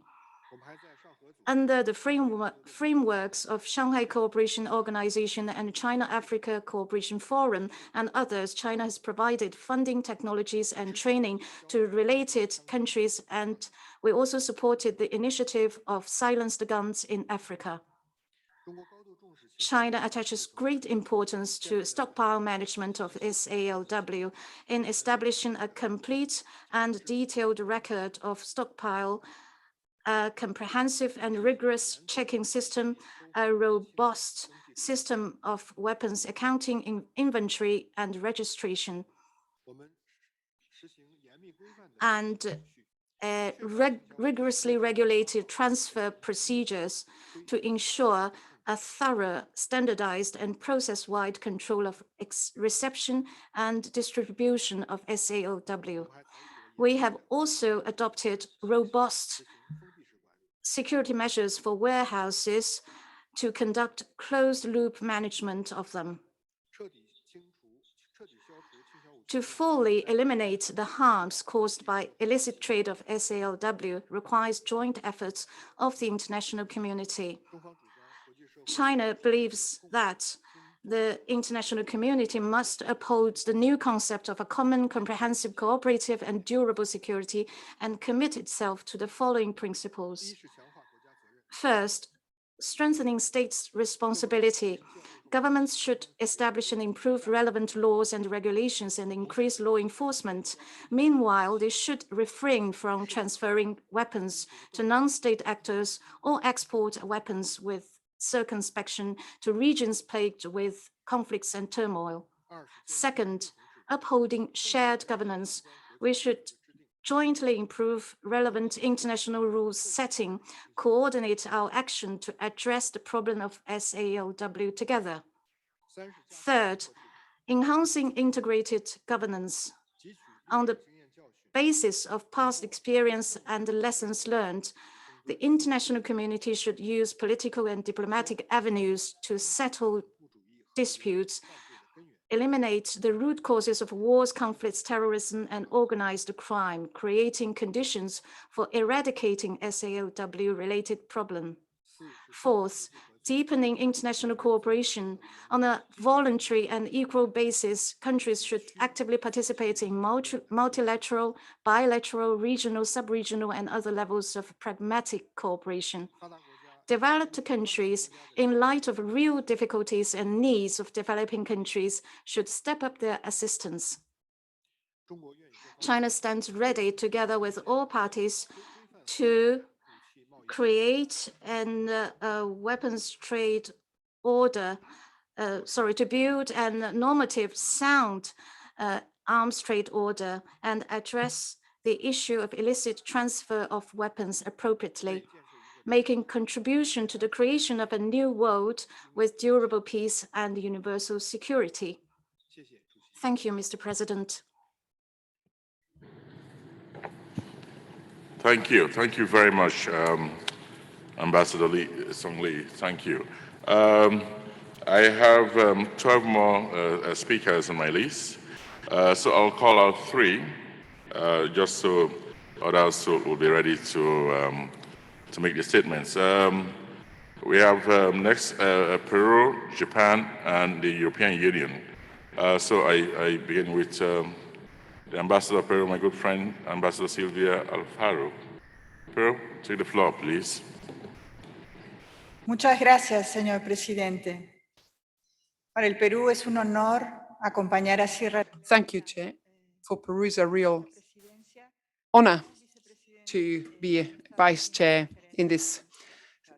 Speaker 6: Under the frameworks of Shanghai Cooperation Organization and China-Africa Cooperation Forum and others, China has provided funding, technologies, and training to related countries, and we also supported the initiative of silenced guns in Africa. China attaches great importance to stockpile management of SALW in establishing a complete and detailed record of stockpile, a comprehensive and rigorous checking system, a robust system of weapons accounting, inventory, and registration. and rigorously regulated transfer procedures to ensure a thorough, standardized, and process-wide control of reception and distribution of SAOW. We have also adopted robust security measures for warehouses to conduct closed-loop management of them. To fully eliminate the harms caused by illicit trade of SAOW requires joint efforts of the international community. China believes that the international community must uphold the new concept of a common, comprehensive, cooperative, and durable security and commit itself to the following principles. First, strengthening states' responsibility. Governments should establish and improve relevant laws and regulations and increase law enforcement. Meanwhile, they should refrain from transferring weapons to non-state actors or export weapons with circumspection to regions plagued with conflicts and turmoil. Second, upholding shared governance. We should jointly improve relevant international rules setting, coordinate our action to address the problem of SAOW together. Third, enhancing integrated governance. On the basis of past experience and lessons learned, the international community should use political and diplomatic avenues to settle disputes, eliminate the root causes of wars, conflicts, terrorism, and organized crime, creating conditions for eradicating SAOW-related problems. Fourth, deepening international cooperation. On a voluntary and equal basis, countries should actively participate in multilateral, bilateral, regional, sub-regional, and other levels of pragmatic cooperation. Developed countries, in light of real difficulties and needs of developing countries, should step up their assistance. China stands ready, together with all parties, to create a weapons trade order, to build a normative sound arms trade order and address the issue of illicit transfer of weapons appropriately, making contribution to the creation of a new world with durable peace and universal security. Thank you, Mr. President.
Speaker 4: Thank you. Thank you very much, Ambassador Song Lee. Thank you. I have 12 more speakers on my list. So I'll call out 3, just so others will be ready to make the statements. We have next Peru, Japan, and the European Union. So I begin with the Ambassador of Peru, my good friend, Ambassador Silvia Alfaro. Peru, take the floor, please.
Speaker 17: Muchas gracias, señor presidente. Para el Perú es un honor acompañar a Sierra.
Speaker 18: Thank you, Chair. For Peru is a real honor to be Vice Chair in this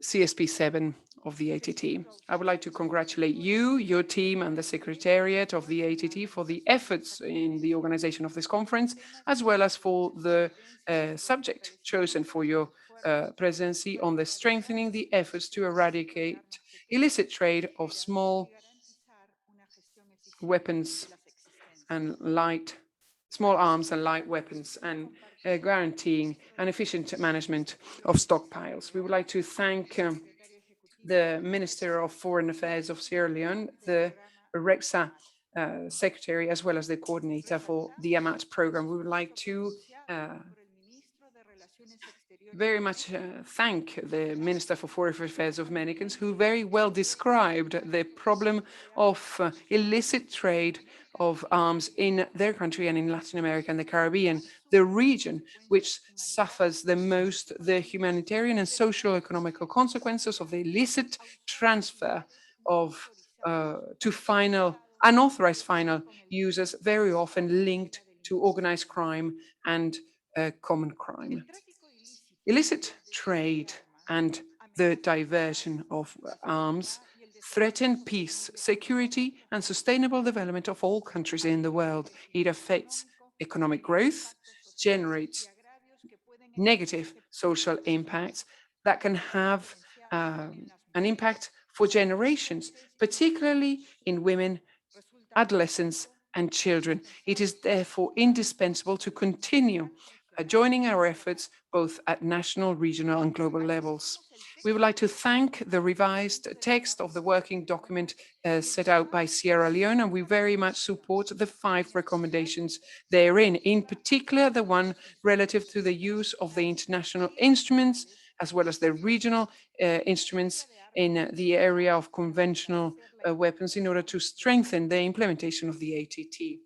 Speaker 18: CSP7 of the ATT. I would like to congratulate you, your team, and the Secretariat of the ATT for the efforts in the organization of this conference, as well as for the subject chosen for your presidency on the strengthening the efforts to eradicate illicit trade of small weapons and small arms and light weapons, and guaranteeing an efficient management of stockpiles. We would like to thank the Minister of Foreign Affairs of Sierra Leone, the REXA Secretary, as well as the coordinator for the AMAT program. We would like to very much thank the Minister for Foreign Affairs of Americans, who very well described the problem of illicit trade of arms in their country and in Latin America and the Caribbean, the region which suffers the most the humanitarian and socio-economical consequences of the illicit transfer of to unauthorized final users, very often linked to organized crime and common crime. Illicit trade and the diversion of arms threaten peace, security, and sustainable development of all countries in the world. It affects economic growth, generates negative social impacts that can have an impact for generations, particularly in women, adolescents, and children. It is therefore indispensable to continue joining our efforts both at national, regional, and global levels. We would like to thank the revised text of the working document set out by Sierra Leone, and we very much support the 5 recommendations therein, in particular the one relative to the use of the international instruments as well as the regional instruments in the area of conventional weapons in order to strengthen the implementation of the ATT.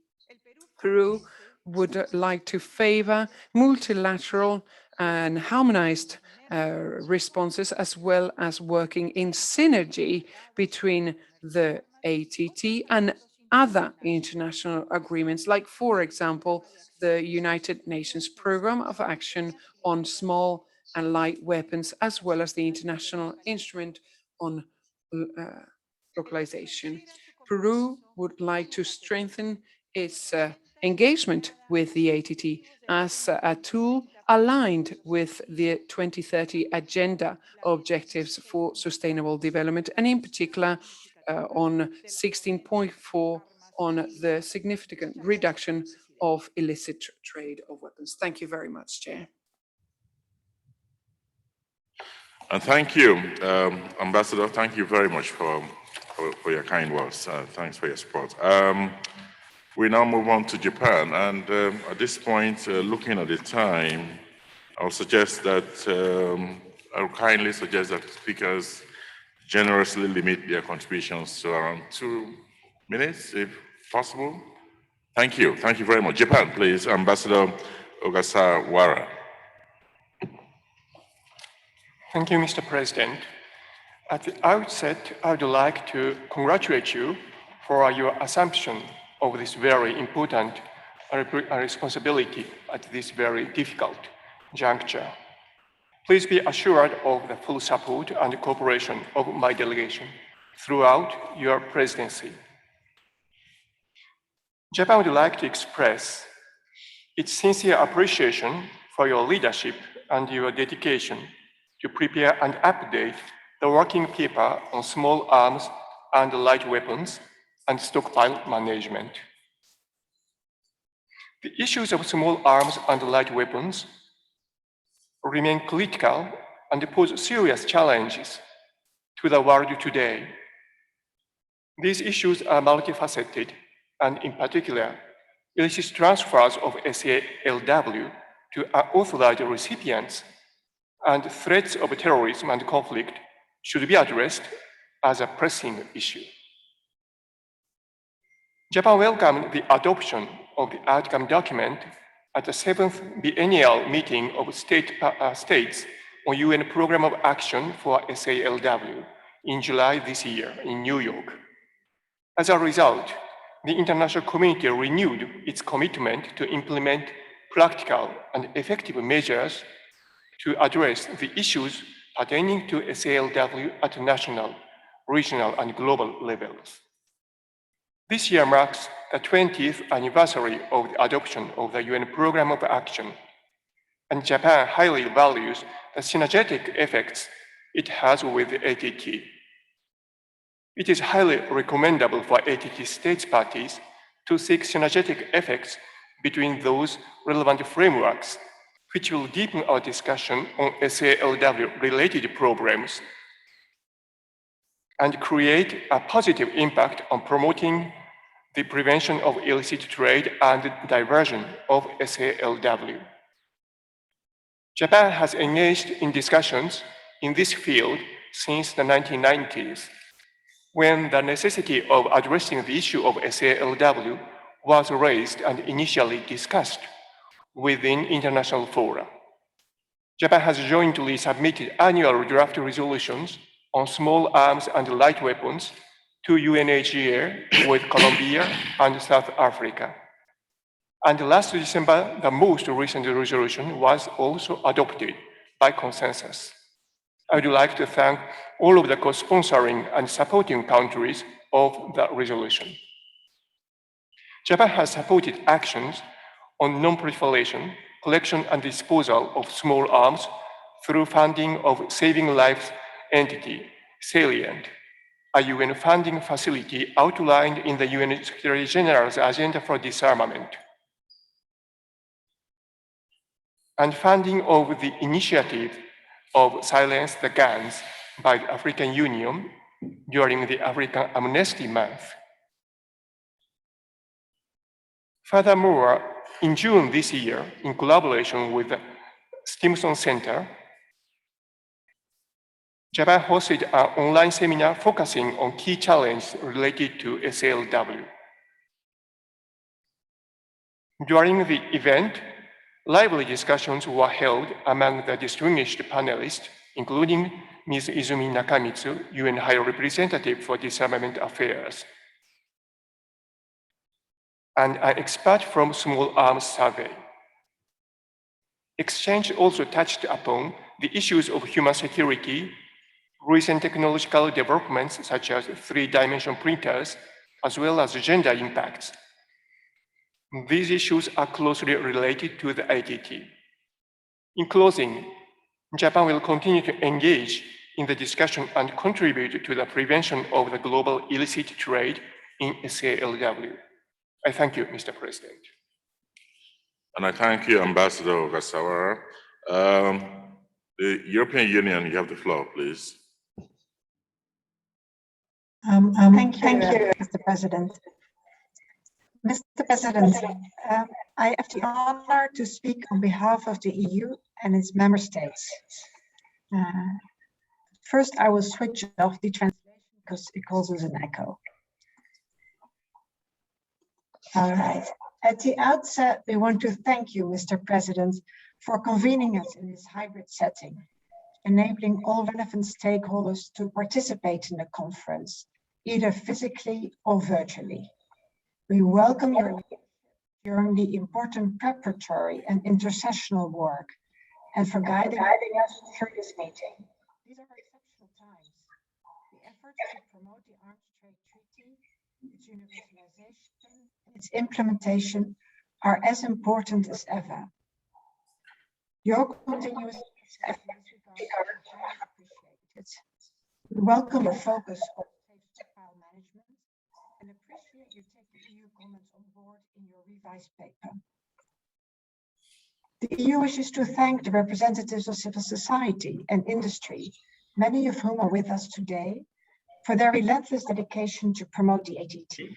Speaker 18: Peru would like to favor multilateral and harmonized responses, as well as working in synergy between the ATT and other international agreements, like, for example, the United Nations Programme of Action on Small and Light Weapons, as well as the International Instrument on Localization. Peru would like to strengthen its engagement with the ATT as a tool aligned with the 2030 Agenda Objectives for Sustainable Development, and in particular on 16.4 on the significant reduction of illicit trade of weapons. Thank you very much, Chair.
Speaker 4: And thank you, Ambassador. Thank you very much for your kind words. Thanks for your support. We now move on to Japan, and at this point, looking at the time, I'll suggest that I'll kindly suggest that speakers generously limit their contributions to around 2 minutes, if possible. Thank you. Thank you very much. Japan, please, Ambassador Ogasawara.
Speaker 19: Thank you, Mr. President. At the outset, I would like to congratulate you for your assumption of this very important responsibility at this very difficult juncture. Please be assured of the full support and cooperation of my delegation throughout your presidency. Japan would like to express its sincere appreciation for your leadership and your dedication to prepare and update the working paper on small arms and light weapons and stockpile management. The issues of small arms and light weapons remain critical and pose serious challenges to the world today. These issues are multifaceted, and in particular, illicit transfers of SALW to unauthorized recipients and threats of terrorism and conflict should be addressed as a pressing issue. Japan welcomed the adoption of the outcome document at the 7th Biennial Meeting of States on UN Programme of Action for SALW in July this year in New York. As a result, the international community renewed its commitment to implement practical and effective measures to address the issues pertaining to SALW at national, regional, and global levels. This year marks the 20th anniversary of the adoption of the UN Programme of Action, and Japan highly values the synergetic effects it has with the ATT. It is highly recommendable for ATT states parties to seek synergetic effects between those relevant frameworks, which will deepen our discussion on SALW-related programs and create a positive impact on promoting the prevention of illicit trade and diversion of SALW. Japan has engaged in discussions in this field since the 1990s, when the necessity of addressing the issue of SALW was raised and initially discussed within international fora. Japan has jointly submitted annual draft resolutions on small arms and light weapons to UNHCR with Colombia and South Africa. And last December, the most recent resolution was also adopted by consensus. I would like to thank all of the co-sponsoring and supporting countries of the resolution. Japan has supported actions on non-proliferation, collection and disposal of small arms through funding of Saving Lives entity, Salient, a UN funding facility outlined in the UN Secretary General's Agenda for Disarmament, and funding of the initiative of Silence the Guns by the African Union during the African Amnesty Month. Furthermore, in June this year, in collaboration with the Stimson Center, Japan hosted an online seminar focusing on key challenges related to SLW. During the event, lively discussions were held among the distinguished panelists, including Ms. Izumi Nakamitsu, UN High Representative for Disarmament Affairs, and an expert from Small Arms Survey. Exchange also touched upon the issues of human security, recent technological developments such as 3-dimensional printers, as well as gender impacts. These issues are closely related to the ATT. In closing, Japan will continue to engage in the discussion and contribute to the prevention of the global illicit trade in SALW. I thank you, Mr. President.
Speaker 4: And I thank you, Ambassador Ogasawara. The European Union, you have the floor, please.
Speaker 20: Thank you, Mr. President. Mr. President, I have the honor to speak on behalf of the EU and its member states. First, I will switch off the translation because it causes an echo. All right. At the outset, we want to thank you, Mr. President, for convening us in this hybrid setting, enabling all relevant stakeholders to participate in the conference, either physically or virtually. We welcome your leadership during the important preparatory and intercessional work and for guiding us through this meeting. These are exceptional times. The efforts to promote the Arms Trade Treaty, its universalization, and its implementation are as important as ever. Your continuous efforts in this regard are highly appreciated. We welcome your focus on safe stockpile management and appreciate you taking EU comments on board in your revised paper. The EU wishes to thank the representatives of civil society and industry, many of whom are with us today, for their relentless dedication to promote the ATT.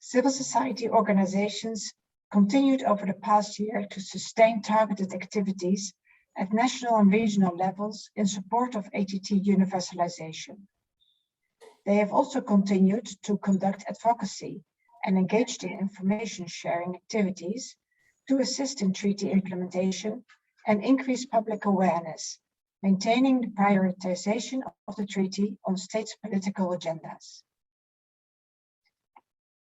Speaker 20: Civil society organizations continued over the past year to sustain targeted activities at national and regional levels in support of ATT universalization. They have also continued to conduct advocacy and engaged in information sharing activities to assist in treaty implementation and increase public awareness, maintaining the prioritization of the treaty on states' political agendas.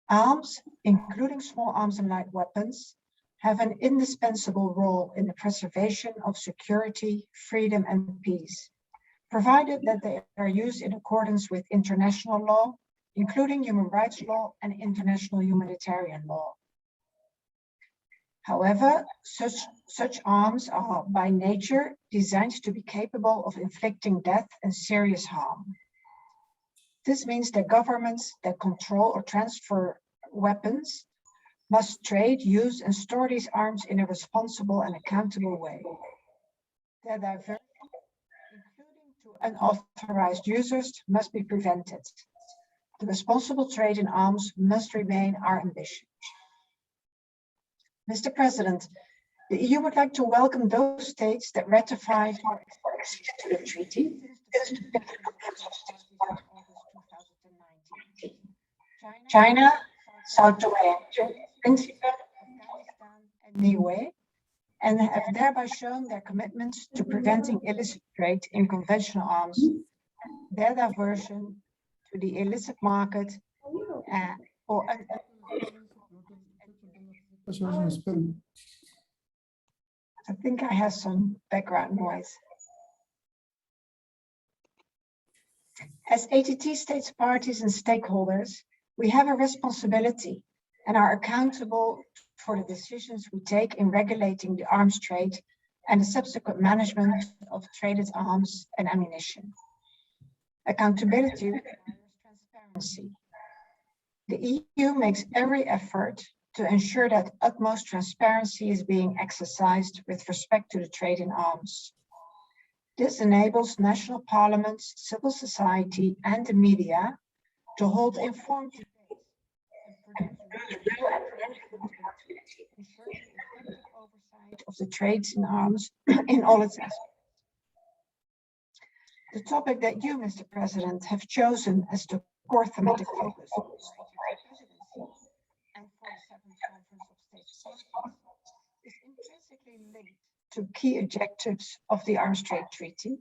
Speaker 20: Arms, including small arms and light weapons, have an indispensable role in the preservation of security, freedom, and peace, provided that they are used in accordance with international law, including human rights law and international humanitarian law. However, such arms are by nature designed to be capable of inflicting death and serious harm. This means that governments that control or transfer weapons must trade, use, and store these arms in a responsible and accountable way. Their diversion, including to unauthorized users, must be prevented. The responsible trade in arms must remain our ambition. Mr. President, the EU would like to welcome those states that ratified or acceded to the treaty. China, South Korea, Principe, Afghanistan, and Niue, and have thereby shown their commitment to preventing illicit trade in conventional arms, their diversion to the illicit market, or I think I have some background noise. As ATT states parties and stakeholders, we have a responsibility and are accountable for the decisions we take in regulating the arms trade and the subsequent management of traded arms and ammunition. Accountability requires transparency. The EU makes every effort to ensure that utmost transparency is being exercised with respect to the trade in arms. This enables national parliaments, civil society, and the media to hold informed debates and produce real and predictable accountability, ensuring effective oversight of the trades in arms in all its aspects. The topic that you, Mr. President, have chosen as the core thematic focus of the presidency and for the 7th Conference of States Parties is intrinsically linked to key objectives of the Arms Trade Treaty,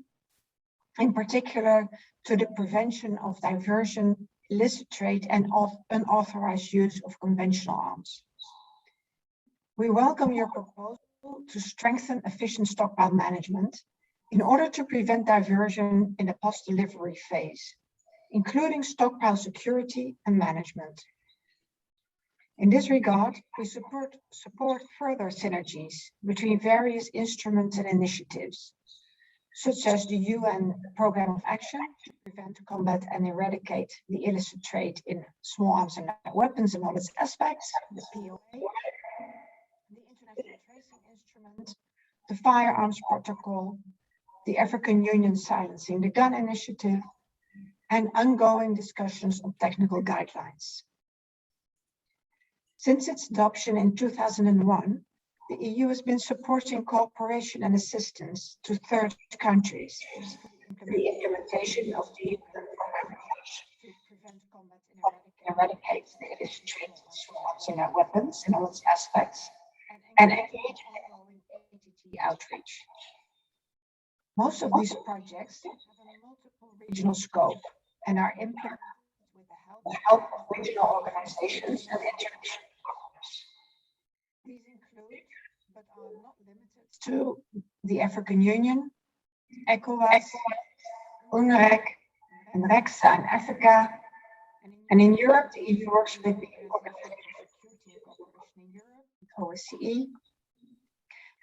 Speaker 20: in particular to the prevention of diversion, illicit trade, and of unauthorized use of conventional arms. We welcome your proposal to strengthen efficient stockpile management in order to prevent diversion in the post-delivery phase, including stockpile security and management. In this regard, we support further synergies between various instruments and initiatives, such as the UN Programme of Action to prevent, combat, and eradicate the illicit trade in small arms and weapons in all its aspects, the POA, the International Tracing Instrument, the Firearms Protocol, the African Union Silencing the Gun Initiative, and ongoing discussions on technical guidelines. Since its adoption in 2001, the EU has been supporting cooperation and assistance to third countries for the implementation of the UN Programme to prevent, combat, and eradicate the illicit trade in small arms and weapons in all its aspects, and engage in ongoing ATT outreach. Most of these projects have a multiple regional scope and are implemented with the help of regional organizations and international partners. These include, but are not limited to, the African Union, ECOWAS, UNREC, and REXA in Africa. And in Europe, the EU works with the Organization for Security and Cooperation in Europe, OSCE,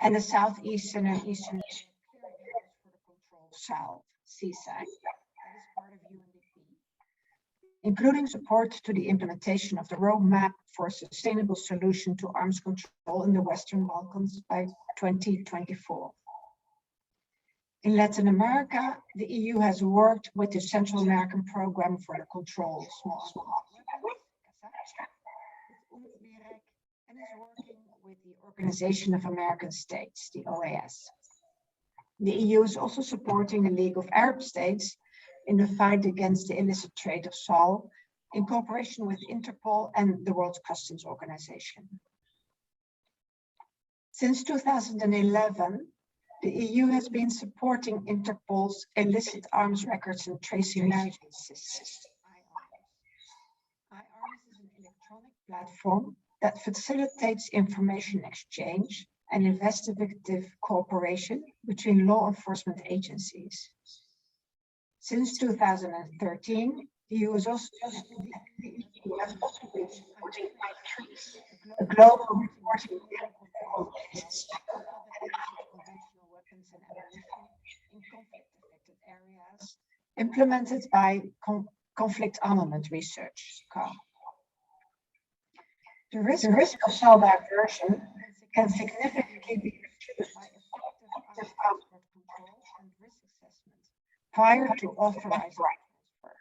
Speaker 20: and the Southeastern and Eastern Clearing House for the Control South, CSAC, that is part of UNDP, including support to the implementation of the roadmap for a sustainable solution to arms control in the Western Balkans by 2024. In Latin America, the EU has worked with the Central American Program for the Control of Small Arms and is working with the Organization of American States, the OAS. The EU is also supporting the League of Arab States in the fight against the illicit trade of salt in cooperation with Interpol and the World Customs Organization. Since 2011, the EU has been supporting Interpol's illicit arms records and tracing management system. IARMS is an electronic platform that facilitates information exchange and investigative cooperation between law enforcement agencies. Since 2013, the EU has also been supporting ITRIS, a global reporting network conventional weapons and ammunition in conflict-affected areas, implemented by Conflict Armament Research, CAR. The risk of cell diversion can significantly be reduced by effective arms control and risk assessment prior to authorized transfer.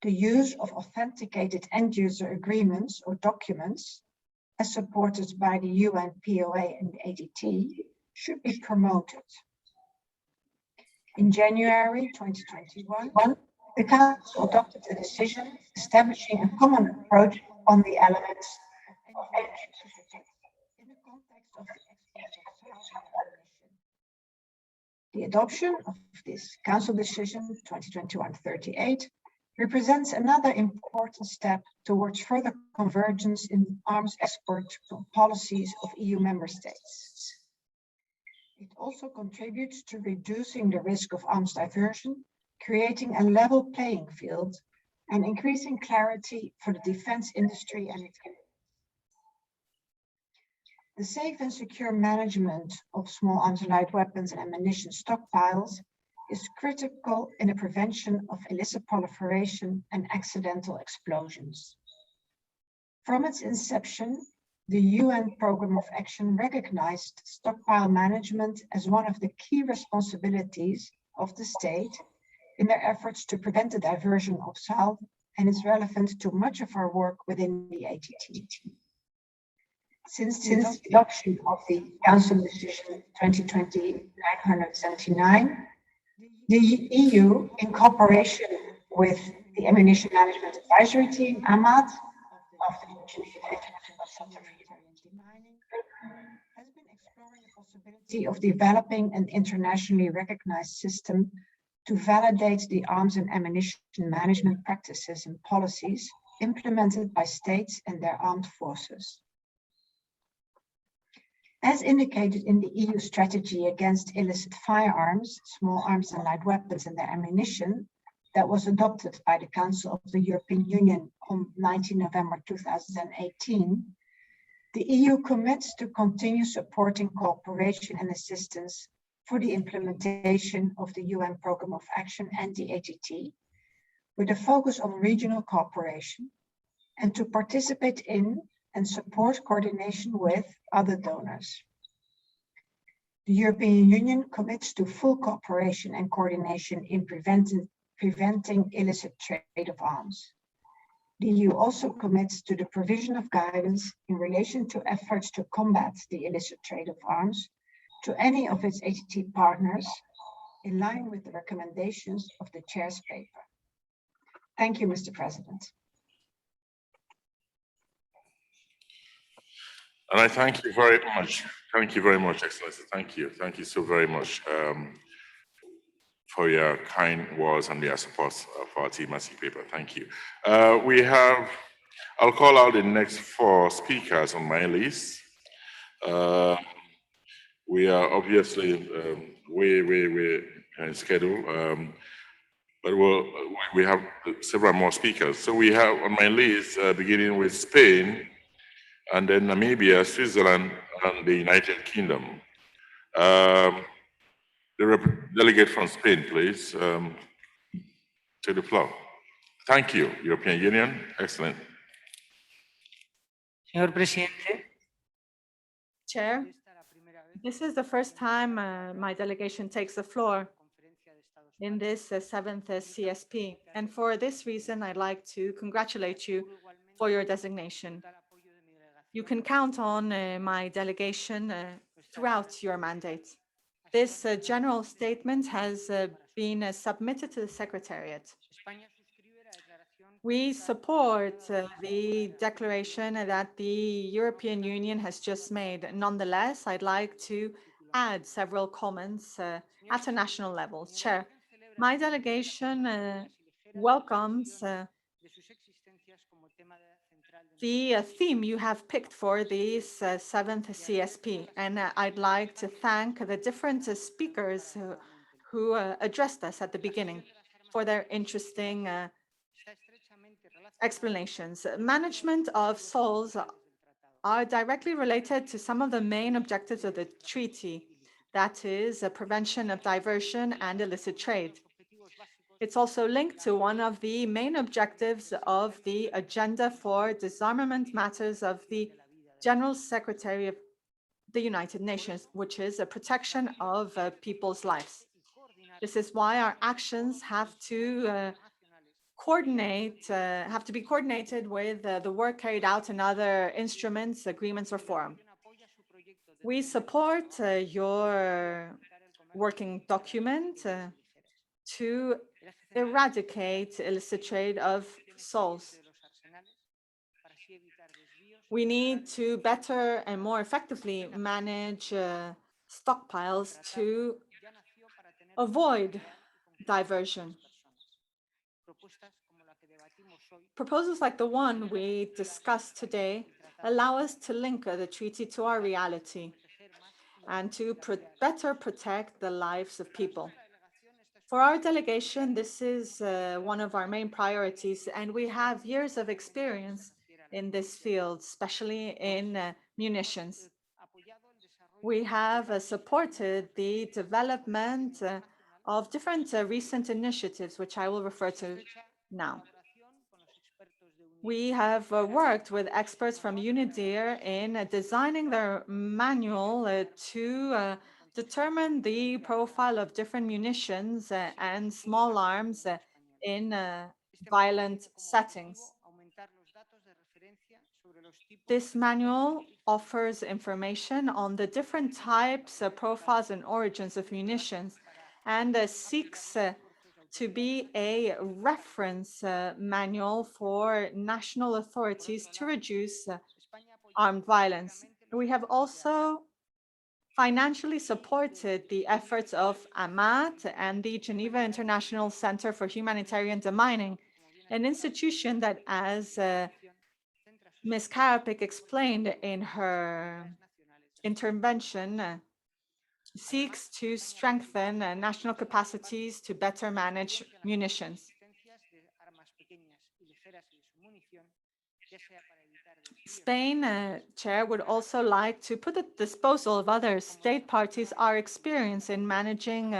Speaker 20: The use of authenticated end-user agreements or documents, as supported by the UN POA and the ATT, should be promoted. In January 2021, the Council adopted a decision establishing a common approach on the elements of end-user in the context of the export of salt ammunition. The adoption of this Council Decision 2021-38 represents another important step towards further convergence in arms export policies of EU member states. It also contributes to reducing the risk of arms diversion, creating a level playing field, and increasing clarity for the defense industry and its The safe and secure management of small arms and light weapons and ammunition stockpiles is critical in the prevention of illicit proliferation and accidental explosions. From its inception, the UN Programme of Action recognized stockpile management as one of the key responsibilities of the state in their efforts to prevent the diversion of SAL, and is relevant to much of our work within the ATT. Since the adoption of the Council Decision 2020-979, the EU, in cooperation with the Ammunition Management Advisory Team, AMAD, of the Geneva International Center for Humanitarian Demining, has been exploring the possibility of developing an internationally recognized system to validate the arms and ammunition management practices and policies implemented by states and their armed forces. As indicated in the EU strategy against illicit firearms, small arms and light weapons and their ammunition, that was adopted by the Council of the European Union on 19 November 2018, the EU commits to continue supporting cooperation and assistance for the implementation of the UN Programme of Action and the ATT, with a focus on regional cooperation, and to participate in and support coordination with other donors. The European Union commits to full cooperation and coordination in preventing illicit trade of arms. The EU also commits to the provision of guidance in relation to efforts to combat the illicit trade of arms to any of its ATT partners, in line with the recommendations of the Chair's paper. Thank you, Mr. President.
Speaker 4: And I thank you very much. Thank you very much, Excellency. Thank you. Thank you so very much for your kind words and your support for our TMC paper. Thank you. I'll call out the next 4 speakers on my list. We are obviously way in schedule, but we have several more speakers. So we have on my list, beginning with Spain, and then Namibia, Switzerland, and the United Kingdom. The delegate from Spain, please, to the floor. Thank you, European Union. Excellent.
Speaker 21: Señor Presidente.
Speaker 15: Chair, this is the first time my delegation takes the floor in this 7th CSP. And for this reason, I'd like to congratulate you for your designation. You can count on my delegation throughout your mandate. This general statement has been submitted to the Secretariat. We support the declaration that the European Union has just made. Nonetheless, I'd like to add several comments at a national level. Chair, my delegation welcomes the theme you have picked for this 7th CSP, and I'd like to thank the different speakers who addressed us at the beginning for their interesting explanations. Management of souls are directly related to some of the main objectives of the treaty, that is, prevention of diversion and illicit trade. It's also linked to one of the main objectives of the Agenda for Disarmament Matters of the General Secretary of the United Nations, which is a protection of people's lives. This is why our actions have to be coordinated with the work carried out in other instruments, agreements, or forums. We support your working document to eradicate illicit trade of souls. We need to better and more effectively manage stockpiles to avoid diversion. Proposals like the one we discussed today allow us to link the treaty to our reality and to better protect the lives of people. For our delegation, this is one of our main priorities, and we have years of experience in this field, especially in munitions. we have supported the development of different recent initiatives, which I will refer to now. We have worked with experts from UNIDIR in designing their manual to determine the profile of different munitions and small arms in violent settings. This manual offers information on the different types, profiles, and origins of munitions, and seeks to be a reference manual for national authorities to reduce armed violence. We have also financially supported the efforts of AMAT and the Geneva International Center for Humanitarian Demining, an institution that, as Ms. Karapik explained in her intervention, seeks to strengthen national capacities to better manage munitions. Spain, Chair, would also like to put at the disposal of other state parties our experience in managing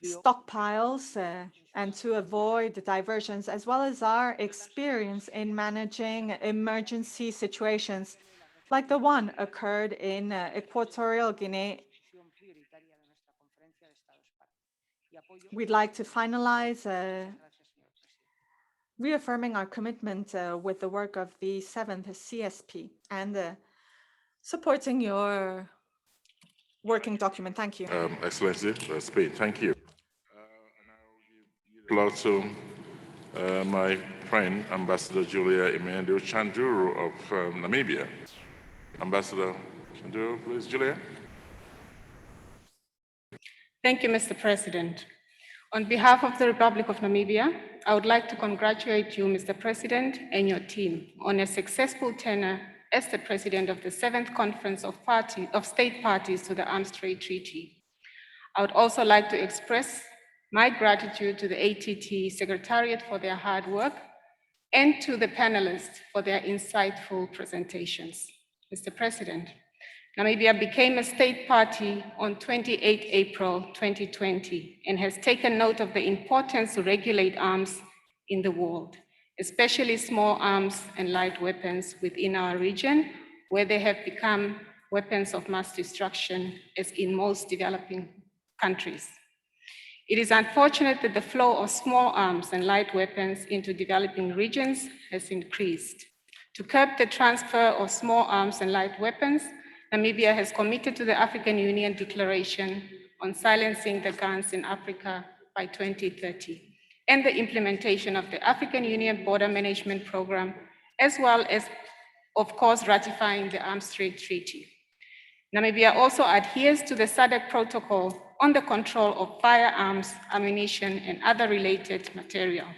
Speaker 15: stockpiles and to avoid diversions, as well as our experience in managing emergency situations like the one occurred in Equatorial Guinea. We'd like to finalize reaffirming our commitment with the work of the 7th CSP and supporting your working document. Thank you.
Speaker 4: Excellency, Spain, thank you. Floor to my friend, Ambassador Julia Emmanuel Chanduru of Namibia. Ambassador Chanduru, please, Julia.
Speaker 21: Thank you, Mr. President. On behalf of the Republic of Namibia, I would like to congratulate you, Mr. President, and your team on a successful tenure as the President of the 7th Conference of State Parties to the Arms Trade Treaty. I would also like to express my gratitude to the ATT Secretariat for their hard work and to the panelists for their insightful presentations. Mr. President, Namibia became a state party on 28 April 2020 and has taken note of the importance to regulate arms in the world, especially small arms and light weapons within our region, where they have become weapons of mass destruction, as in most developing countries. It is unfortunate that the flow of small arms and light weapons into developing regions has increased. To curb the transfer of small arms and light weapons, Namibia has committed to the African Union Declaration on Silencing the Guns in Africa by 2030, and the implementation of the African Union Border Management Program, as well as, of course, ratifying the Arms Trade Treaty. Namibia also adheres to the SADC Protocol on the control of firearms, ammunition, and other related material.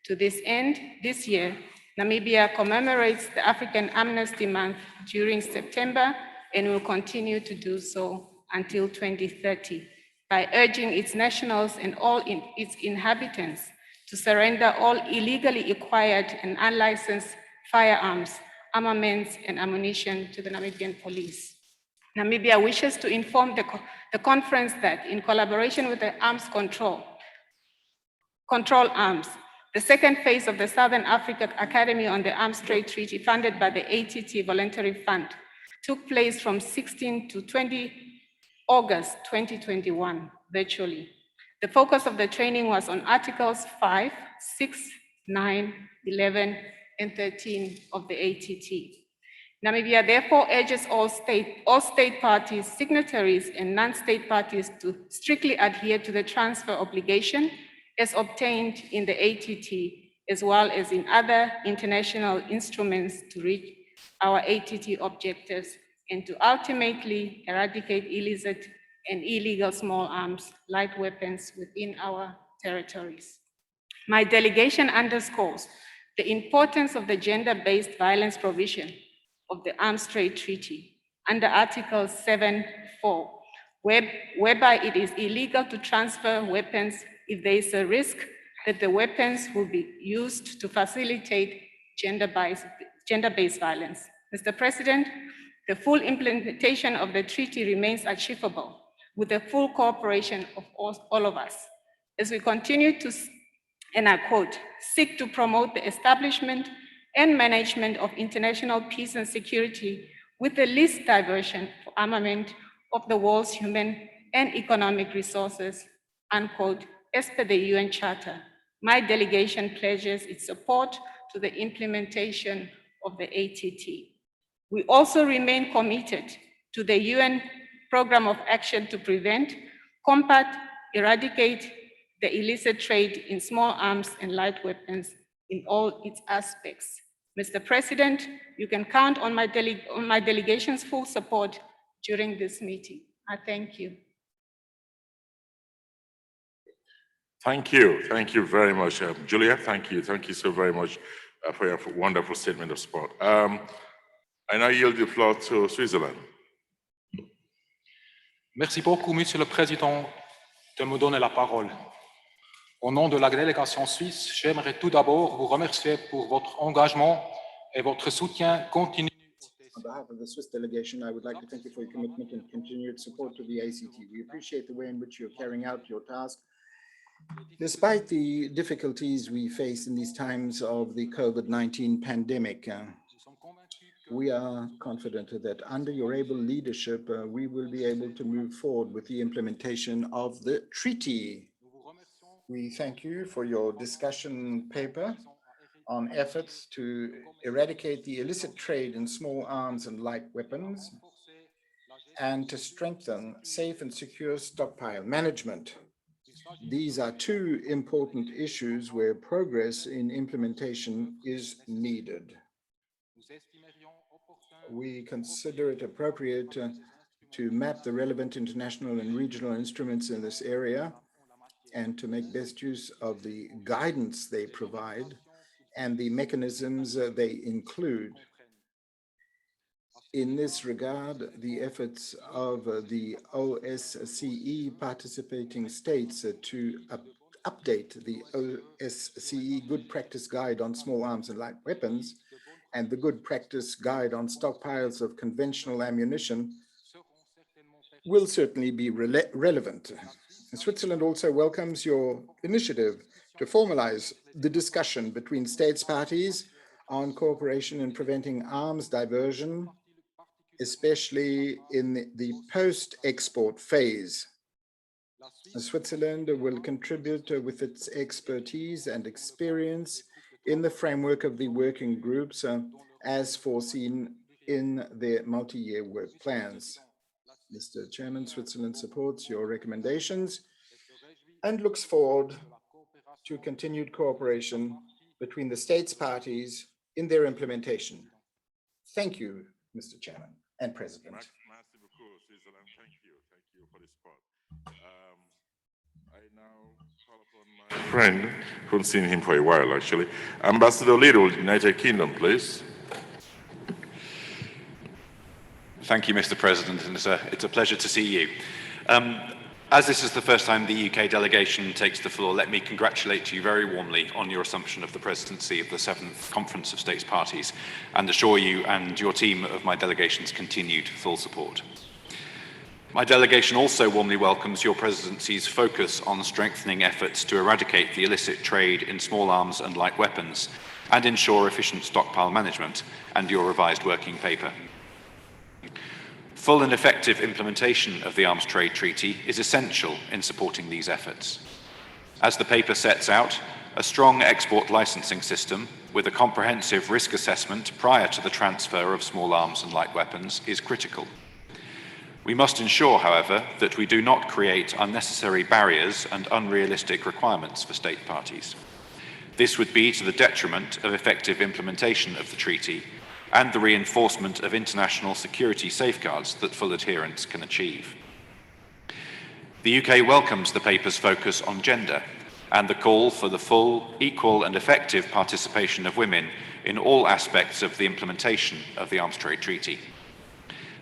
Speaker 21: To this end, this year, Namibia commemorates the African Amnesty Month during September and will continue to do so until 2030 by urging its nationals and all its inhabitants to surrender all illegally acquired and unlicensed firearms, armaments, and ammunition to the Namibian police. Namibia wishes to inform the conference that, in collaboration with the Arms Control Arms, the second phase of the Southern Africa Academy on the Arms Trade Treaty, funded by the ATT Voluntary Fund, took place from 16 to 20 August 2021, virtually. The focus of the training was on Articles 5, 6, 9, 11, and 13 of the ATT. Namibia therefore urges all state parties, signatories, and non-state parties to strictly adhere to the transfer obligation as obtained in the ATT, as well as in other international instruments to reach our ATT objectives and to ultimately eradicate illicit and illegal small arms, light weapons within our territories. My delegation underscores the importance of the gender-based violence provision of the Arms Trade Treaty under Article 7.4, whereby it is illegal to transfer weapons if there is a risk that the weapons will be used to facilitate gender-based violence. Mr. President, the full implementation of the treaty remains achievable with the full cooperation of all of us, as we continue to, and I quote, seek to promote the establishment and management of international peace and security with the least diversion for armament of the world's human and economic resources, unquote, as per the UN Charter. My delegation pledges its support to the implementation of the ATT. We also remain committed to the UN Programme of Action to prevent, combat, eradicate the illicit trade in small arms and light weapons in all its aspects. Mr. President, you can count on my delegation's full support during this meeting. I thank you.
Speaker 4: Thank you very much, Julia. Thank you so very much for your wonderful statement of support. I now yield the floor to Switzerland.
Speaker 2: Merci beaucoup, Monsieur le Président, de me donner la parole. Au nom de la délégation suisse, j'aimerais tout d'abord vous remercier pour votre engagement et votre soutien continu.
Speaker 22: On behalf of the Swiss delegation, I would like to thank you for your commitment and continued support to the ACT. We appreciate the way in which you're carrying out your task. Despite the difficulties we face in these times of the COVID-19 pandemic, we are confident that under your able leadership, we will be able to move forward with the implementation of the treaty. We thank you for your discussion paper on efforts to eradicate the illicit trade in small arms and light weapons and to strengthen safe and secure stockpile management. These are two important issues where progress in implementation is needed. We consider it appropriate to map the relevant international and regional instruments in this area and to make best use of the guidance they provide and the mechanisms they include. In this regard, the efforts of the OSCE participating states to update the OSCE Good Practice Guide on Small Arms and Light Weapons and the Good Practice Guide on Stockpiles of Conventional Ammunition will certainly be relevant. Switzerland also welcomes your initiative to formalize the discussion between states parties on cooperation in preventing arms diversion, especially in the post-export phase. Switzerland will contribute with its expertise and experience in the framework of the working groups as foreseen in their multi-year work plans. Mr. Chairman, Switzerland supports your recommendations and looks forward to continued cooperation between the states parties in their implementation. Thank you, Mr. Chairman and President.
Speaker 4: Merci beaucoup, Switzerland. Thank you for the support. I now call upon my friend, who haven't seen him for a while actually, Ambassador Little, United Kingdom, please.
Speaker 23: Thank you, Mr. President, and it's a pleasure to see you. As this is the first time the UK delegation takes the floor, let me congratulate you very warmly on your assumption of the presidency of the 7th Conference of States Parties and assure you and your team of my delegation's continued full support. My delegation also warmly welcomes your presidency's focus on strengthening efforts to eradicate the illicit trade in small arms and light weapons and ensure efficient stockpile management, and your revised working paper. Full and effective implementation of the Arms Trade Treaty is essential in supporting these efforts. As the paper sets out, a strong export licensing system with a comprehensive risk assessment prior to the transfer of small arms and light weapons is critical. We must ensure, however, that we do not create unnecessary barriers and unrealistic requirements for state parties. This would be to the detriment of effective implementation of the treaty and the reinforcement of international security safeguards that full adherence can achieve. The UK welcomes the paper's focus on gender and the call for the full, equal and effective participation of women in all aspects of the implementation of the Arms Trade Treaty.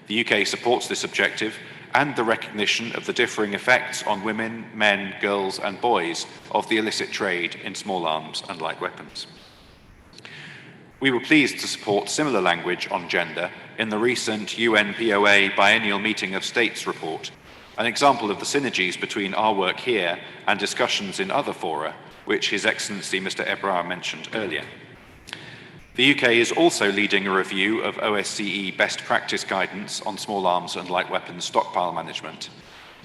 Speaker 23: The UK supports this objective and the recognition of the differing effects on women, men, girls and boys of the illicit trade in small arms and light weapons. We were pleased to support similar language on gender in the recent UNPOA Biennial Meeting of States report, an example of the synergies between our work here and discussions in other fora, which His Excellency Mr. Ebrard mentioned earlier. The UK is also leading a review of OSCE best practice guidance on small arms and light weapons stockpile management,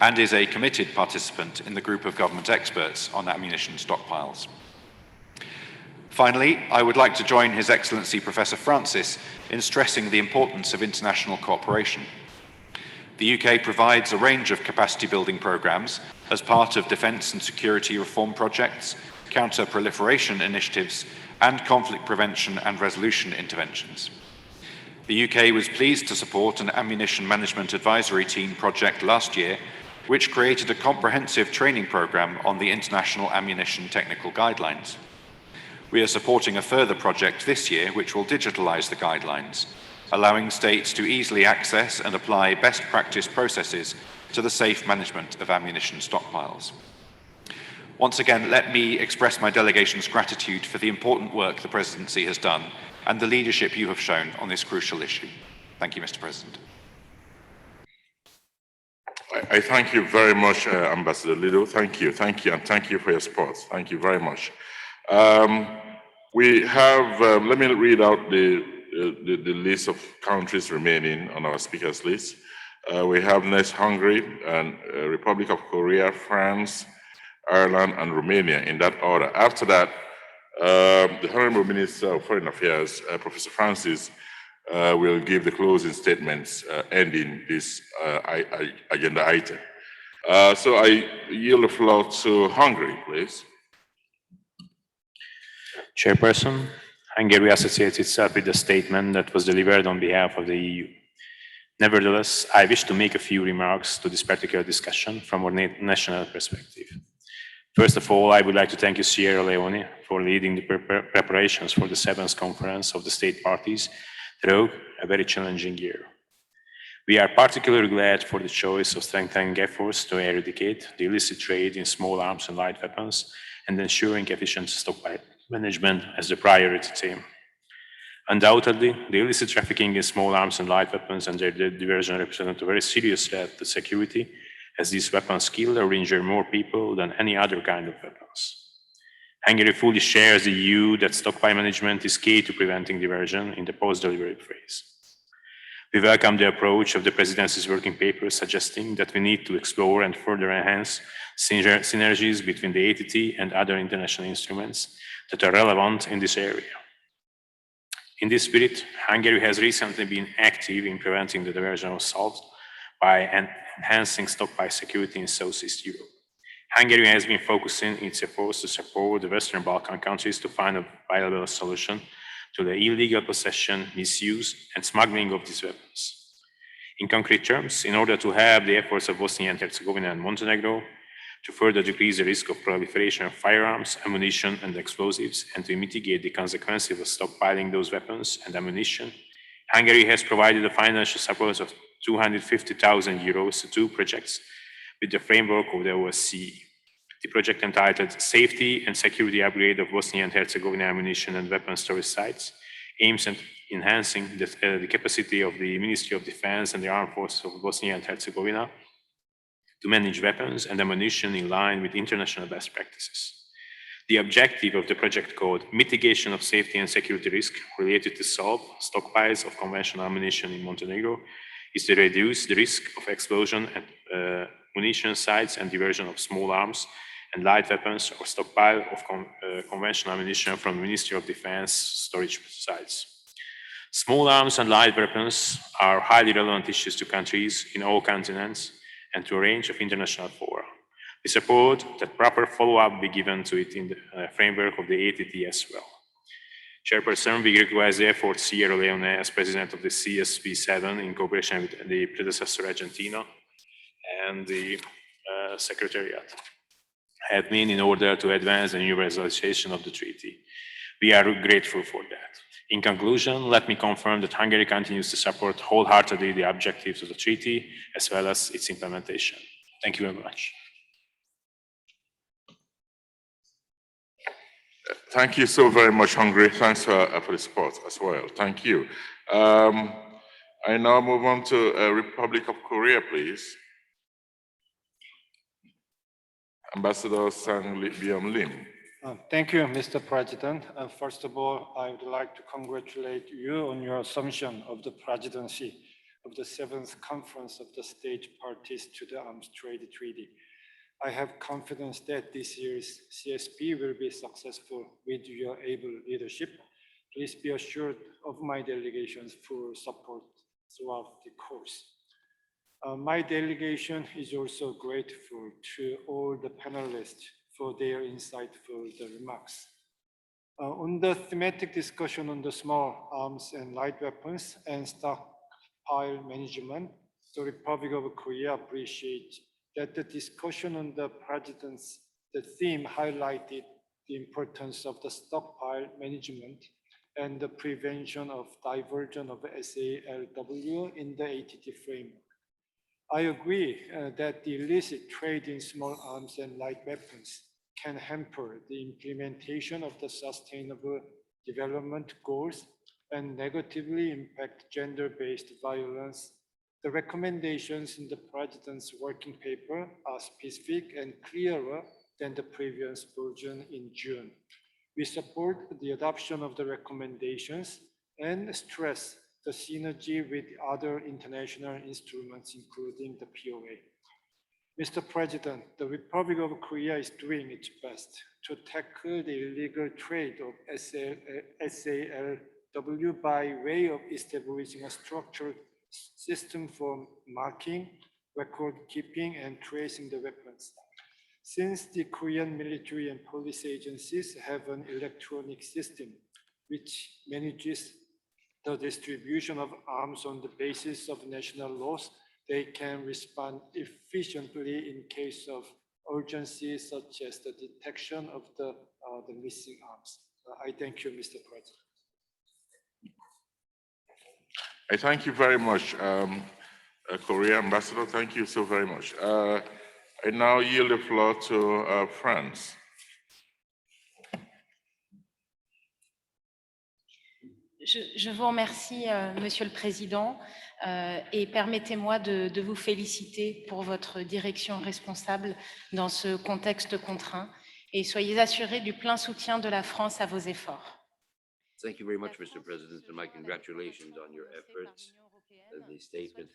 Speaker 23: and is a committed participant in the group of government experts on ammunition stockpiles. Finally, I would like to join His Excellency Professor Francis in stressing the importance of international cooperation. The UK provides a range of capacity building programmes as part of defence and security reform projects, counter-proliferation initiatives, and conflict prevention and resolution interventions. The UK was pleased to support an ammunition management advisory team project last year, which created a comprehensive training programme on the international ammunition technical guidelines. We are supporting a further project this year which will digitalise the guidelines, allowing states to easily access and apply best practice processes to the safe management of ammunition stockpiles. Once again, let me express my delegation's gratitude for the important work the Presidency has done and the leadership you have shown on this crucial issue. Thank you, Mr. President.
Speaker 4: I thank you very much, Ambassador Lido. Thank you, and thank you for your support. Thank you very much. We have, let me read out the list of countries remaining on our speakers list. We have next Hungary, and Republic of Korea, France, Ireland, and Romania in that order. After that, the Honorable Minister of Foreign Affairs, Professor Francis, will give the closing statements ending this agenda item. So I yield the floor to Hungary, please.
Speaker 1: Chairperson, Hungary associates itself with the statement that was delivered on behalf of the EU. Nevertheless, I wish to make a few remarks to this particular discussion from a national perspective. First of all, I would like to thank you, Sierra Leone, for leading the preparations for the 7th Conference of the State Parties through a very challenging year. We are particularly glad for the choice of strengthening efforts to eradicate the illicit trade in small arms and light weapons and ensuring efficient stockpile management as the priority theme. Undoubtedly, the illicit trafficking in small arms and light weapons and their diversion represent a very serious threat to security, as these weapons kill or injure more people than any other kind of weapons. Hungary fully shares the view that stockpile management is key to preventing diversion in the post-delivery phase. We welcome the approach of the Presidency's working paper suggesting that we need to explore and further enhance synergies between the ATT and other international instruments that are relevant in this area. In this spirit, Hungary has recently been active in preventing the diversion of salt by enhancing stockpile security in Southeast Europe. Hungary has been focusing its efforts to support the Western Balkan countries to find a viable solution to the illegal possession, misuse, and smuggling of these weapons. In concrete terms, in order to have the efforts of Bosnia and Herzegovina and Montenegro to further decrease the risk of proliferation of firearms, ammunition, and explosives, and to mitigate the consequences of stockpiling those weapons and ammunition, Hungary has provided a financial support of 250,000 euros to 2 projects with the framework of the OSCE. The project entitled Safety and Security Upgrade of Bosnia and Herzegovina Ammunition and Weapons Storage Sites aims at enhancing the capacity of the Ministry of Defense and the Armed Forces of Bosnia and Herzegovina to manage weapons and ammunition in line with international best practices. The objective of the project called Mitigation of Safety and Security Risk related to stockpiles of conventional ammunition in Montenegro is to reduce the risk of explosion at munition sites and diversion of small arms and light weapons or stockpile of conventional ammunition from the Ministry of Defense storage sites. Small arms and light weapons are highly relevant issues to countries in all continents and to a range of international fora. We support that proper follow-up be given to it in the framework of the ATT as well. Chairperson, we request the efforts of Sierra Leone as president of the CSP7 in cooperation with the predecessor Argentina and the Secretariat have been in order to advance the new resolution of the treaty. We are grateful for that. In conclusion, let me confirm that Hungary continues to support wholeheartedly the objectives of the treaty as well as its implementation. Thank you very much.
Speaker 4: Thank you so very much, Hungary. Thanks for the support as well. Thank you. I now move on to Republic of Korea, please. Ambassador Sang Byung Lim.
Speaker 3: Thank you, Mr. President. First of all, I would like to congratulate you on your assumption of the presidency of the 7th Conference of the State Parties to the Arms Trade Treaty. I have confidence that this year's CSP will be successful with your able leadership. Please be assured of my delegation's full support throughout the course. My delegation is also grateful to all the panelists for their insightful remarks. On the thematic discussion on the small arms and light weapons and stockpile management, the Republic of Korea appreciates that the discussion on the theme highlighted the importance of the stockpile management and the prevention of diversion of SALW in the ATT framework. I agree that the illicit trade in small arms and light weapons can hamper the implementation of the Sustainable Development Goals and negatively impact gender-based violence. The recommendations in the President's working paper are specific and clearer than the previous version in June. We support the adoption of the recommendations and stress the synergy with other international instruments, including the POA. Mr. President, the Republic of Korea is doing its best to tackle the illegal trade of SALW by way of establishing a structured system for marking, record keeping, and tracing the weapons. Since the Korean military and police agencies have an electronic system which manages the distribution of arms on the basis of national laws, they can respond efficiently in case of urgency, such as the detection of the missing arms. I thank you, Mr. President.
Speaker 4: I thank you very much, Korea Ambassador. Thank you so very much. I now yield the floor to France.
Speaker 7: Je vous remercie, Monsieur le Président, et permettez-moi de vous féliciter pour votre direction responsable dans ce contexte contraint et soyez assurés du plein soutien de la France à vos efforts.
Speaker 8: Thank you very much, Mr. President, and my congratulations on your efforts. The statement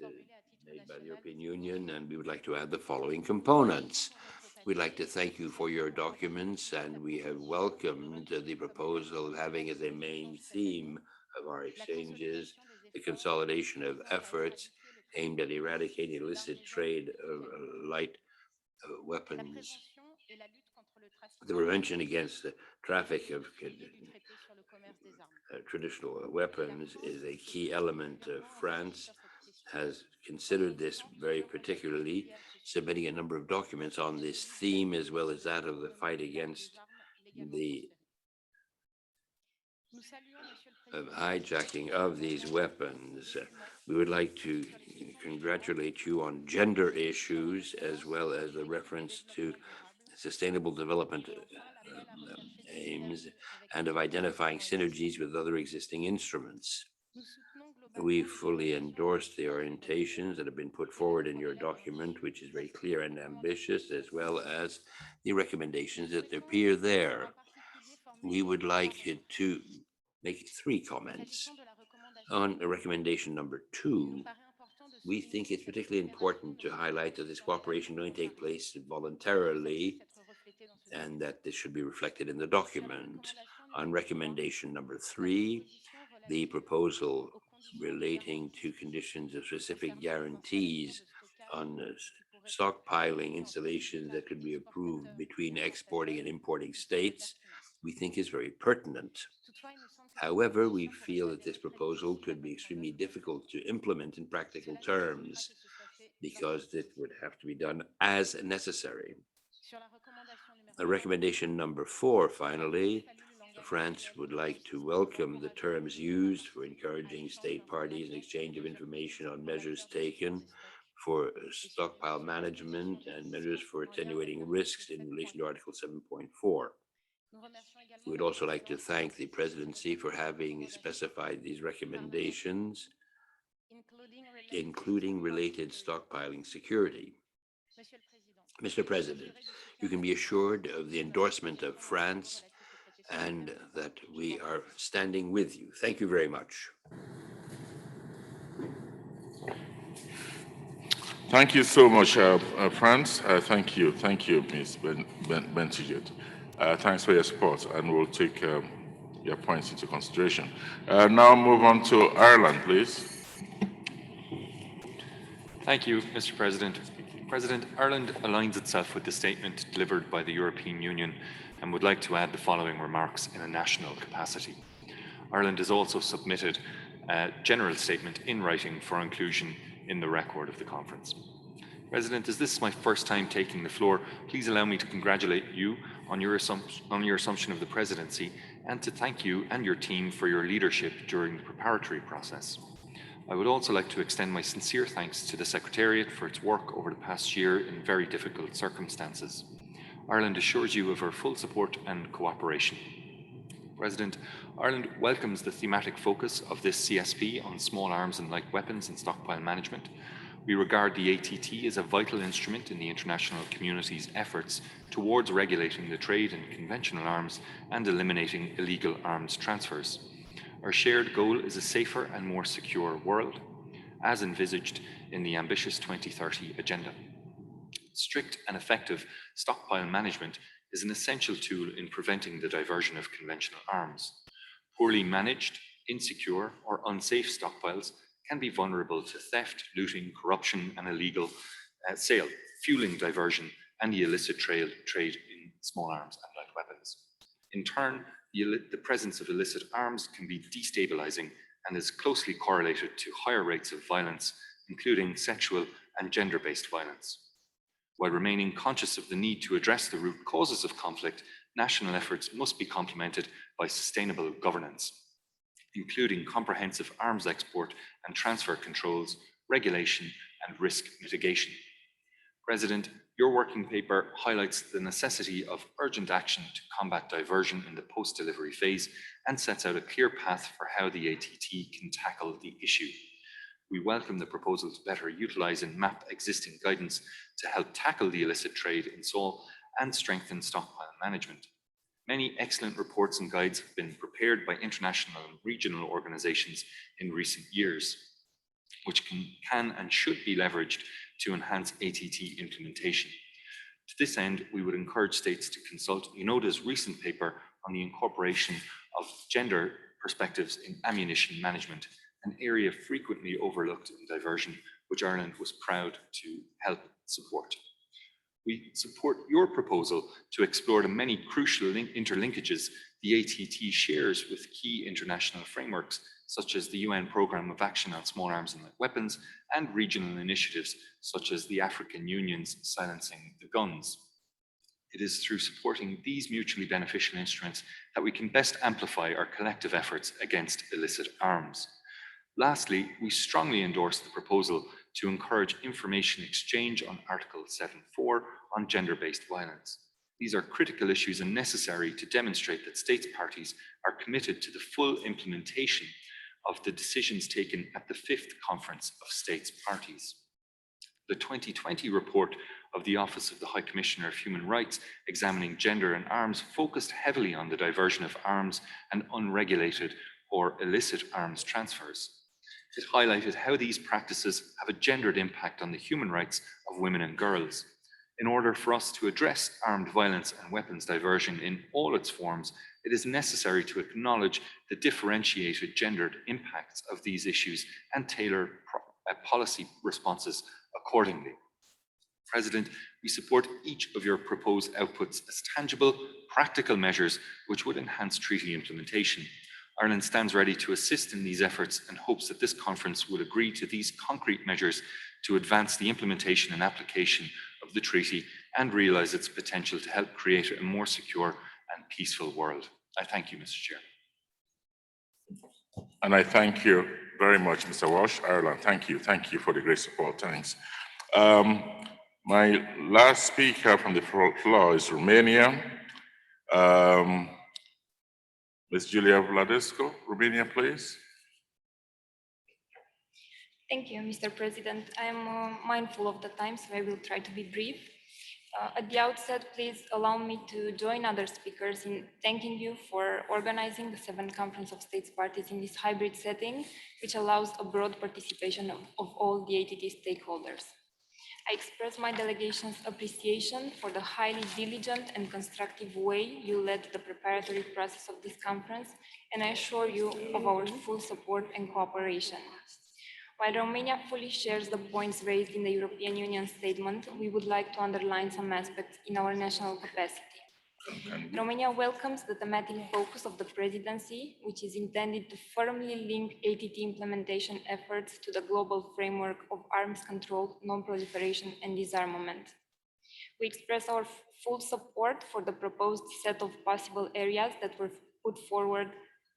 Speaker 8: made by the European Union, and we would like to add the following components. We'd like to thank you for your documents, and we have welcomed the proposal of having as a main theme of our exchanges the consolidation of efforts aimed at eradicating illicit trade of light weapons. The prevention against the traffic of traditional weapons is a key element. France has considered this very particularly, submitting a number of documents on this theme, as well as that of the fight against the hijacking of these weapons. We would like to congratulate you on gender issues, as well as the reference to sustainable development aims and of identifying synergies with other existing instruments. We fully endorse the orientations that have been put forward in your document, which is very clear and ambitious, as well as the recommendations that appear there. We would like to make 3 comments. On recommendation number 2, we think it's particularly important to highlight that this cooperation only take place voluntarily and that this should be reflected in the document. On recommendation number 3, the proposal relating to conditions of specific guarantees on stockpiling installations that could be approved between exporting and importing states, we think is very pertinent. However, we feel that this proposal could be extremely difficult to implement in practical terms because it would have to be done as necessary. Recommendation number 4, finally, France would like to welcome the terms used for encouraging state parties and exchange of information on measures taken for stockpile management and measures for attenuating risks in relation to Article 7.4. We would also like to thank the presidency for having specified these recommendations, including related stockpiling security. Mr. President, you can be assured of the endorsement of France and that we are standing with you. Thank you very much.
Speaker 4: Thank you so much, France. Thank you, Ms. Bentijet. Thanks for your support, and we'll take your points into consideration. Now move on to Ireland, please.
Speaker 9: Thank you, Mr. President. President, Ireland aligns itself with the statement delivered by the European Union and would like to add the following remarks in a national capacity. Ireland has also submitted a general statement in writing for inclusion in the record of the conference. President, as this is my first time taking the floor, please allow me to congratulate you on your assumption of the presidency and to thank you and your team for your leadership during the preparatory process. I would also like to extend my sincere thanks to the Secretariat for its work over the past year in very difficult circumstances. Ireland assures you of our full support and cooperation. President, Ireland welcomes the thematic focus of this CSP on small arms and light weapons and stockpile management. We regard the ATT as a vital instrument in the international community's efforts towards regulating the trade in conventional arms and eliminating illegal arms transfers. Our shared goal is a safer and more secure world, as envisaged in the ambitious 2030 agenda. Strict and effective stockpile management is an essential tool in preventing the diversion of conventional arms. Poorly managed, insecure, or unsafe stockpiles can be vulnerable to theft, looting, corruption, and illegal sale, fueling diversion and the illicit trade in small arms and light weapons. In turn, the presence of illicit arms can be destabilizing and is closely correlated to higher rates of violence, including sexual and gender-based violence. While remaining conscious of the need to address the root causes of conflict, national efforts must be complemented by sustainable governance, including comprehensive arms export and transfer controls, regulation, and risk mitigation. President, your working paper highlights the necessity of urgent action to combat diversion in the post-delivery phase and sets out a clear path for how the ATT can tackle the issue. We welcome the proposal to better utilize and map existing guidance to help tackle the illicit trade in SOL and strengthen stockpile management. Many excellent reports and guides have been prepared by international and regional organizations in recent years, which can and should be leveraged to enhance ATT implementation. To this end, we would encourage states to consult UNODA's recent paper on the incorporation of gender perspectives in ammunition management, an area frequently overlooked in diversion, which Ireland was proud to help support. We support your proposal to explore the many crucial interlinkages the ATT shares with key international frameworks, such as the UN Programme of Action on Small Arms and Light Weapons, and regional initiatives, such as the African Union's Silencing the Guns. It is through supporting these mutually beneficial instruments that we can best amplify our collective efforts against illicit arms. Lastly, we strongly endorse the proposal to encourage information exchange on Article 7.4 on gender-based violence. These are critical issues and necessary to demonstrate that states parties are committed to the full implementation of the decisions taken at the 5th Conference of States Parties. The 2020 report of the Office of the High Commissioner of Human Rights examining gender and arms focused heavily on the diversion of arms and unregulated or illicit arms transfers. It highlighted how these practices have a gendered impact on the human rights of women and girls. In order for us to address armed violence and weapons diversion in all its forms, it is necessary to acknowledge the differentiated gendered impacts of these issues and tailor policy responses accordingly. President, we support each of your proposed outputs as tangible, practical measures which would enhance treaty implementation. Ireland stands ready to assist in these efforts and hopes that this conference would agree to these concrete measures to advance the implementation and application of the treaty and realise its potential to help create a more secure and peaceful world. I thank you, Mr. Chair.
Speaker 4: And I thank you very much, Mr. Walsh. Ireland, thank you for the great support. Thanks. My last speaker from the floor is Romania. Ms. Julia Vladescu, Romania, please.
Speaker 10: Thank you, Mr. President. I am mindful of the time, so I will try to be brief. At the outset, please allow me to join other speakers in thanking you for organizing the 7th Conference of States Parties in this hybrid setting, which allows a broad participation of all the ATT stakeholders. I express my delegation's appreciation for the highly diligent and constructive way you led the preparatory process of this conference, and I assure you of our full support and cooperation. While Romania fully shares the points raised in the European Union statement, we would like to underline some aspects in our national capacity. Romania welcomes the thematic focus of the presidency, which is intended to firmly link ATT implementation efforts to the global framework of arms control, non-proliferation, and disarmament. We express our full support for the proposed set of possible areas that were put forward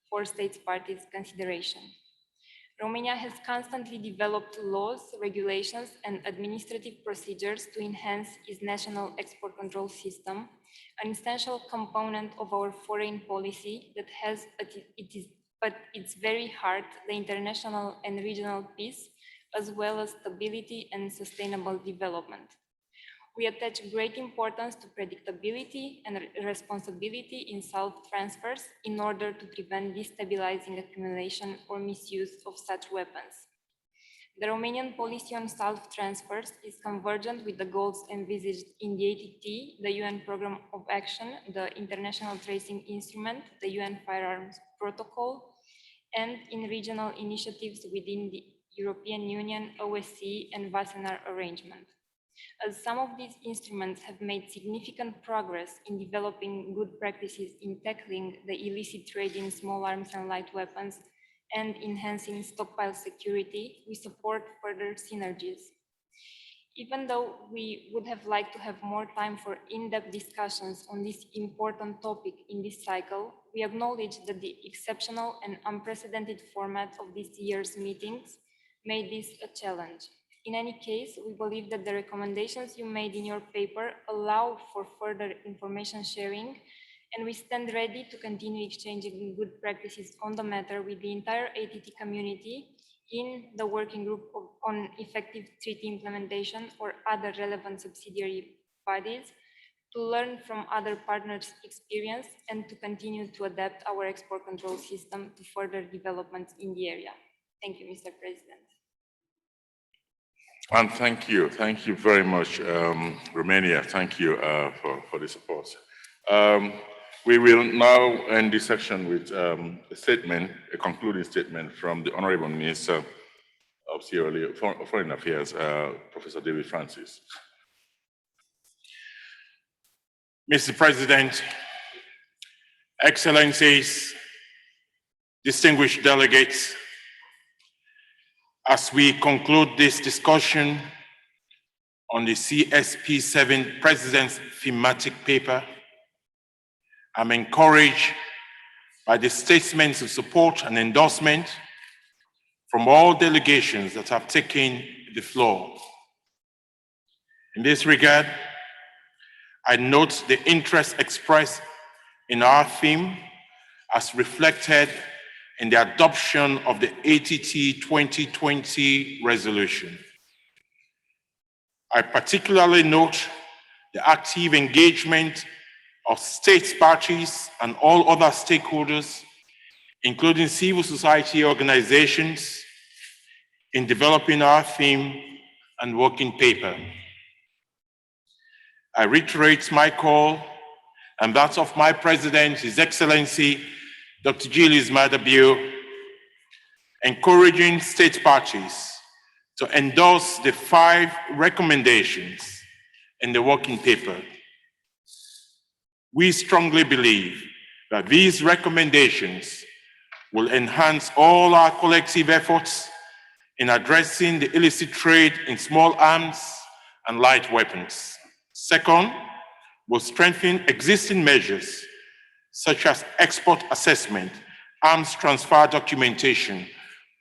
Speaker 10: for states parties' consideration. Romania has constantly developed laws, regulations, and administrative procedures to enhance its national export control system, an essential component of our foreign policy that has at its very heart the international and regional peace, as well as stability and sustainable development. We attach great importance to predictability and responsibility in self-transfers in order to prevent destabilizing accumulation or misuse of such weapons. The Romanian policy on self-transfers is convergent with the goals envisaged in the ATT, the UN Programme of Action, the International Tracing Instrument, the UN Firearms Protocol, and in regional initiatives within the European Union, OSCE, and Wassenaar Arrangement. As some of these instruments have made significant progress in developing good practices in tackling the illicit trade in small arms and light weapons and enhancing stockpile security, we support further synergies. Even though we would have liked to have more time for in-depth discussions on this important topic in this cycle, we acknowledge that the exceptional and unprecedented format of this year's meetings made this a challenge. In any case, we believe that the recommendations you made in your paper allow for further information sharing, and we stand ready to continue exchanging good practices on the matter with the entire ATT community in the working group on effective treaty implementation or other relevant subsidiary bodies, to learn from other partners' experience and to continue to adapt our export control system to further developments in the area. Thank you, Mr. President.
Speaker 4: And thank you very much, Romania. Thank you for the support. We will now end this section with a concluding statement from the Honorable Minister of Sierra Leone, Foreign Affairs, Professor David Francis.
Speaker 5: Mr. President, Excellencies, distinguished delegates, as we conclude this discussion on the CSP7 President's thematic paper, I'm encouraged by the statements of support and endorsement from all delegations that have taken the floor. In this regard, I note the interest expressed in our theme as reflected in the adoption of the ATT 2020 resolution. I particularly note the active engagement of states parties and all other stakeholders, including civil society organizations, in developing our theme and working paper. I reiterate my call and that of my President, His Excellency, Dr. Julius Maada Bio, encouraging state parties to endorse the 5 recommendations in the working paper. We strongly believe that these recommendations will enhance all our collective efforts in addressing the illicit trade in small arms and light weapons. Second, will strengthen existing measures such as export assessment, arms transfer documentation,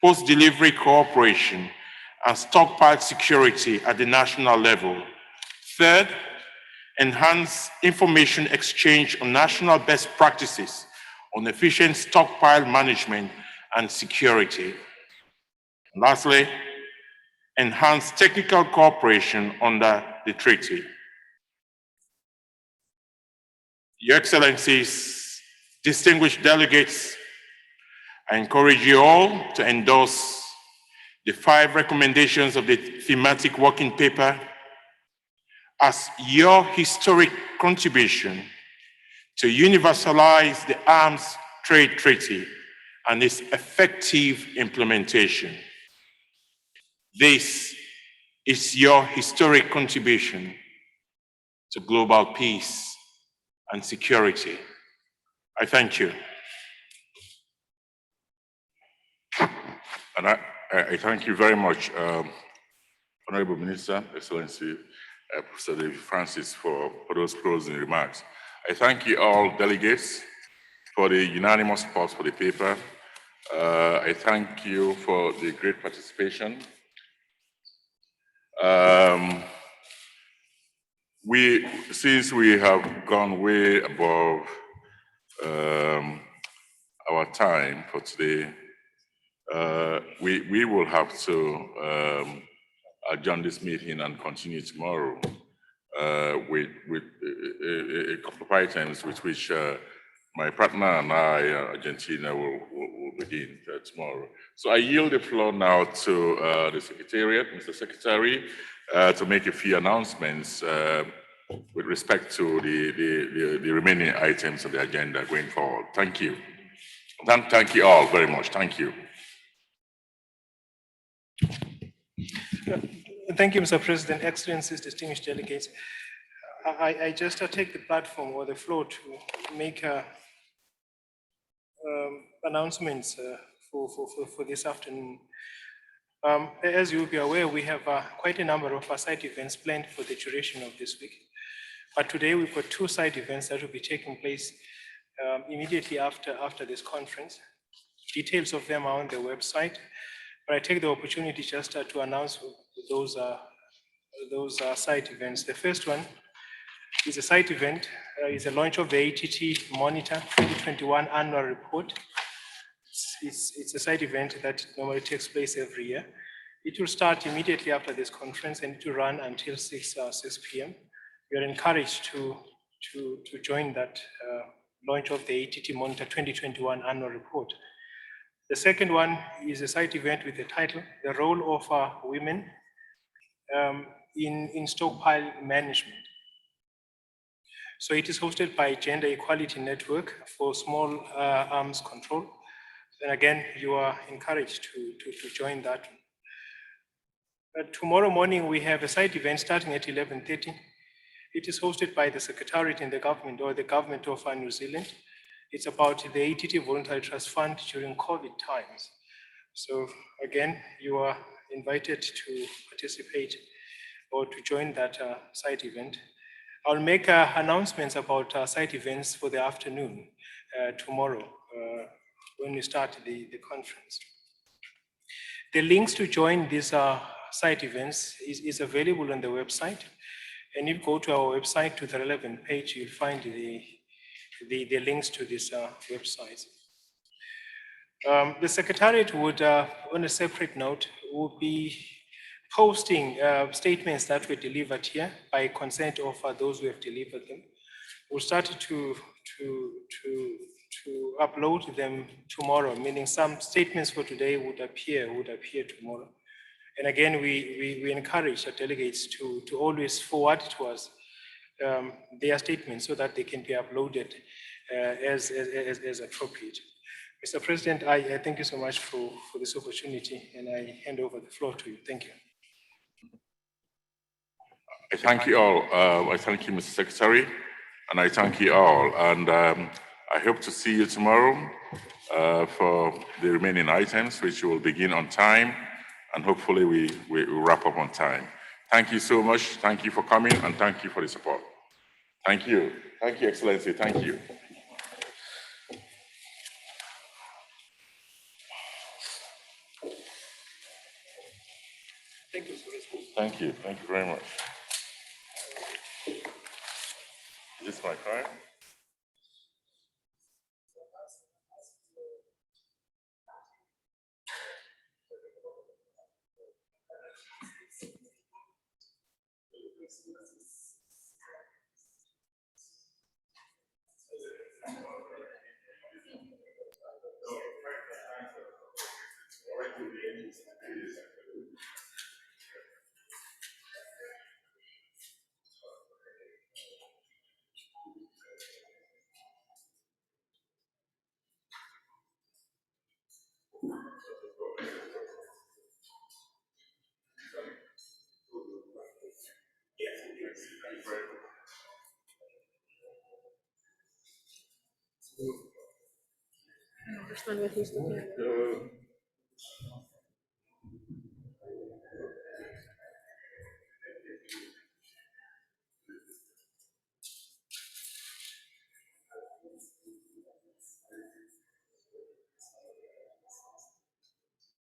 Speaker 5: post-delivery cooperation, and stockpile security at the national level. Third, enhance information exchange on national best practices on efficient stockpile management and security. Lastly, enhance technical cooperation under the treaty. Your Excellencies, distinguished delegates, I encourage you all to endorse the 5 recommendations of the thematic working paper as your historic contribution to universalize the Arms Trade Treaty and its effective implementation. This is your historic contribution to global peace and security. I thank you. And I thank you very much, Honorable Minister, Excellency, Professor David Francis, for those closing remarks. I thank you all delegates for the unanimous support for the paper. I thank you for the great participation. Since we have gone way above our time for today, we will have to adjourn this meeting and continue tomorrow with a couple of items with which my partner and I, Argentina, will begin tomorrow. So I yield the floor now to the Secretariat, Mr. Secretary, to make a few announcements with respect to the remaining items of the agenda going forward. Thank you. Thank you all very much. Thank you.
Speaker 11: Thank you, Mr. President, Excellencies, distinguished delegates. I just take the platform or the floor to make announcements for this afternoon. As you'll be aware, we have quite a number of side events planned for the duration of this week. But today we've got 2 side events that will be taking place immediately after this conference. Details of them are on the website. But I take the opportunity just to announce those site events. The first one is a site event, is a launch of the ATT Monitor 2021 Annual Report. It's a site event that normally takes place every year. It will start immediately after this conference and it will run until 6 p.m. You are encouraged to join that launch of the ATT Monitor 2021 Annual Report. The second one is a site event with the title, The Role of Women in Stockpile Management. So it is hosted by Gender Equality Network for Small Arms Control. And again, you are encouraged to join that. Tomorrow morning, we have a site event starting at 11:30. It is hosted by the Secretariat in the government or the government of New Zealand. It's about the ATT Voluntary Trust Fund during COVID times. So again, you are invited to participate or to join that site event. I'll make announcements about site events for the afternoon tomorrow when we start the conference. The links to join these site events is available on the website. And if you go to our website to the relevant page, you'll find the links to these websites. The Secretariat would, on a separate note, will be posting statements that were delivered here by consent of those who have delivered them. We'll start to upload them tomorrow, meaning some statements for today would appear tomorrow. And again, we encourage the delegates to always forward to us their statements so that they can be uploaded as appropriate. Mr. President, I thank you so much for this opportunity, and I hand over the floor to you. Thank you.
Speaker 4: I thank you all. I thank you, Mr. Secretary, and I thank you all. And I hope to see you tomorrow for the remaining items, which will begin on time, and hopefully we wrap up on time. Thank you so much. Thank you for coming, and thank you for the support. Thank you. Thank you, Excellency. Thank you.
Speaker 11: Thank you.
Speaker 4: Thank you. Thank you very much. this mic, all right?
Speaker 12: Están with his